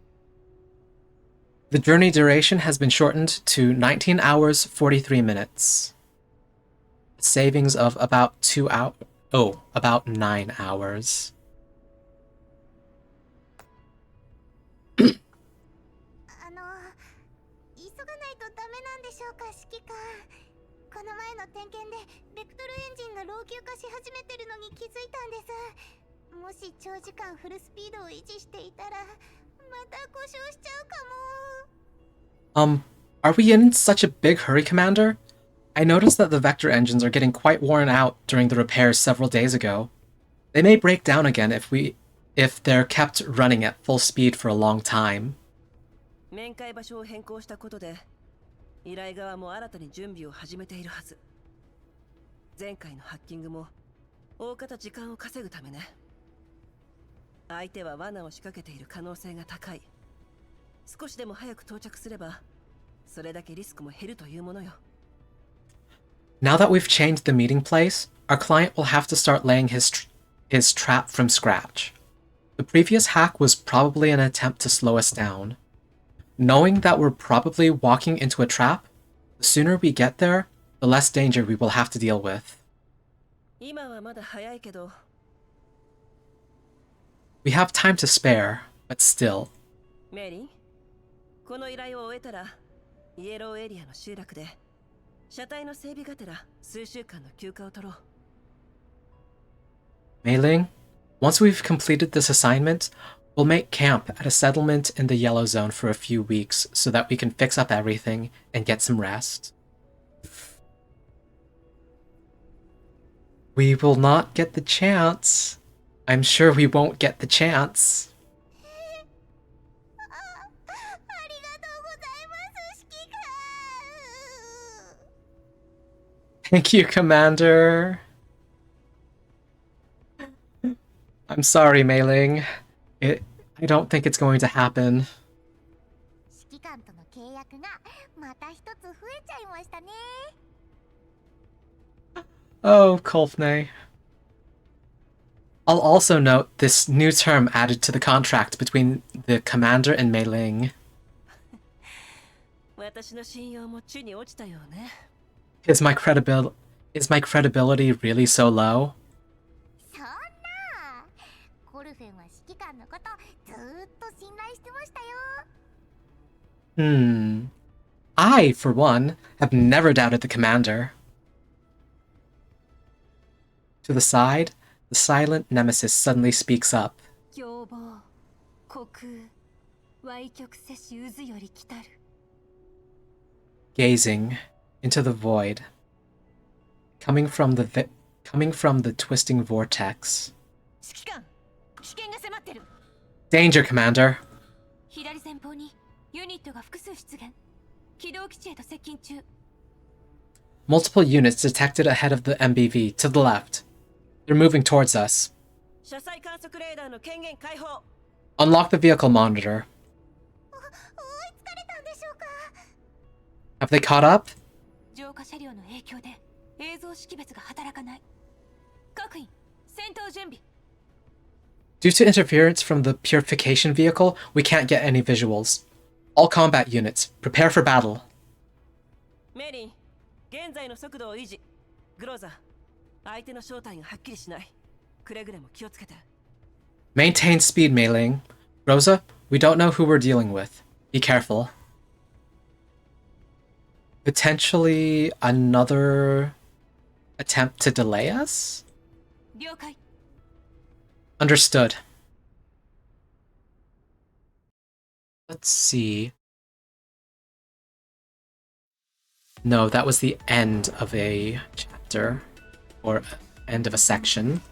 The journey duration has been shortened to 19 hours 43 minutes. Savings of about 9 hours. 急がないとダメなんでしょうか、指揮官。線でベクトルエンジンが老朽化し始めてるのに気づいたんです。もし長時間フルスピードを維持していたらまた故障しちゃうかも。Are we in such a big hurry, Commander? I noticed that the vector engines are getting quite worn out during the repairs several days ago. They may break down again if they're kept running at full speed for a long time. 面会場所を変更したことで依頼側も新たに準備を始めているはず。前回のハッキングも大方時間を稼ぐためね。相手は罠を仕掛けている可能性が高い。少しでも早く到着すればそれだけリスクも減るというものよ。Now that we've changed the meeting place, our client will have to start laying his trap from scratch. The previous hack was probably an attempt to slow us down. Knowing that we're probably walking into a trap, the sooner we get there, the less danger we will have to deal with. 今はまだ早いけど。We have time to spare, but still. メリー、この依頼を終えたらイエローエリアの集落で車体の整備がてら数週間の休暇を取ろう。Mei Ling, once we've completed this assignment, we'll make camp at a settlement in the Yellow Zone for a few weeks so that we can fix up everything and get some rest. We will not get the chance. I'm sure we won't get the chance. ありがとうございます指揮官。 Thank you, Commander. I'm sorry, Mei Ling. I don't think it's going to happen. 指揮官との契約がまた一つ増えちゃいましたね。 Oh, Kolfne. I'll also note this new term added to the contract between the commander and Mei Ling. 私の信用も地に落ちたよね。Is my credibility really so low? そんな。コルフェンは指揮官のことずーっと信頼してましたよ。I, for one, have never doubted the commander. To the side, the silent nemesis suddenly speaks up. 凶暴、虚空、歪曲せし渦より来たる。Gazing into the void, coming from the twisting vortex. 指揮官、危険が迫ってる。 Danger, Commander! 左前方にユニットが複数出現。軌道基地へと接近中。 Multiple units detected ahead of the MBV, to the left. They're moving towards us. 車載観測レーダーの権限解放。 Unlock the vehicle monitor. 追いつかれたんでしょうか。 Have they caught up? 浄化車両の影響で映像識別が働かない。各員、戦闘準備。 Due to interference from the purification vehicle, we can't get any visuals. All combat units, prepare for battle. メリー、現在の速度を維持。グローザー、相手の正体がはっきりしない。くれぐれも気をつけて。 Maintain speed, Mei Ling. Rosa, we don't know who we're dealing with. Be careful. Potentially another attempt to delay us? 了解。 Understood. Let's see. No, that was the end of a chapter, or end of a section.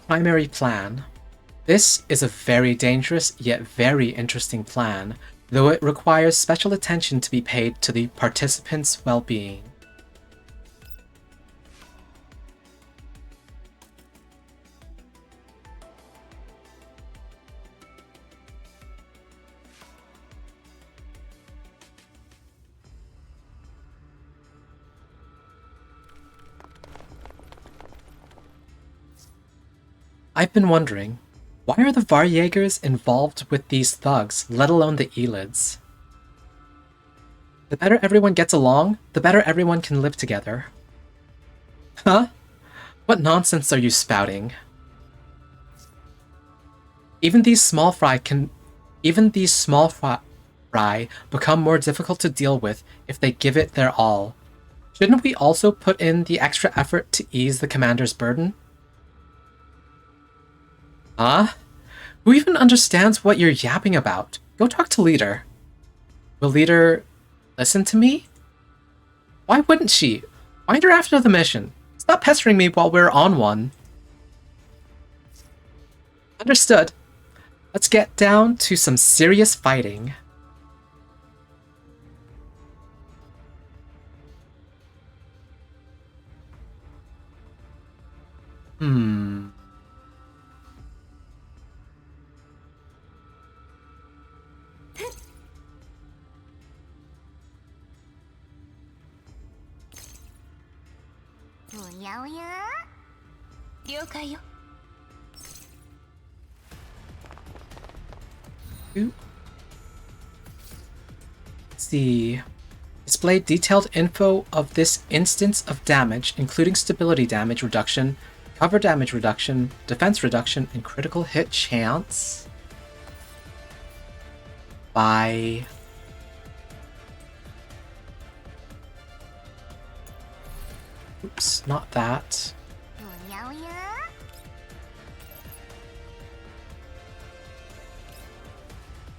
Primary plan. This is a very dangerous yet very interesting plan, though it requires special attention to be paid to the participants' well-being. I've been wondering, why are the Varjägers involved with these thugs, let alone the Elids? The better everyone gets along, the better everyone can live together. Huh? What nonsense are you spouting? Even these small fry Rye become more difficult to deal with if they give it their all. Shouldn't we also put in the extra effort to ease the commander's burden? Huh? Who even understands what you're yapping about? Go talk to Leader. Will Leader listen to me? Why wouldn't she? Find her after the mission. Stop pestering me while we're on one. Understood. Let's get down to some serious fighting. Hmm.おやおや了解よ。Let's see. Display detailed info of this instance of damage, including stability damage reduction, cover damage reduction, defense reduction, and critical hit chance. By... Oops, not that. おやおや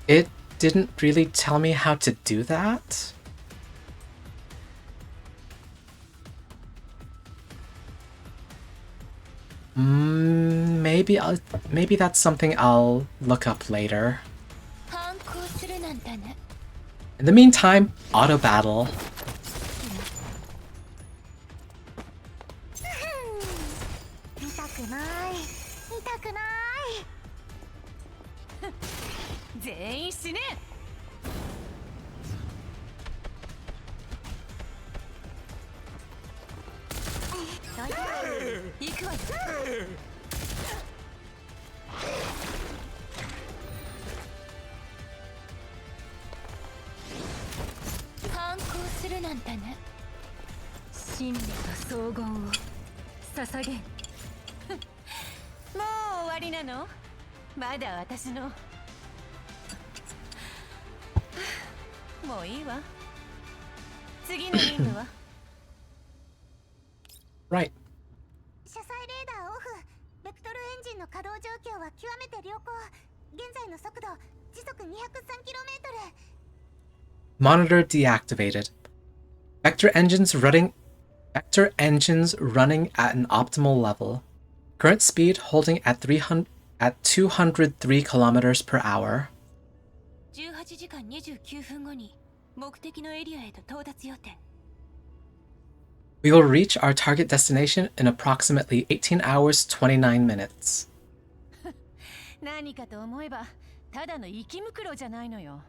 It didn't really tell me how to do that. Maybe that's something I'll look up later. 反抗するなんだね。 In the meantime, auto battle. 痛くない痛くない全員死ね。行くわよ。反抗するなんだね。真理と荘厳を捧げん。もう終わりなの？まだ私の。もういいわ。次の任務は？ Right. 車載レーダーオフベクトルエンジンの稼働状況は極めて良好現在の速度時速 203km Monitor deactivated. Vector engines running at an optimal level. Current speed holding at 203 kilometers per hour. 18時間29分後に目的のエリアへと到達予定。 We will reach our target destination in approximately 18 hours 29 minutes. 何かと思えばただの生き袋じゃないのよ。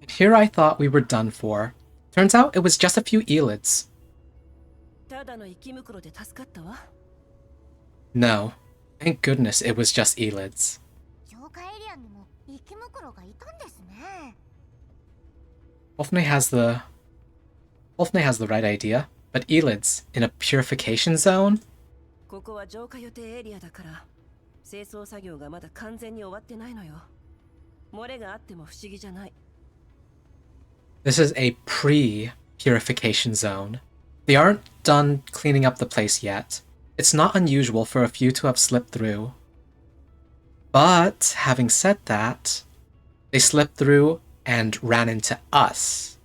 And here I thought we were done for. Turns out it was just a few elids. ただの生き袋で助かったわ。 No. Thank goodness it was just elids. 浄化エリアにも生き袋がいたんですね Wolfney has the right idea, but elids in a purification zone? ここは浄化予定エリアだから清掃作業がまだ完全に終わってないのよ。漏れがあっても不思議じゃない。 This is a pre-purification zone. They aren't done cleaning up the place yet. It's not unusual for a few to have slipped through. But, having said that, they slipped through and ran into us.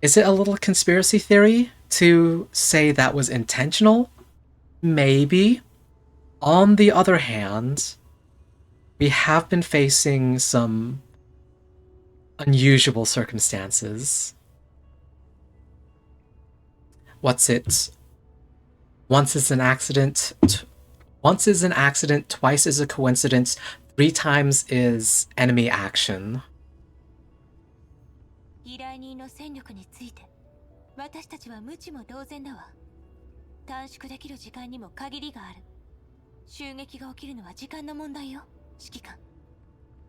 Is it a little conspiracy theory to say that was intentional? Maybe. On the other hand, we have been facing some unusual circumstances. What's it? Once is an accident, twice is a coincidence, 3 times is enemy action. 依頼人の戦力について私たちは無知も同然だわ。短縮できる時間にも限りがある。襲撃が起きるのは時間の問題よ、指揮官。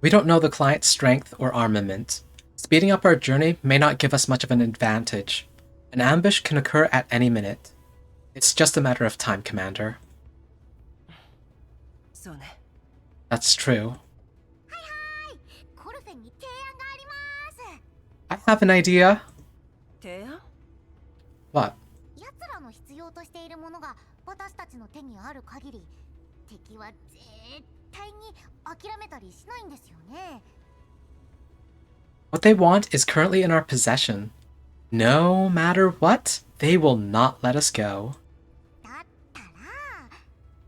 We don't know the client's strength or armament. Speeding up our journey may not give us much of an advantage. An ambush can occur at any minute. It's just a matter of time, Commander. そうね。 That's true. コルフェンに提案があります。 I have an idea. 提案？ What? 奴らの必要としているものが私たちの手にある限り、敵は絶対に諦めたりしないんですよね。 What they want is currently in our possession. No matter what, they will not let us go. だったら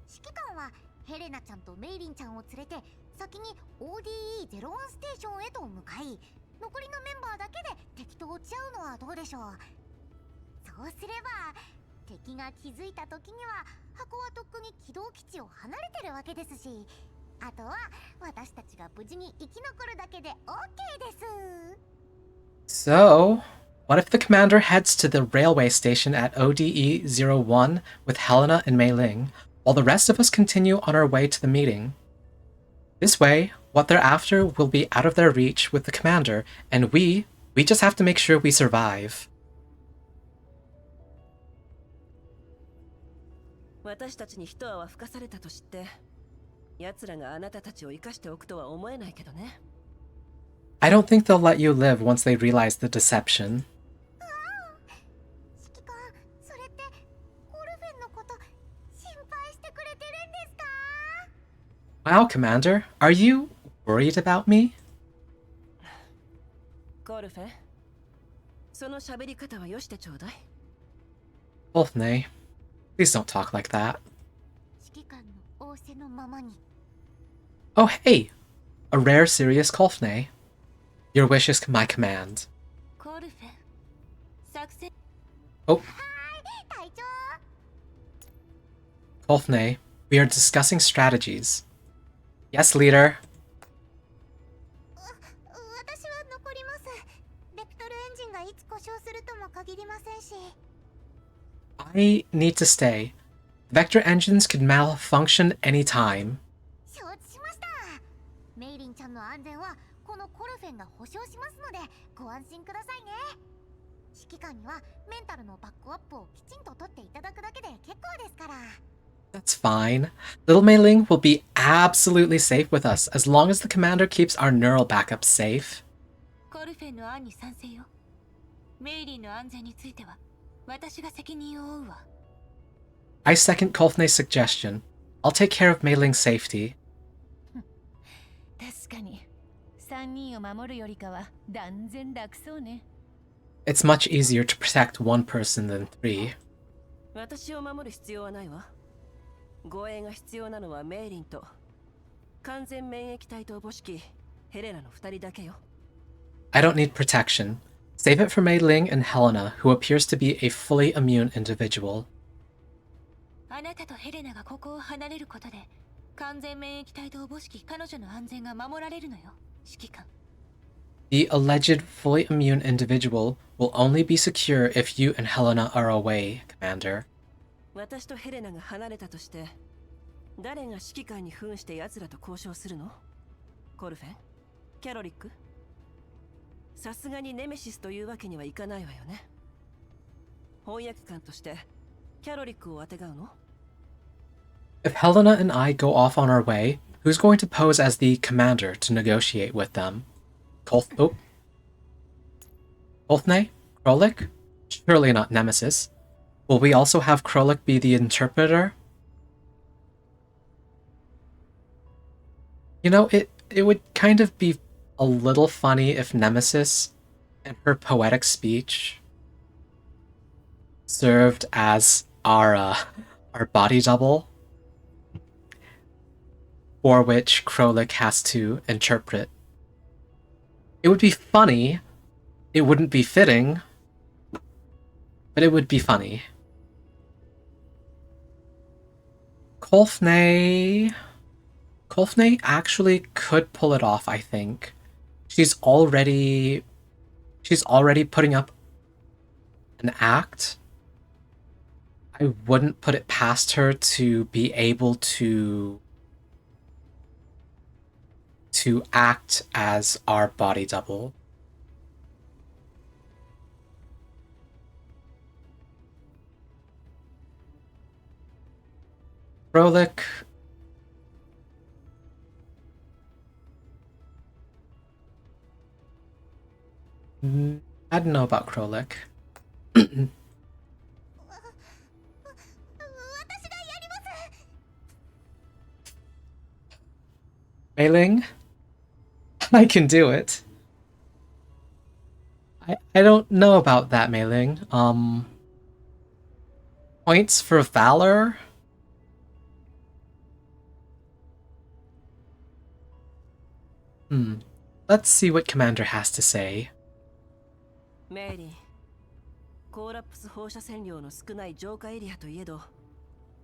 指揮官はヘレナちゃんとメイリンちゃんを連れて先に ODE01 ステーションへと向かい、残りのメンバーだけで敵と落ち合うのはどうでしょう。そうすれば敵が気づいた時には箱はとっくに軌道基地を離れてるわけですし、あとは私たちが無事に生き残るだけで OK です。 So, what if the commander heads to the railway station at ODE01 with Helena and Mei Ling, while the rest of us continue on our way to the meeting? This way, what they're after will be out of their reach with the commander, and we just have to make sure we survive. 私たちに一泡吹かされたと知って、奴らがあなたたちを生かしておくとは思えないけどね。 I don't think they'll let you live once they realize the deception. 指揮官、それってコルフェンのこと心配してくれてるんですか？ Wow, Commander, are you worried about me? コルフェン、その喋り方はよしてちょうだい。 Wolfney, please don't talk like that. 指揮官の仰せのままに。 Oh, hey! A rare, serious Kolfney. Your wish is my command. コルフェン、作戦 Oh, 隊長、 Kolfney, we are discussing strategies. Yes, leader. 私は残ります。ベクトルエンジンがいつ故障するとも限りませんし。 I need to stay. Vector engines could malfunction anytime. 承知しました。メイリンちゃんの安全はこのコルフェンが保証しますのでご安心くださいね。指揮官にはメンタルのバックアップをきちんと取っていただくだけで結構ですから。 That's fine. Little Mei Ling will be absolutely safe with us as long as the commander keeps our neural backups safe. コルフェンの案に賛成よ。メイリーの安全については私が責任を負うわ。 I second Kolfney's suggestion. I'll take care of Mei Ling's safety. 確かに3人を守るよりかは断然楽そうね。 It's much easier to protect one person than three. 私を守る必要はないわ。護衛が必要なのはメイリンと完全免疫体と母式ヘレナの2人だけよ。 I don't need protection. Save it for Mei Ling and Helena, who appears to be a fully immune individual. あなたとヘレナがここを離れることで完全免疫体と母式彼女の安全が守られるのよ、指揮官。 The alleged fully immune individual will only be secure if you and Helena are away, Commander. 私とヘレナが離れたとして誰が指揮官に扮して奴らと交渉するの？コルフェン？キャロリック？さすがにネメシスというわけにはいかないわよね。翻訳官としてキャロリックをあてがうの？ If Helena and I go off on our way, who's going to pose as the commander to negotiate with them? Kolfney? Krolik? Surely not Nemesis. Will we also have Krolik be the interpreter? You know, it would kind of be a little funny if Nemesis, in her poetic speech, served as our body double, for which Krolik has to interpret. It would be funny. It wouldn't be fitting, but it would be funny. Kolfney actually could pull it off, I think. She's already putting up an act. I wouldn't put it past her to be able to act as our body double. Krolik, I don't know about Krolik. 私がやります。 Mei-Ling? I can do it. I don't know about that, Mei-Ling. Points for valor? Let's see what Commander has to say. メイリン、コーラップス放射線量の少ない浄化エリアといえど、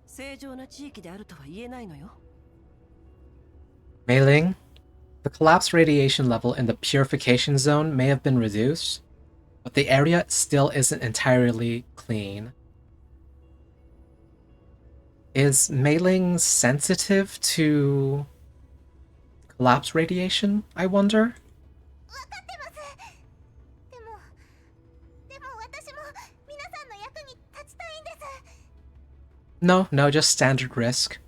正常な地域であるとは言えないのよ。Mei-Ling, the collapse radiation level in the purification zone may have been reduced, but the area still isn't entirely clean. Is Mei-Ling sensitive to collapse radiation, I wonder? 分かってます。でも私も皆さんの役に立ちたいんです。 No, just standard risk.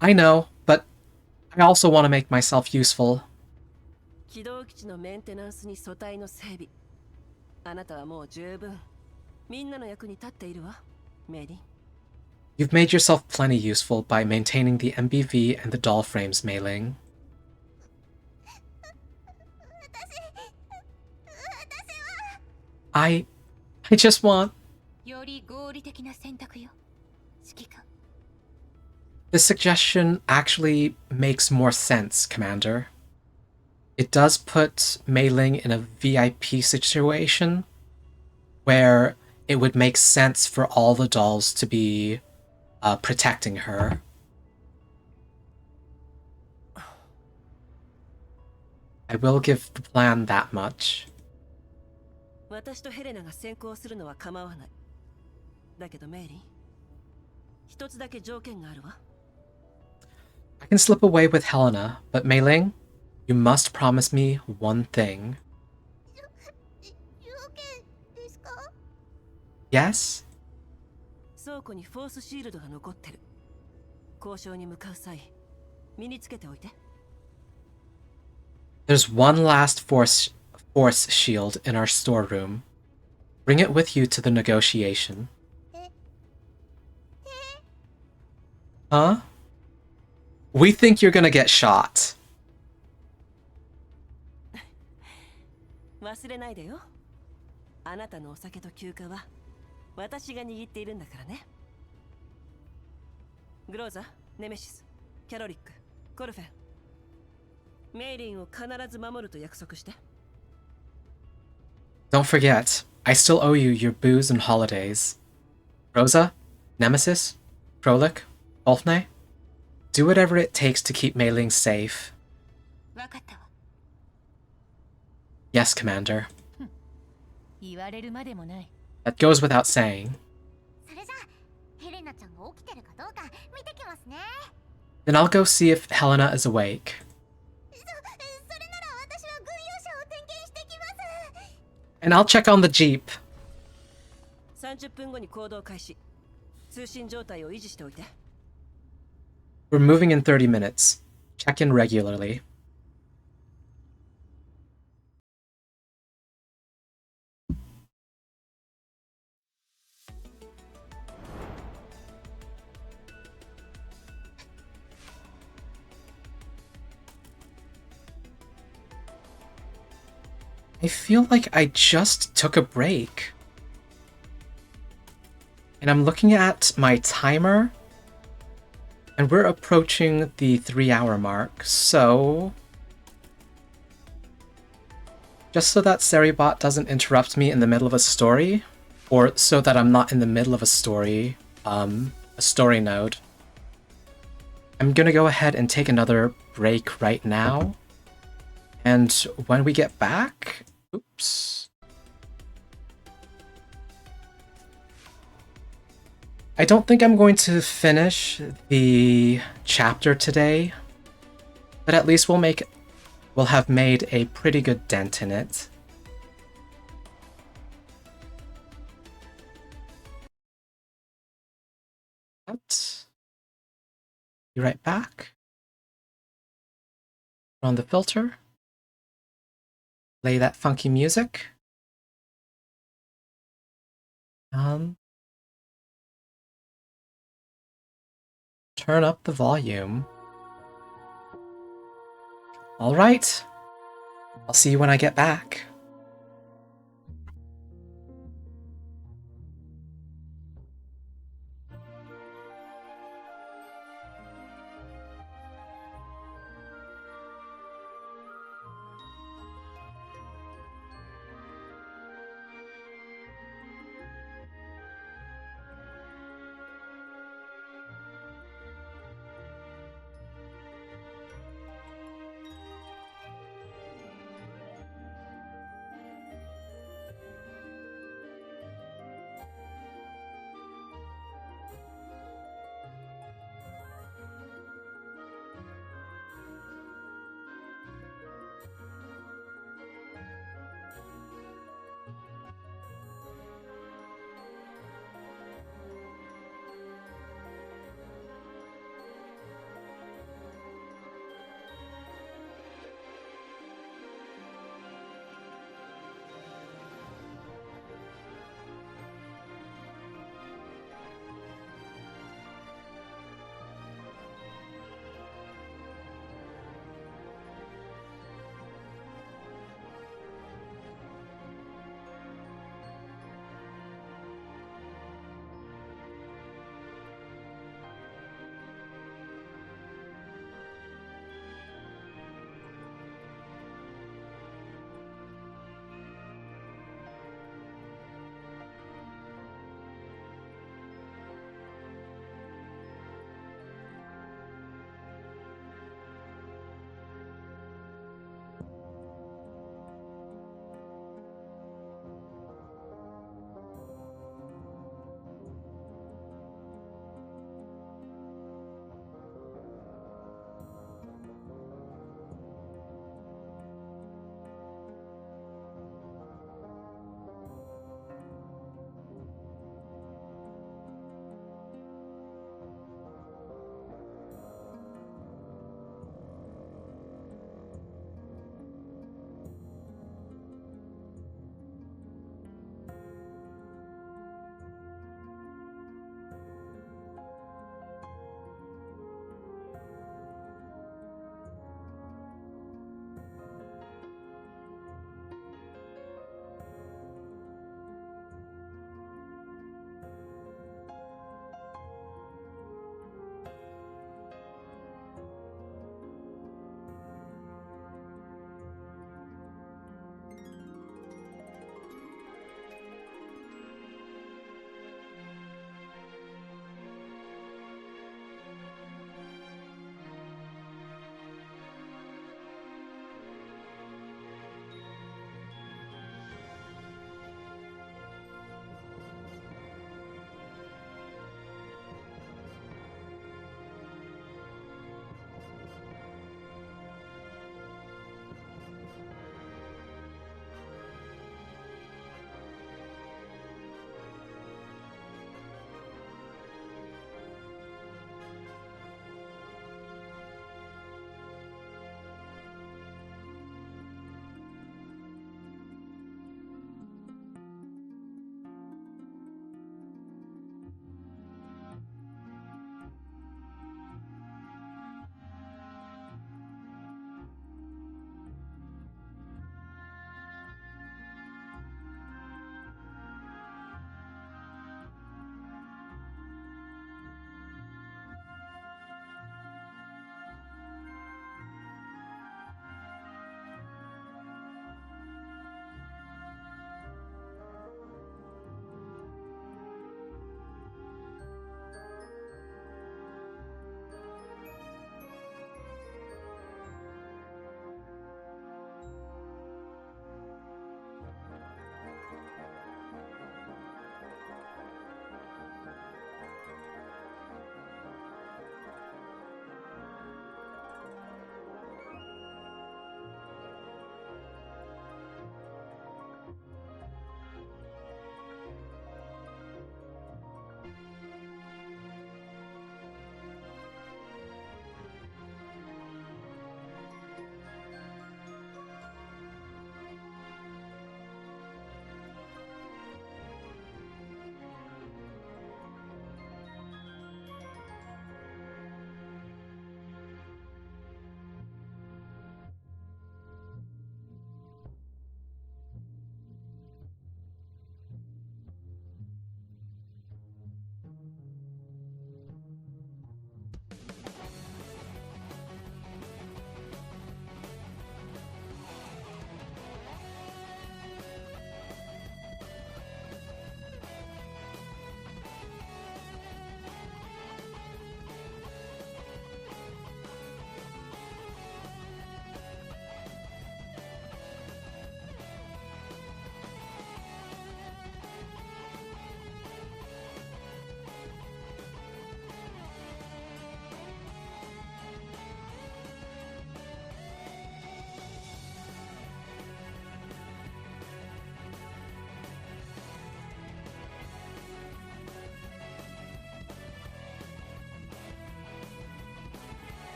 I know, but I also want to make myself useful. 軌道基地のメンテナンスに素体の整備。あなたはもう十分。みんなの役に立っているわ、メイリン。You've made yourself plenty useful by maintaining the MBV and the doll frames, Mei-Ling. 私は I just want... より合理的な選択よ、指揮官。 This suggestion actually makes more sense, Commander. It does put Mei-Ling in a VIP situation where it would make sense for all the dolls to be protecting her. I will give the plan that much. 私とヘレナが先行するのは構わない。だけどメイリン、一つだけ条件があるわ。I can slip away with Helena, but Mei-Ling, you must promise me one thing. 条件ですか？ Yes? 倉庫にフォースシールドが残ってる。交渉に向かう際、身につけておいて。There's one last force shield in our storeroom. Bring it with you to the negotiation. Huh? We think you're gonna get shot. 忘れないでよ。あなたのお酒と休暇は私が握っているんだからね。グローザ、ネメシス、キャロリック、コルフェン。メイリンを必ず守ると約束して。Don't forget, I still owe you your booze and holidays. Rosa, Nemesis, Krolik, Ulfne, do whatever it takes to keep Mei-Ling safe. わかったわ。 Yes, Commander. 言われるまでもない。 That goes without saying. それじゃあヘレナちゃんが起きてるかどうか見てきますね。 Then I'll go see if Helena is awake. それなら私は軍用車を点検してきます。 And I'll check on the Jeep. 30分後に行動開始。通信状態を維持しておいて。We're moving in 30 minutes. Check in regularly. I feel like I just took a break. And I'm looking at my timer, and we're approaching the 3-hour mark, so... Just so that Seribot doesn't interrupt me in the middle of a story, or so that I'm not in the middle of a story node, I'm gonna go ahead and take another break right now. And when we get back... Oops. I don't think I'm going to finish the chapter today, but at least we'll have made a pretty good dent in it. But be right back. On the filter. Play that funky music. Turn up the volume. All right. I'll see you when I get back.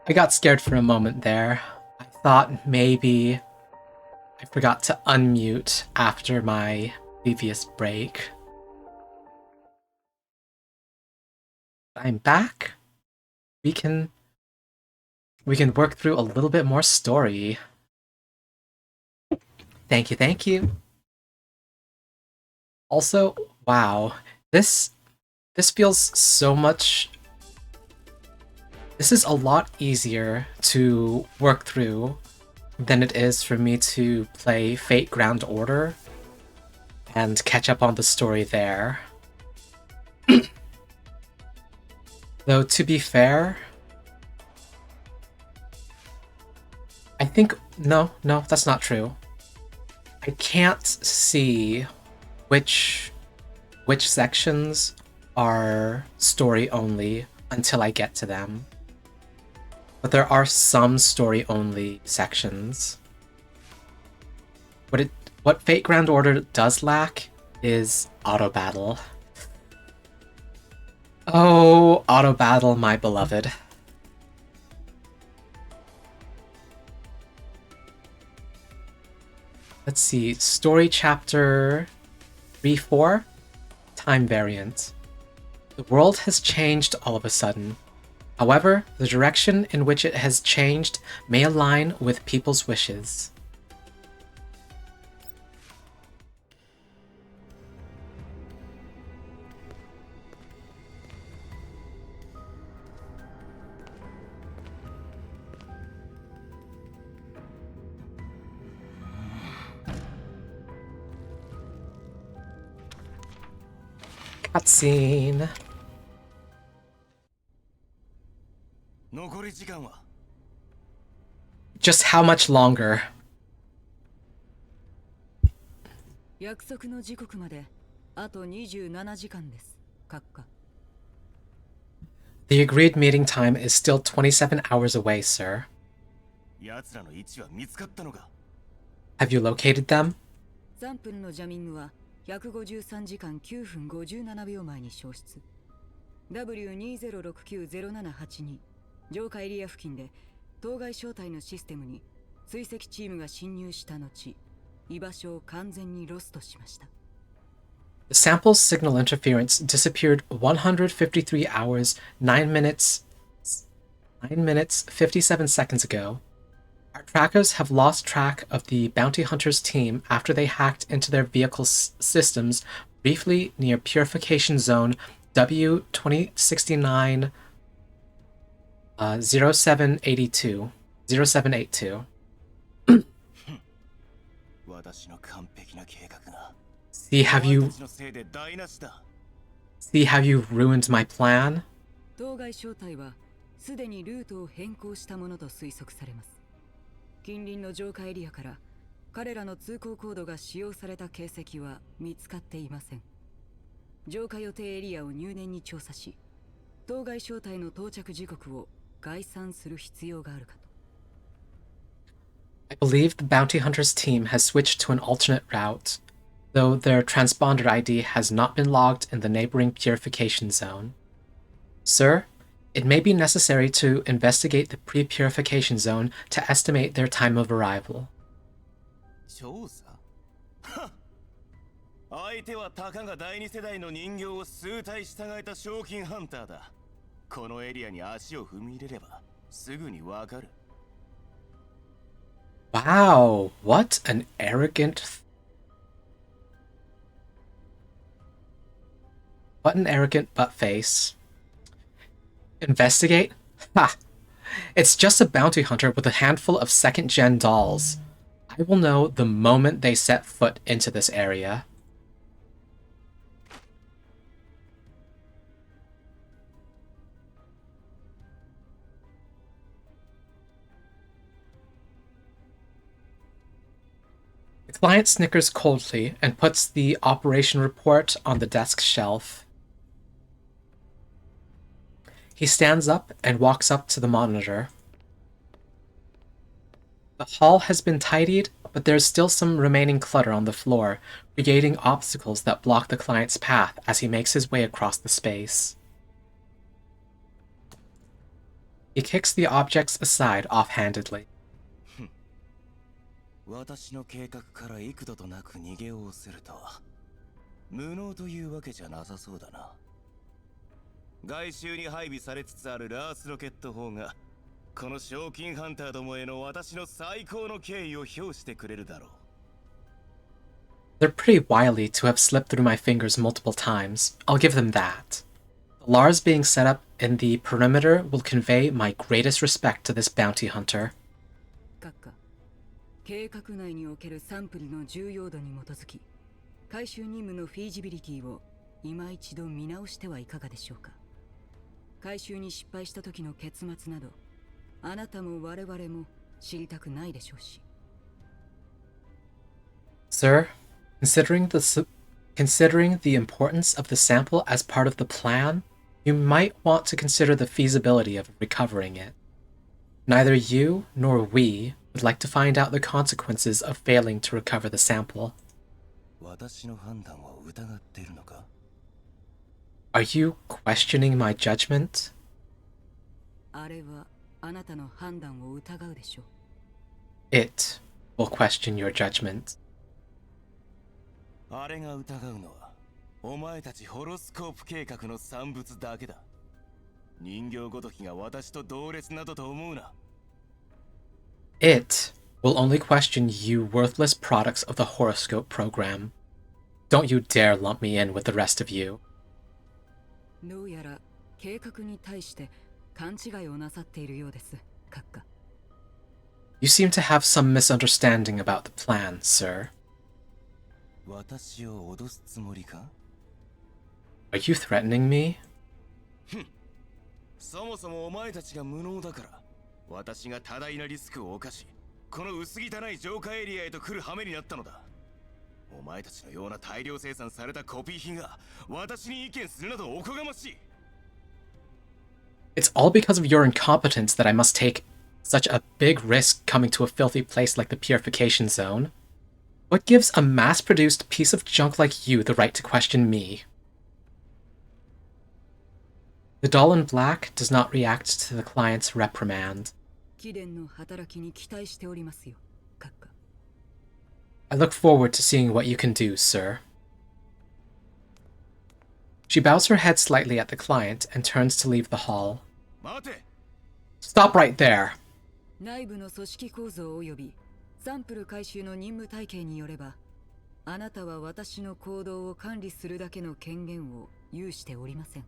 I got scared for a moment there. I thought maybe I forgot to unmute after my previous break. I'm back. We can work through a little bit more story. Thank you, thank you. Also, wow, this feels so much. This is a lot easier to work through than it is for me to play Fate Ground Order and catch up on the story there. Though, to be fair, I think... No, that's not true. I can't see which sections are story-only until I get to them. But there are some story-only sections. What Fate Grand Order does lack is auto-battle. Oh, auto-battle, my beloved. Let's see, story chapter 3-4, time variant. The world has changed all of a sudden. However, the direction in which it has changed may align with people's wishes. Cutscene. 残り時間は Just how much longer? 約束の時刻まであと27時間です。閣下。The agreed meeting time is still 27 hours away, sir. 奴らの位置は見つかったのか Have you located them? 3分のジャミングは153時間9分57秒前に消失。W20690782 上海エリア付近で当該小隊のシステムに追跡チームが侵入した後、居場所を完全にロストしました。The sample's signal interference disappeared 153 hours, 9 minutes 57 seconds ago. Our trackers have lost track of the bounty hunters team after they hacked into their vehicle systems briefly near Purification Zone W2069 0782. 0782. 私の完璧な計画が See how you 私のせいで台無しだ see how you ruined my plan? 当該小隊はすでにルートを変更したものと推測されます。近隣の浄化エリアから彼らの通行コードが使用された形跡は見つかっていません。浄化予定エリアを入念に調査し、当該小隊の到着時刻を概算する必要があるかと。I believe the bounty hunters team has switched to an alternate route, though their transponder ID has not been logged in the neighboring purification zone. Sir, it may be necessary to investigate the pre-purification zone to estimate their time of arrival. 調査相手はたかが第二世代の人形を数体従えた賞金ハンターだ。このエリアに足を踏み入れればすぐにわかる。Wow, what an arrogant... What an arrogant butt face. Investigate? Ha! It's just a bounty hunter with a handful of second-gen dolls. I will know the moment they set foot into this area. The client snickers coldly and puts the operation report on the desk shelf. He stands up and walks up to the monitor. The hall has been tidied, but there's still some remaining clutter on the floor, creating obstacles that block the client's path as he makes his way across the space. He kicks the objects aside offhandedly. 私の計画から幾度となく逃げをするとは無能というわけじゃなさそうだな。外周に配備されつつあるラースロケット砲がこの賞金ハンターどもへの私の最高の敬意を表してくれるだろう。 They're pretty wily to have slipped through my fingers multiple times. I'll give them that. The Lars being set up in the perimeter will convey my greatest respect to this bounty hunter. 閣下、計画内におけるサンプルの重要度に基づき、回収任務のフィージビリティを今一度見直してはいかがでしょうか。回収に失敗した時の結末など、あなたも我々も知りたくないでしょうし。Sir, considering the importance of the sample as part of the plan, you might want to consider the feasibility of recovering it. Neither you nor we would like to find out the consequences of failing to recover the sample. 私の判断を疑っているのか？ Are you questioning my judgment? あれはあなたの判断を疑うでしょう。It will question your judgment. あれが疑うのはお前たちホロスコープ計画の産物だけだ。人形ごときが私と同列などと思うな。 It will only question you worthless products of the horoscope program. Don't you dare lump me in with the rest of you. どうやら計画に対して勘違いをなさっているようです、閣下。You seem to have some misunderstanding about the plan, sir. 私を脅すつもりか？ Are you threatening me? そもそもお前たちが無能だから私が多大なリスクを冒しこの薄汚い浄化エリアへと来る羽目になったのだ。お前たちのような大量生産されたコピー品が私に意見するなどおこがましい。 It's all because of your incompetence that I must take such a big risk coming to a filthy place like the Purification Zone. What gives a mass-produced piece of junk like you the right to question me? The doll in black does not react to the client's reprimand. 貴殿の働きに期待しておりますよ、閣下。I look forward to seeing what you can do, sir. She bows her head slightly at the client and turns to leave the hall. 待て！ Stop right there! 内部の組織構造及びサンプル回収の任務体系によれば、あなたは私の行動を管理するだけの権限を有しておりません。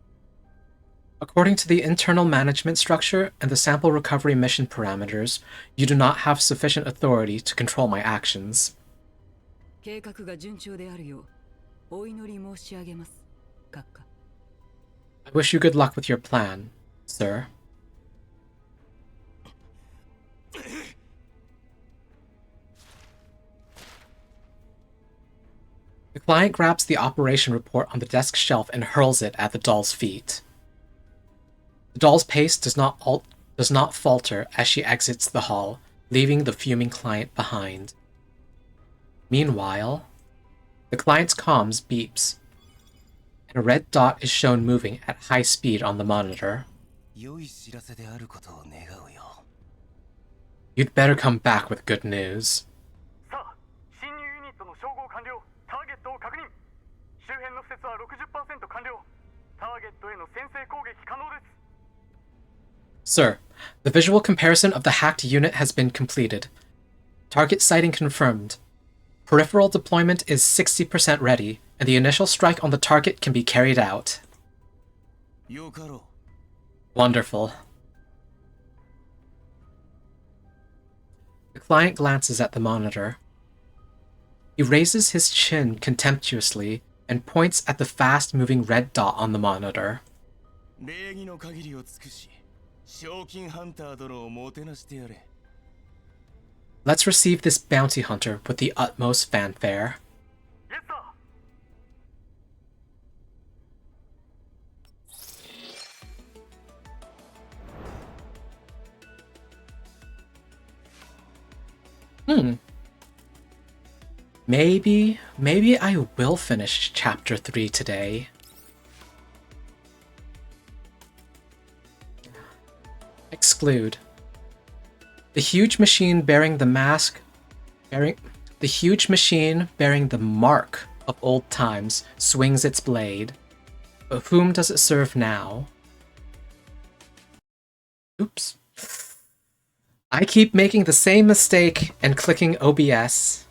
According to the internal management structure and the sample recovery mission parameters, you do not have sufficient authority to control my actions. 計画が順調であるようお祈り申し上げます、閣下。I wish you good luck with your plan, sir. The client grabs the operation report on the desk shelf and hurls it at the doll's feet. The doll's pace does not falter as she exits the hall, leaving the fuming client behind. Meanwhile, the client's comms beeps, and a red dot is shown moving at high speed on the monitor. 良い知らせであることを願うよ。 You'd better come back with good news. さあ、侵入ユニットの照合完了。ターゲットを確認。周辺の施設は 60% 完了。ターゲットへの先制攻撃可能です。 Sir, the visual comparison of the hacked unit has been completed. Target sighting confirmed. Peripheral deployment is 60% ready, and the initial strike on the target can be carried out. よかろう。 Wonderful. The client glances at the monitor. He raises his chin contemptuously and points at the fast-moving red dot on the monitor. 礼儀の限りを尽くし、賞金ハンター殿をもてなしてやれ。 Let's receive this bounty hunter with the utmost fanfare. イエスサー。Maybe I will finish chapter 3 today. exclude. The huge machine bearing the mark of old times swings its blade. But whom does it serve now? Oops. I keep making the same mistake and clicking OBS.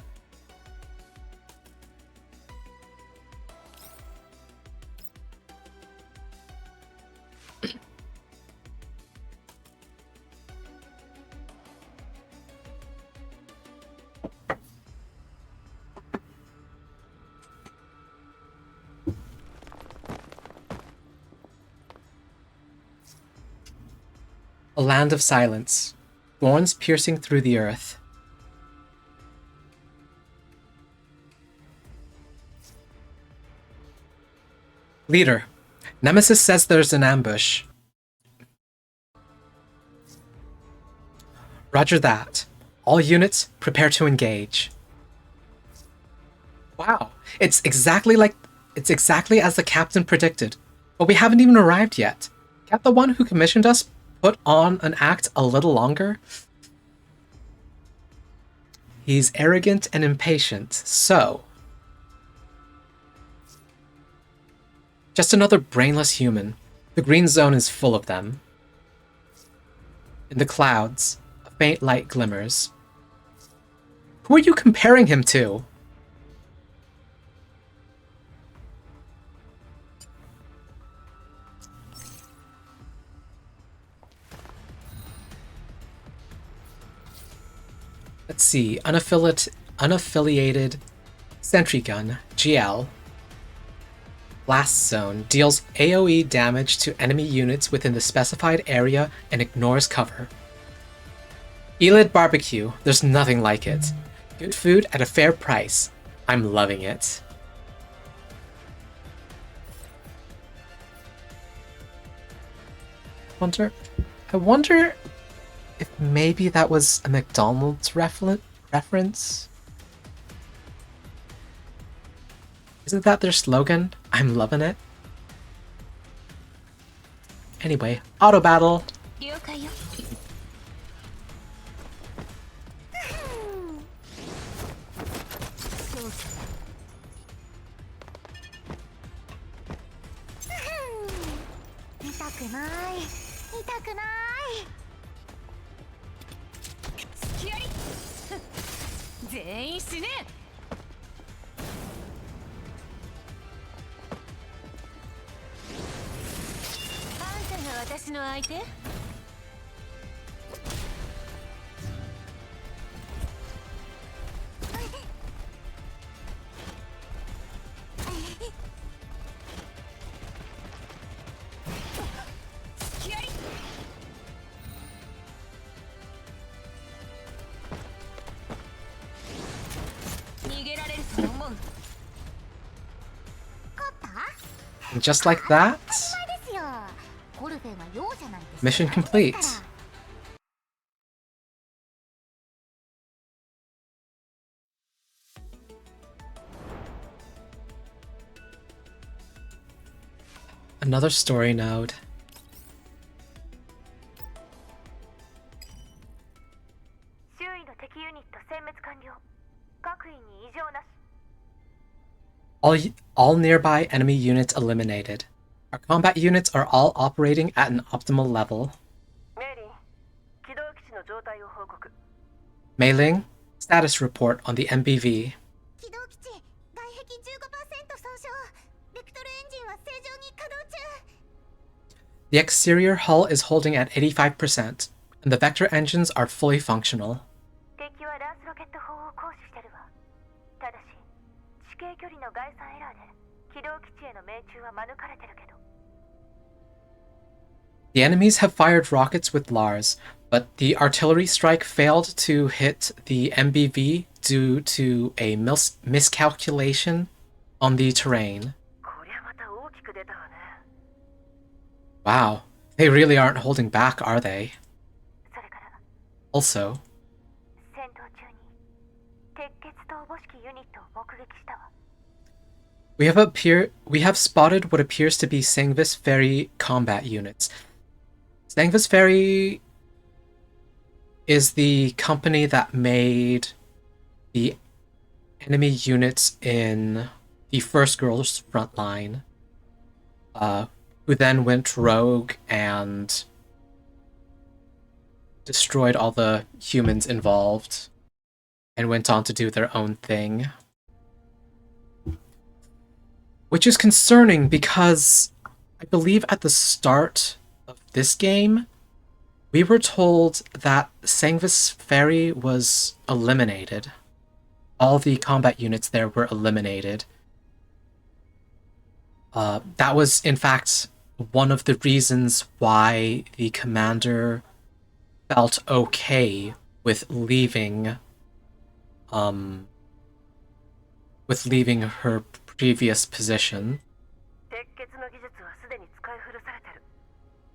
A land of silence, thorns piercing through the earth. Leader, Nemesis says there's an ambush. Roger that. All units, prepare to engage. Wow, it's exactly as the captain predicted. But we haven't even arrived yet. Can't the one who commissioned us put on an act a little longer? He's arrogant and impatient, so... Just another brainless human. The green zone is full of them. In the clouds, a faint light glimmers. Who are you comparing him to? Let's see, unaffiliated sentry gun, GL. Blast zone deals AoE damage to enemy units within the specified area and ignores cover. Elid barbecue, there's nothing like it. Good food at a fair price. I'm loving it. I wonder if maybe that was a McDonald's reference? Isn't that their slogan? I'm loving it. Anyway, auto battle. And just like that, mission complete. Another story node. All nearby enemy units eliminated. Our combat units are all operating at an optimal level. Mei Ling, status report on the MBV. The exterior hull is holding at 85%, and the vector engines are fully functional. The enemies have fired rockets with Lars, but the artillery strike failed to hit the MBV due to a miscalculation on the terrain. Wow, they really aren't holding back, are they? Also, we have spotted what appears to be Sangvis Ferry combat units. Sangvis Ferry is the company that made the enemy units in the first girl's Frontline, who then went rogue and destroyed all the humans involved and went on to do their own thing. Which is concerning because I believe at the start of this game, we were told that Sangvis Ferry was eliminated. All the combat units there were eliminated. That was, in fact, one of the reasons why the commander felt okay with leaving her previous position. 鉄血の技術はすでに使い古されてる。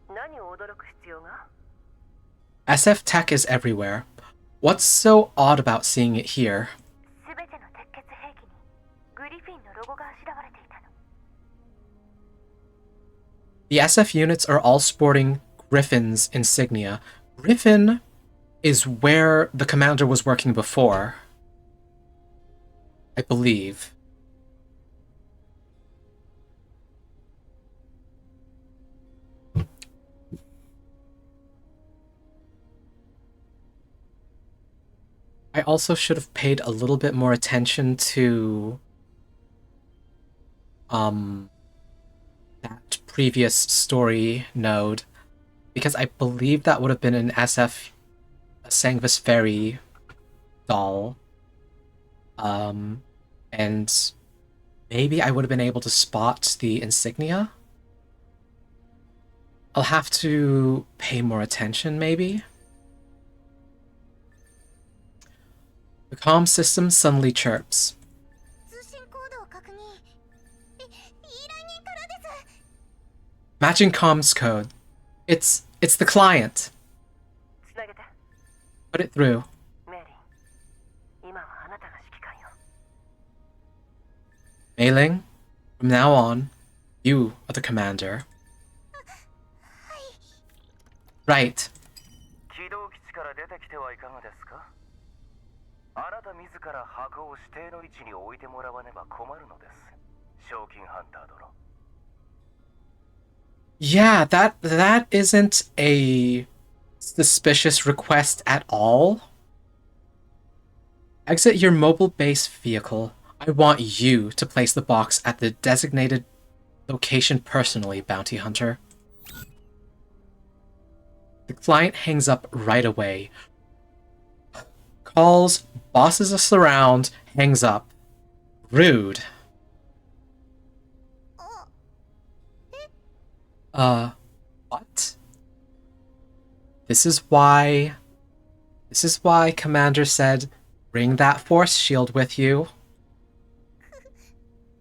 何を驚く必要が？ SF tech is everywhere. What's so odd about seeing it here? すべての鉄血兵器にグリフィンのロゴがあしらわれていたの。 The SF units are all sporting Griffin's insignia. Griffin is where the commander was working before, I believe. I also should have paid a little bit more attention to that previous story node, because I believe that would have been an SF Sangvis Ferry doll. And maybe I would have been able to spot the insignia. I'll have to pay more attention, maybe. The comm system suddenly chirps. 通信コードを確認。依頼人からです。 Matching comms code. It's the client. つなげて。 Put it through. メリー、今はあなたが指揮官よ。 Mei-Ling, from now on, you are the commander. Right. 起動基地から出てきてはいかがですか？あなた自ら箱を指定の位置に置いてもらわねば困るのです。賞金ハンター殿。 Yeah, that isn't a suspicious request at all. Exit your mobile base vehicle. I want you to place the box at the designated location personally, Bounty Hunter. The client hangs up right away. Calls, bosses us around, hangs up. Rude. What? This is why Commander said, bring that force shield with you.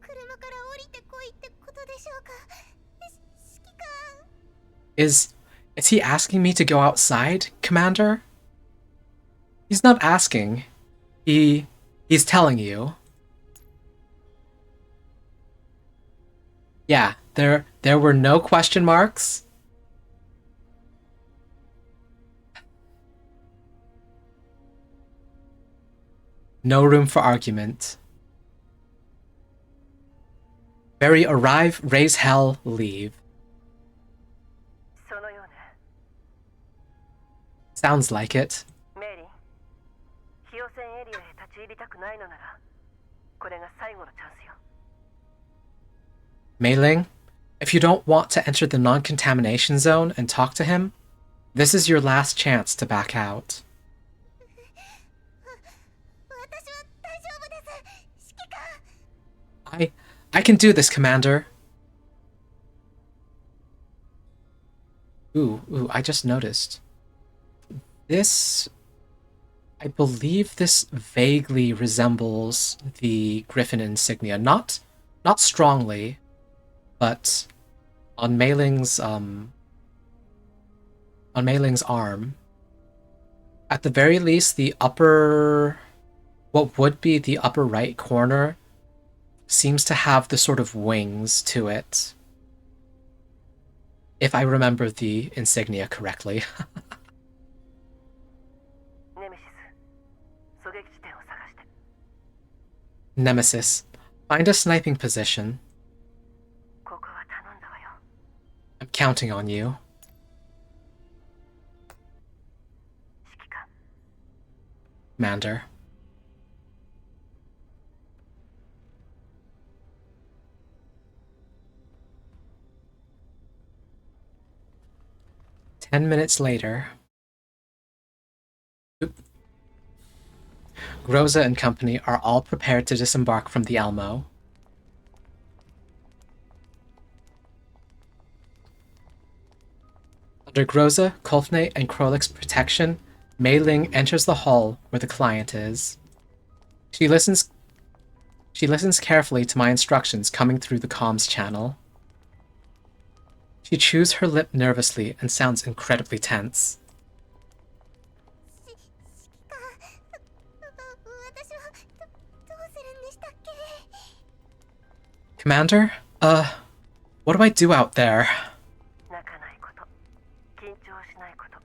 車から降りてこいってことでしょうか。指揮官。 Is he asking me to go outside, Commander? He's not asking. He's telling you. Yeah, there were no question marks. No room for argument. Barry, arrive, raise hell, leave. そのようね。 Sounds like it. メリー、費用船エリアへ立ち入りたくないのなら、これが最後のチャンスよ。 Mei-Ling, if you don't want to enter the non-contamination zone and talk to him, this is your last chance to back out. 私は大丈夫です。指揮官。 I can do this, Commander. Ooh, I just noticed. This... I believe this vaguely resembles the Griffin insignia. Not strongly, but on Mei-Ling's arm. At the very least, the upper... what would be the upper right corner seems to have the sort of wings to it. If I remember the insignia correctly. Nemesis, find a sniping position. ここは頼んだわよ。 I'm counting on you. 指揮官。 Commander. Ten minutes later. Groza and company are all prepared to disembark from the Elmo. Under Groza, Kolfne, and Krolik's protection, Mei Ling enters the hall where the client is. She listens carefully to my instructions coming through the comms channel. She chews her lip nervously and sounds incredibly tense. 指揮官、私はどうするんでしたっけ？ Commander, what do I do out there? 泣かないこと、緊張しないこと、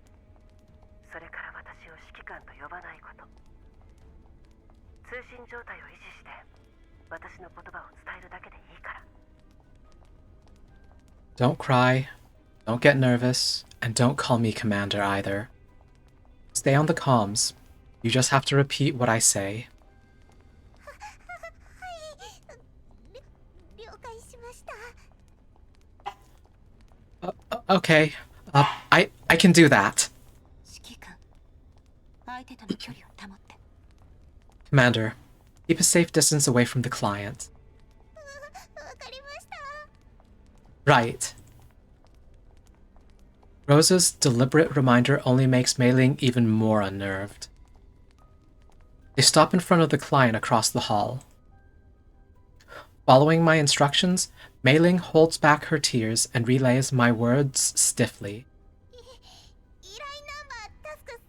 それから私を指揮官と呼ばないこと。通信状態を維持して、私の言葉を伝えるだけでいいから。 Don't cry, don't get nervous, and don't call me Commander either. Stay on the comms. You just have to repeat what I say. 了解しました。 Okay, I can do that. 指揮官、相手との距離を保って。 Commander, keep a safe distance away from the client. わかりました。 Right. Rosa's deliberate reminder only makes Mei Ling even more unnerved. They stop in front of the client across the hall. Following my instructions, Mei Ling holds back her tears and relays my words stiffly. 依頼ナンバータスク3115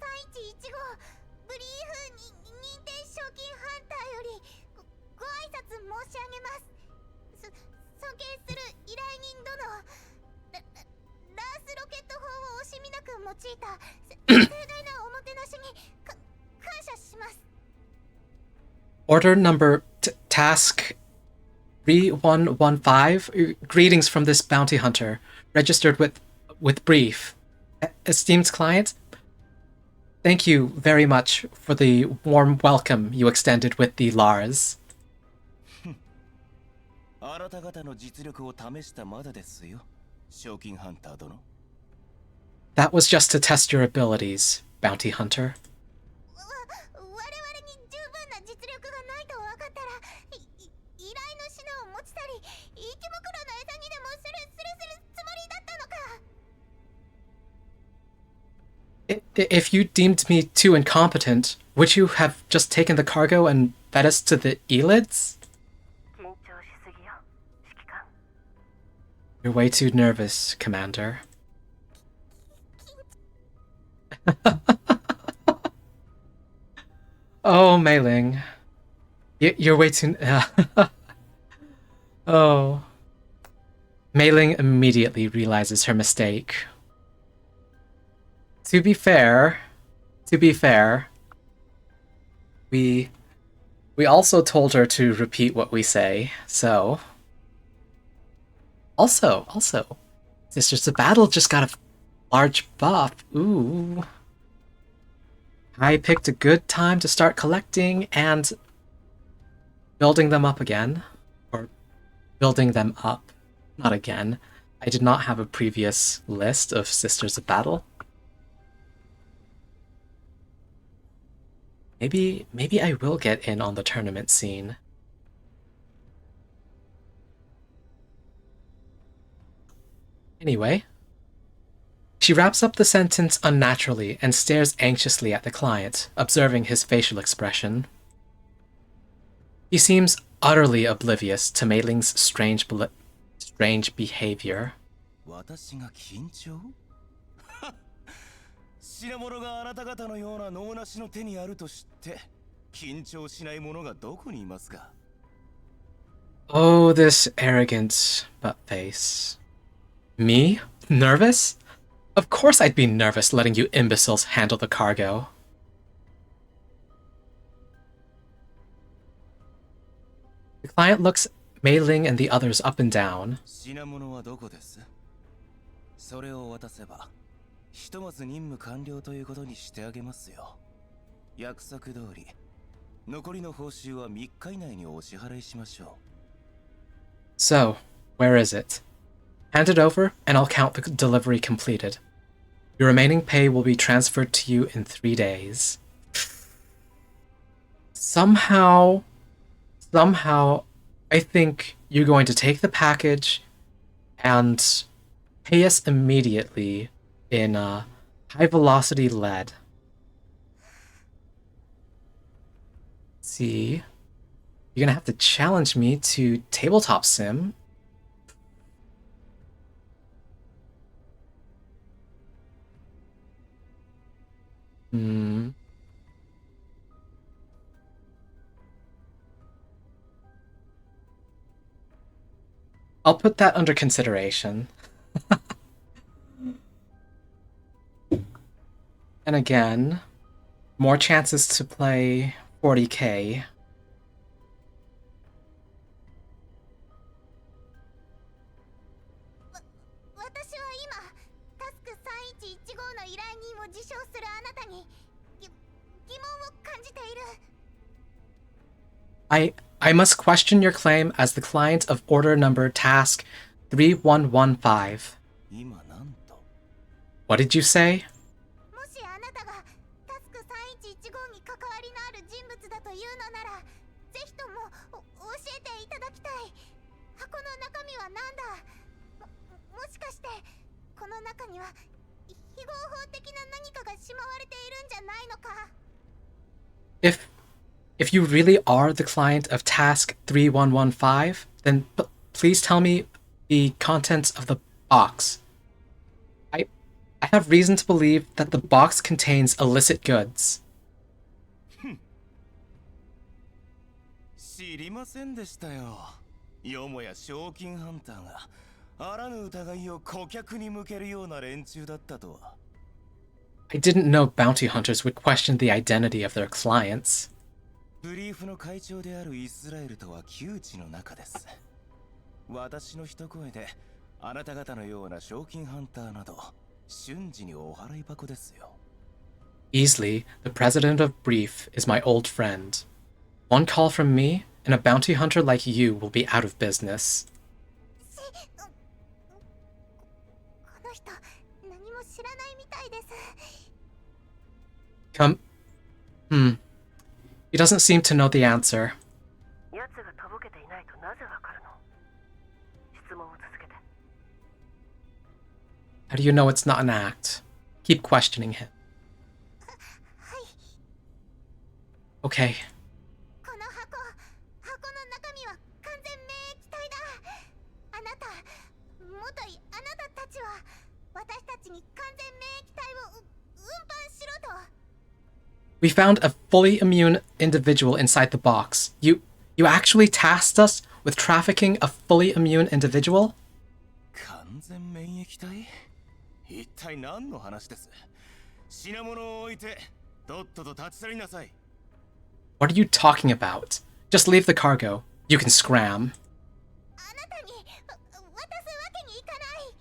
ブリーフ認定賞金ハンターよりご挨拶申し上げます。尊敬する依頼人殿、ラースロケット砲を惜しみなく用いた盛大なおもてなしに感謝します。 Order number task 3115. Greetings from this bounty hunter, registered with brief. Esteemed client, thank you very much for the warm welcome you extended with the Lars. あなた方の実力を試したまでですよ、賞金ハンター殿。 That was just to test your abilities, bounty hunter. 我々に十分な実力がないと分かったら依頼の品を持ち去り生き袋の餌にでもするつもりだったのか。 If you deemed me too incompetent, would you have just taken the cargo and fed us to the Elids? 緊張しすぎよ、指揮官。 You're way too nervous, Commander. Oh, Mei Ling. You're way too... Oh. Mei Ling immediately realizes her mistake. To be fair, we also told her to repeat what we say, so... Also, Sisters of Battle just got a large buff. Ooh. I picked a good time to start collecting and building them up again. Or building them up. Not again. I did not have a previous list of Sisters of Battle. Maybe I will get in on the tournament scene. Anyway, she wraps up the sentence unnaturally and stares anxiously at the client, observing his facial expression. He seems utterly oblivious to Mei Ling's strange behavior. 私が緊張？品物があなた方のような能なしの手にあると知って緊張しない者がどこにいますか？ Oh, this arrogant butt face. Me? Nervous? Of course I'd be nervous letting you imbeciles handle the cargo. The client looks Mei Ling and the others up and down. 品物はどこです？それを渡せばひとまず任務完了ということにしてあげますよ。約束通り残りの報酬は3日以内にお支払いしましょう。 So, where is it? Hand it over, and I'll count the delivery completed. Your remaining pay will be transferred to you in 3 days. Somehow, I think you're going to take the package and pay us immediately in high-velocity lead. Let's see. You're gonna have to challenge me to tabletop sim. I'll put that under consideration. And again, more chances to play 40k. 私は今タスク3115の依頼人を自称するあなたに疑問を感じている。I must question your claim as the client of order number task 3115. 今なんと What did you say? もしあなたがタスク3115に関わりのある人物だというのなら、ぜひとも教えていただきたい。箱の中身は何だ？もしかしてこの中には非合法的な何かがしまわれているんじゃないのか？ If you really are the client of task 3115, then please tell me the contents of the box. I have reason to believe that the box contains illicit goods. 知りませんでしたよ。よもや賞金ハンターがあらぬ疑いを顧客に向けるような連中だったとは。I didn't know bounty hunters would question the identity of their clients. ブリーフの会長であるイスラエルとは旧知の中です。私の一声であなた方のような賞金ハンターなど瞬時にお払い箱ですよ。Easily, the president of Brief is my old friend. One call from me, and a bounty hunter like you will be out of business. この人何も知らないみたいです。He doesn't seem to know the answer. 奴がとぼけていないとなぜわかるの？質問を続けて。How do you know it's not an act? Keep questioning him. はい。 Okay. この箱の中身は完全免疫体だ。あなたあなたたちは私たちに完全免疫体を運搬しろと。We found a fully immune individual inside the box. You actually tasked us with trafficking a fully immune individual? 完全免疫体？一体何の話です？品物を置いてとっとと立ち去りなさい。What are you talking about? Just leave the cargo. You can scram. あなたに渡すわけにいかない。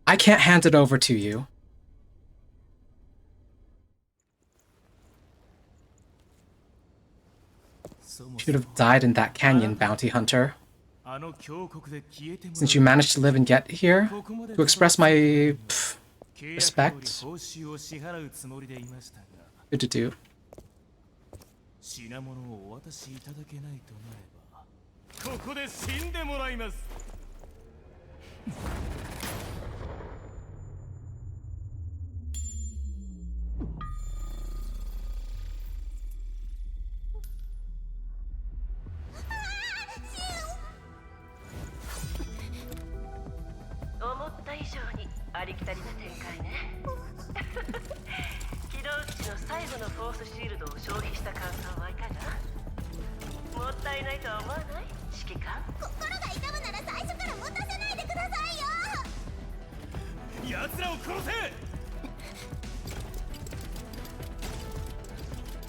I can't hand it over to you. Should have died in that canyon, bounty hunter. Since you managed to live and get here, to express my respect. Good to do. 品物をお渡しいただけないとなればここで死んでもらいます。思った以上にありきたりな展開ね。起動基地の最後のフォースシールドを消費した感想はいかが？もったいないとは思わない？指揮官。心が痛むなら最初から持たせないでくださいよ。奴らを殺せ。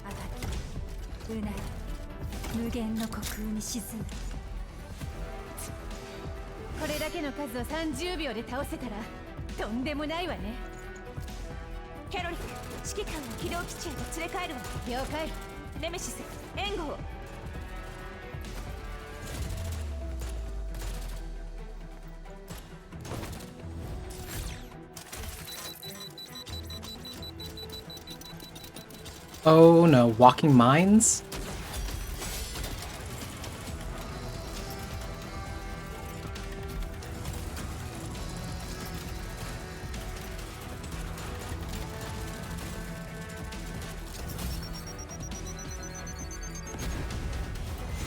あがき、うなぎ、麦限の虚空に沈む。これだけの数を30秒で倒せたらとんでもないわね。キャロリック、指揮官を機動基地へと連れ帰るわ。了解。ネメシス、援護を。Oh no, walking mines?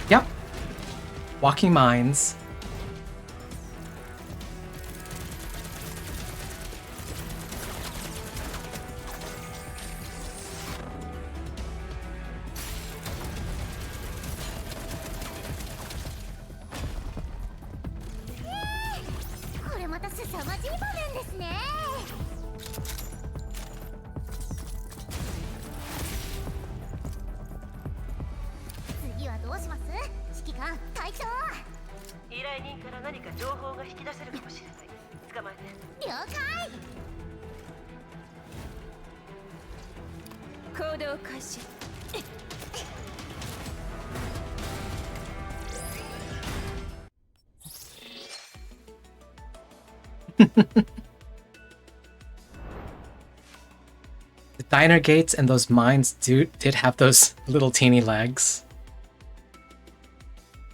Yep. Walking mines. The diner gates and those mines did have those little teeny legs.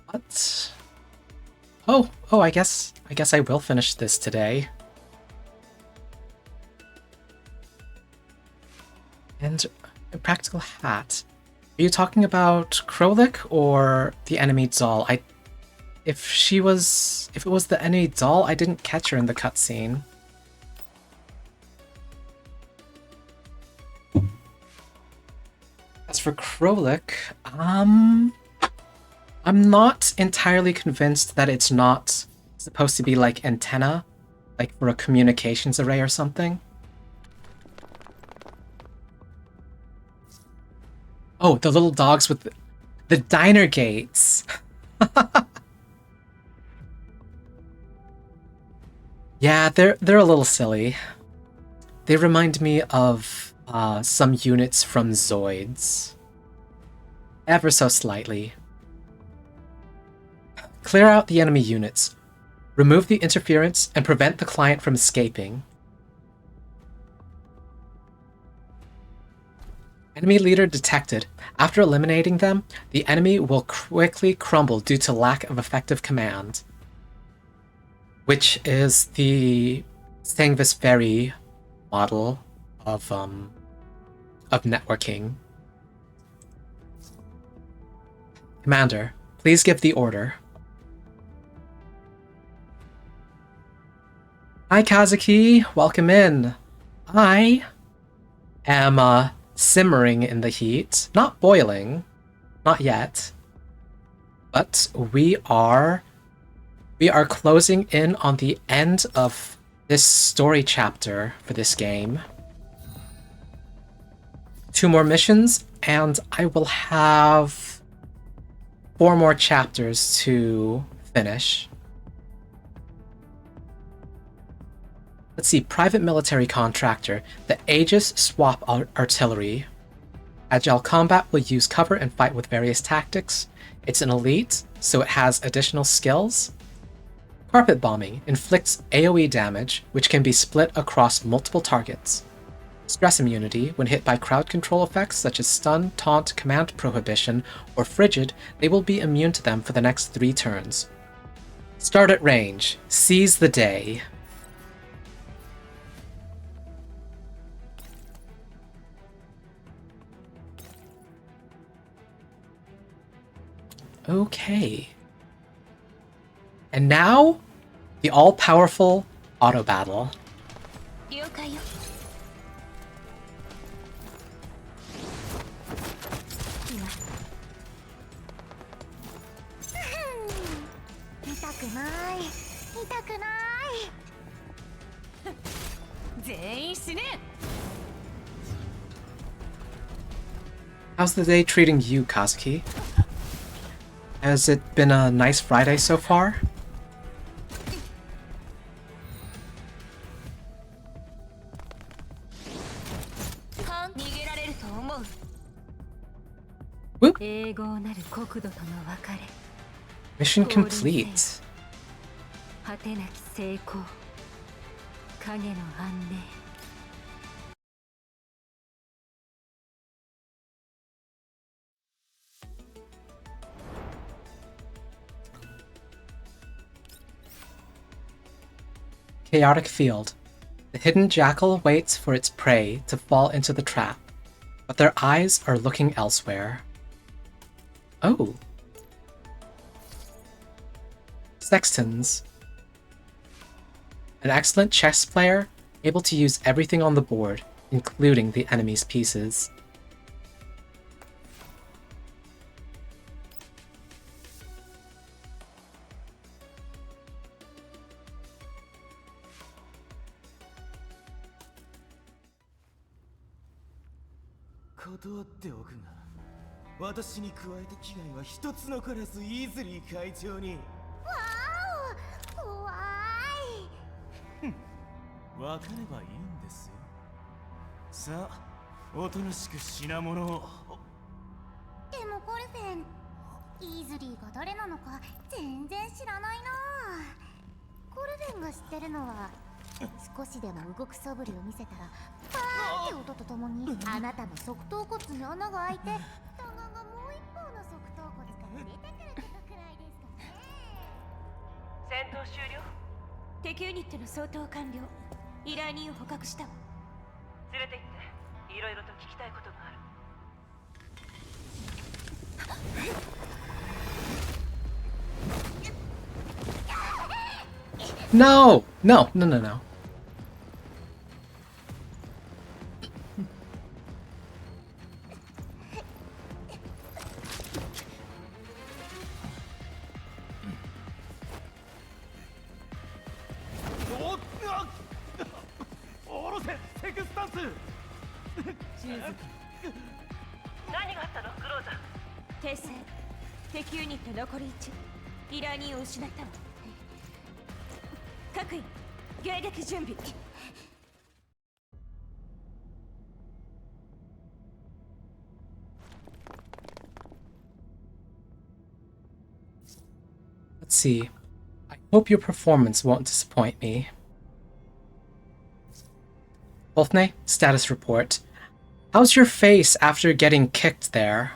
What? Oh, I guess I will finish this today. And a practical hat. Are you talking about Krolik or the enemy doll? If it was the enemy doll, I didn't catch her in the cutscene. As for Krolik, I'm not entirely convinced that it's not supposed to be like antenna, like for a communications array or something. Oh, the little dogs with the diner gates. Yeah, they're a little silly. They remind me of some units from Zoids. Ever so slightly. Clear out the enemy units. Remove the interference and prevent the client from escaping. Enemy leader detected. After eliminating them, the enemy will quickly crumble due to lack of effective command. Which is the Sangvis Ferry model of networking. Commander, please give the order. Hi Kazuki, welcome in. I am simmering in the heat, not boiling, not yet, but we are closing in on the end of this story chapter for this game. 2 more missions, and I will have 4 more chapters to finish. Let's see, private military contractor. The Aegis swap artillery. Agile combat will use cover and fight with various tactics. It's an elite, so it has additional skills. Carpet bombing inflicts AoE damage, which can be split across multiple targets. Stress immunity, when hit by crowd control effects such as stun, taunt, command prohibition, or frigid, they will be immune to them for the next 3 turns. Start at range. Seize the day. Okay. And now, the all-powerful auto battle. How's the day treating you, Kazuki? Has it been a nice Friday so far? Whoop! Mission complete. 果てなき成功影の安寧 Chaotic field. The hidden jackal waits for its prey to fall into the trap, but their eyes are looking elsewhere. Oh. Sextons. An excellent chess player, able to use everything on the board, including the enemy's pieces.敵ユニットの相当完了。依頼人を捕獲したわ。連れて行って、いろいろと聞きたいことがある。No! No, no, no, no. Let's see. I hope your performance won't disappoint me. Wolfney, status report. How's your face after getting kicked there?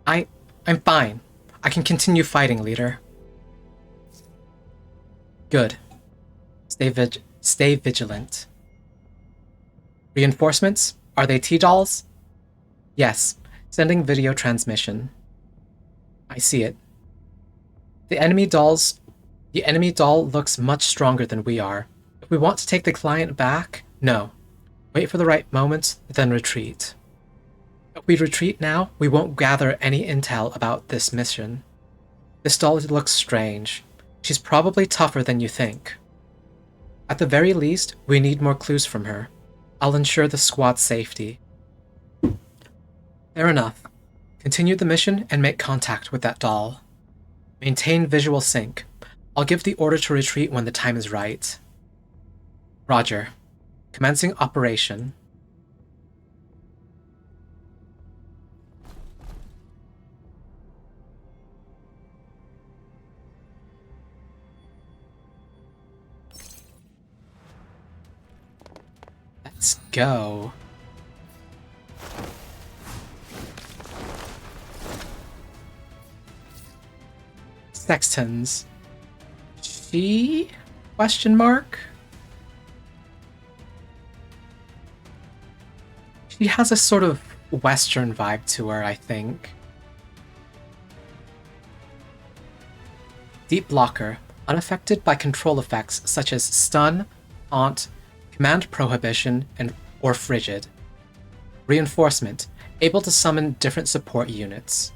I'm fine. I can continue fighting, leader. Good. Stay vigilant. Reinforcements? Are they T-dolls? Yes. Sending video transmission. I see it. The enemy doll looks much stronger than we are. If we want to take the client back, no. Wait for the right moment, then retreat. If we retreat now, we won't gather any intel about this mission. This doll looks strange. She's probably tougher than you think. At the very least, we need more clues from her. I'll ensure the squad's safety. Fair enough. Continue the mission and make contact with that doll. Maintain visual sync. I'll give the order to retreat when the time is right. Roger. Commencing operation. Let's go. Sextons. She? Question mark? She has a sort of Western vibe to her, I think. Deep blocker, unaffected by control effects such as stun, taunt, command prohibition, or frigid. Reinforcement, able to summon different support units.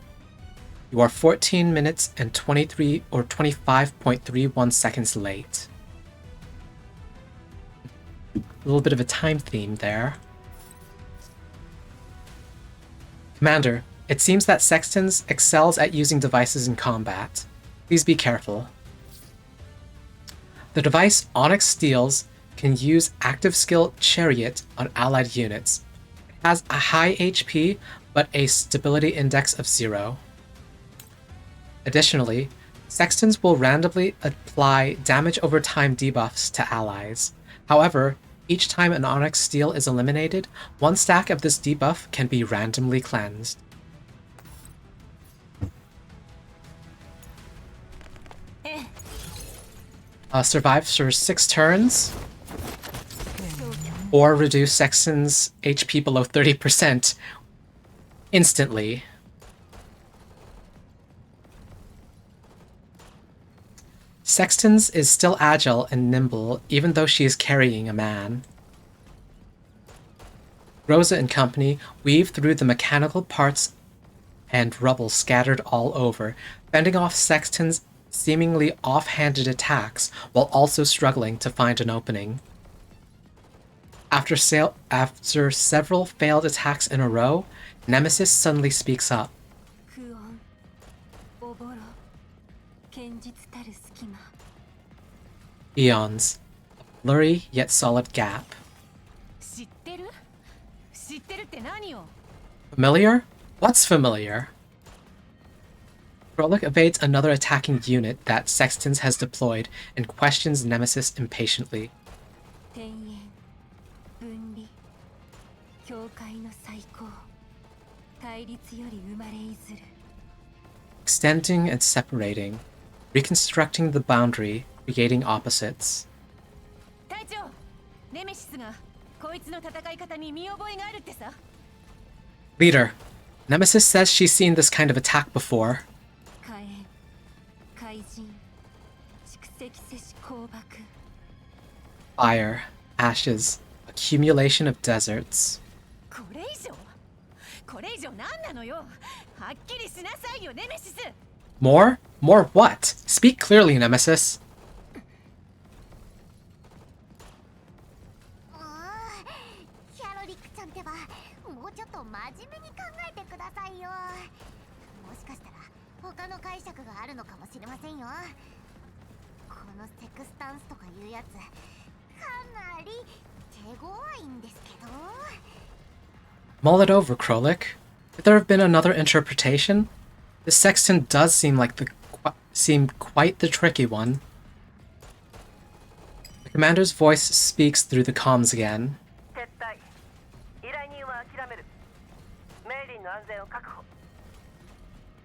You are 14 minutes and 23 or 25.31 seconds late. A little bit of a time theme there. Commander, It seems that Sextons excels at using devices in combat. Please be careful. The device Onyx steals can use active skill Chariot on allied units. It has a high HP, but a stability index of 0. Additionally, Sextons will randomly apply damage over time debuffs to allies. However, each time an Onyx steal is eliminated, one stack of this debuff can be randomly cleansed. Survives for 6 turns, or reduce Sexton's HP below 30% instantly. Sextons is still agile and nimble, even though she is carrying a man. Rosa and company weave through the mechanical parts and rubble scattered all over, fending off Sexton's seemingly off-handed attacks while also struggling to find an opening. After several failed attacks in a row, Nemesis suddenly speaks up. Eons. A blurry yet solid gap. Familiar? What's familiar? Krolik evades another attacking unit that Sextons has deployed and questions Nemesis impatiently. Extending and separating, reconstructing the boundary, creating opposites. Leader, Nemesis says she's seen this kind of attack before. Fire, ashes, accumulation of deserts. More? More what? Speak clearly, Nemesis. Mull it over, Krolik. Could there have been another interpretation? The Sexton does seem quite the tricky one. The commander's voice speaks through the comms again.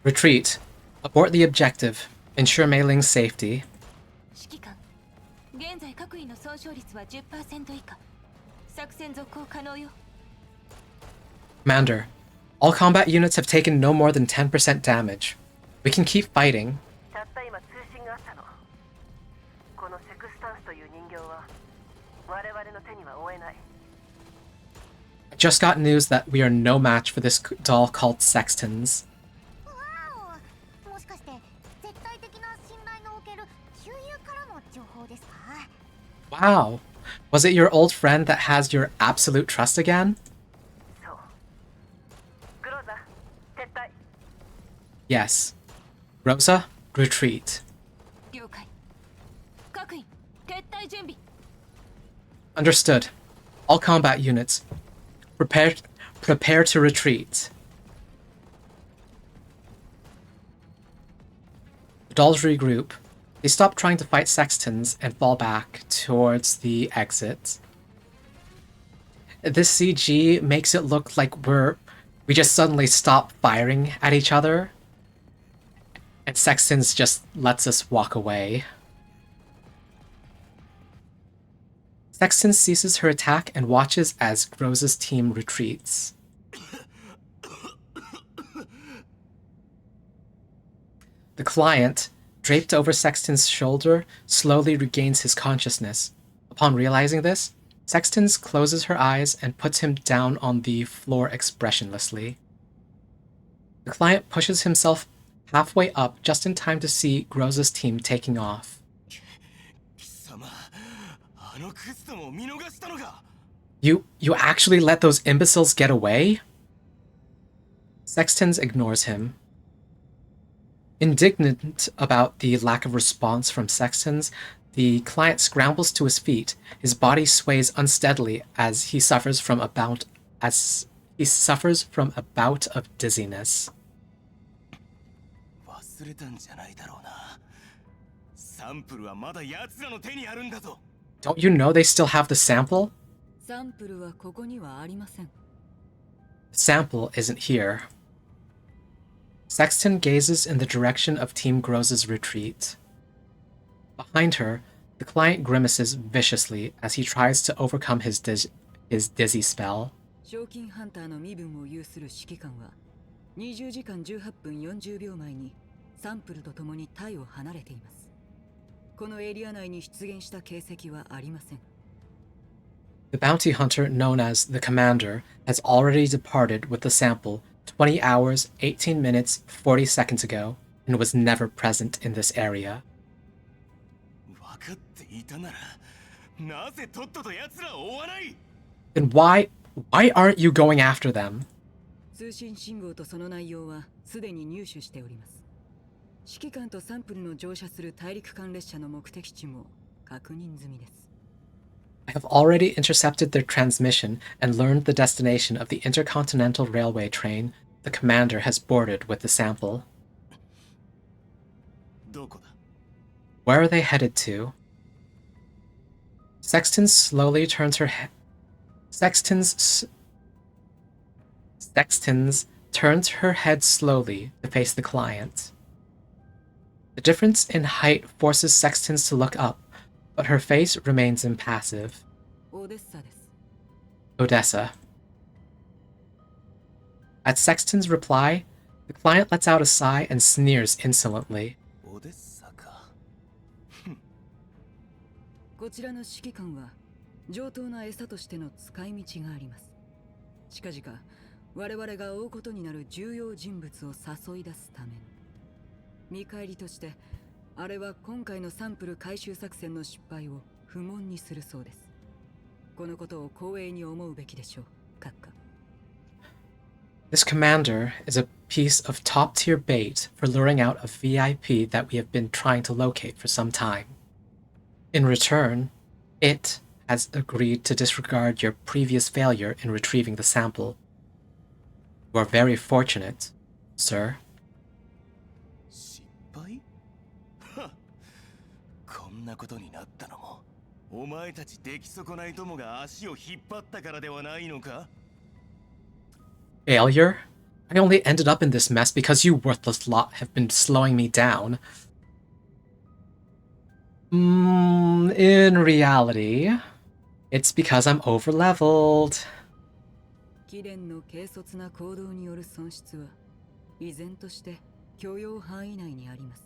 Retreat. Abort the objective. Ensure Mei Ling's safety. Commander, all combat units have taken no more than 10% damage. We can keep fighting. I just got news that we are no match for this doll called Sextons. Wow. Was it your old friend that has your absolute trust again? Yes. Rosa, retreat. Understood. All combat units, prepare to retreat. The dolls regroup. They stop trying to fight Sextons and fall back towards the exit. This CG makes it look like we just suddenly stop firing at each other, and Sextons just lets us walk away. Sexton ceases her attack and watches as Rosa's team retreats. The client, draped over Sexton's shoulder, slowly regains his consciousness. Upon realizing this, Sextons closes her eyes and puts him down on the floor expressionlessly. The client pushes himself halfway up just in time to see Rosa's team taking off. You actually let those imbeciles get away? Sextons ignores him. Indignant about the lack of response from Sextons, the client scrambles to his feet. His body sways unsteadily as he suffers from a bout of dizziness. 忘れたんじゃないだろうな。サンプルはまだ奴らの手にあるんだぞ。 Don't you know they still have the sample? サンプルはここにはありません。 The sample isn't here. Sexton gazes in the direction of Team Grose's retreat. Behind her, the client grimaces viciously as he tries to overcome his dizzy spell. 賞金ハンターの身分を有する指揮官は20時間18分40秒前にサンプルと共に隊を離れています。このエリア内に出現した形跡はありません。 The bounty hunter known as the Commander has already departed with the sample 20 hours, 18 minutes, 40 seconds ago and was never present in this area. 分かっていたなら、なぜとっとと奴らを追わない？ Then why aren't you going after them? 通信信号とその内容はすでに入手しております。指揮官とサンプルの乗車する大陸間列車の目的地も確認済みです。 I have already intercepted their transmission and learned the destination of the intercontinental railway train the commander has boarded with the sample. どこだ？ Where are they headed to? Sexton slowly turns her head. Sexton's turns her head slowly to face the client. The difference in height forces Sextons to look up, but her face remains impassive. オーデッサです。 Odessa. At Sexton's reply, the client lets out a sigh and sneers insolently. オデッサか。こちらの指揮官は上等な餌としての使い道があります。近々我々が追うことになる重要人物を誘い出すために。見返りとしてあれは今回のサンプル回収作戦の失敗を不問にするそうです。このことを光栄に思うべきでしょう、閣下。 This commander is a piece of top-tier bait for luring out a VIP that we have been trying to locate for some time. In return, it has agreed to disregard your previous failure in retrieving the sample. You are very fortunate, sir. 失敗？はっ。こんなことになったのも、お前たち出来損ないどもが足を引っ張ったからではないのか？ Failure? I only ended up in this mess because you worthless lot have been slowing me down. In reality, it's because I'm overleveled. 貴殿の軽率な行動による損失は依然として許容範囲内にあります。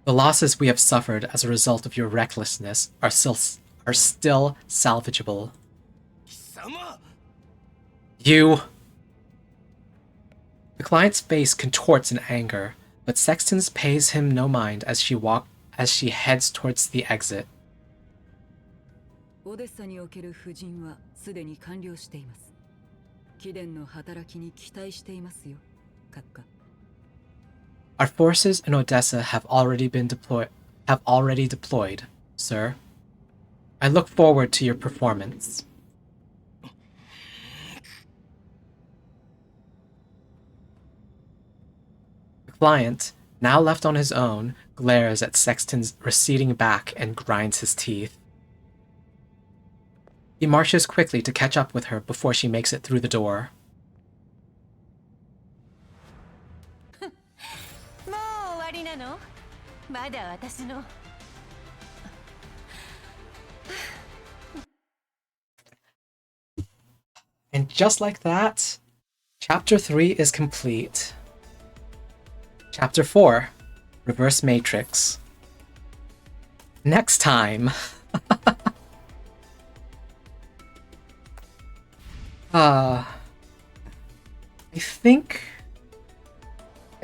The losses we have suffered as a result of your recklessness are still salvageable. 貴様！ You! The client's face contorts in anger, but Sextons pays him no mind as she heads towards the exit. オデッサにおける布陣はすでに完了しています。貴殿の働きに期待していますよ、閣下。 Our forces in Odessa have already deployed, sir. I look forward to your performance. The client, now left on his own, glares at Sexton's receding back and grinds his teeth. He marches quickly to catch up with her before she makes it through the door. もう終わりなの？まだ私の。And just like that, Chapter 3 is complete. Chapter 4, Reverse Matrix. Next time. I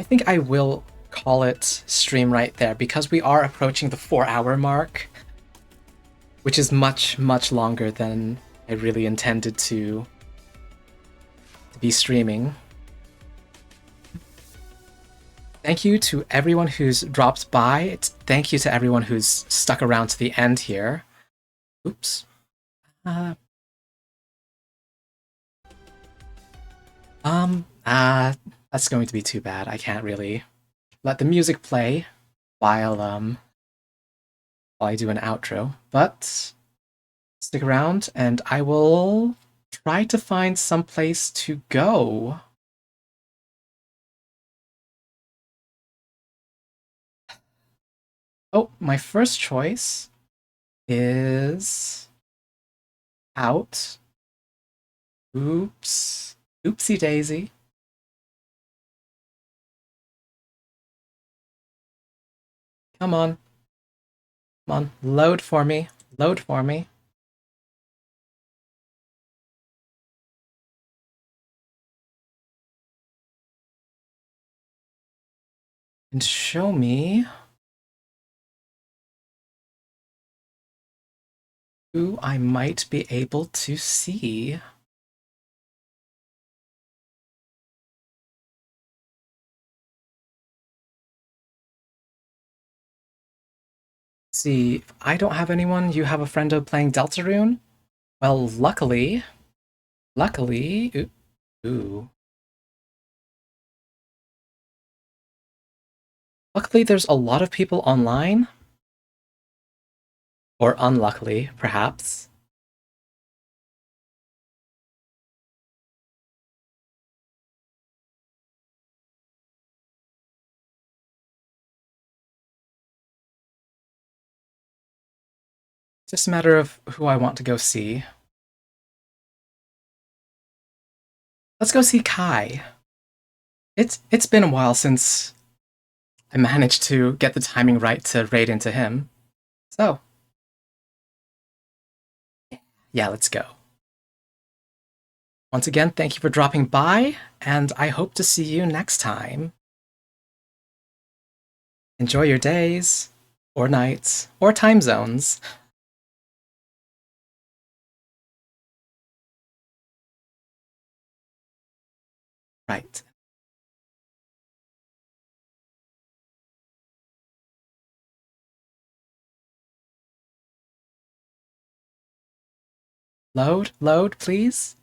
think I will call it stream right there because we are approaching the 4-hour mark, which is much, much longer than I really intended to be streaming. Thank you to everyone who's dropped by. Thank you to everyone who's stuck around to the end here. Oops. Uh, that's going to be too bad. I can't really let the music play while I do an outro. But stick around and I will try to find some place to go. Oh, my first choice is out. Oops. Oopsie daisy. Come on. Come on. Load for me. Load for me. And show me who I might be able to see. See, if I don't have anyone, you have a friendo playing Deltarune? Well, luckily, ooh. Luckily, there's a lot of people online. Or unluckily, perhaps. It's just a matter of who I want to go see. Let's go see Kai. It's been a while since I managed to get the timing right to raid into him. So, yeah, let's go. Once again, thank you for dropping by, and I hope to see you next time. Enjoy your days, or nights, or time zones. Right. Load, please.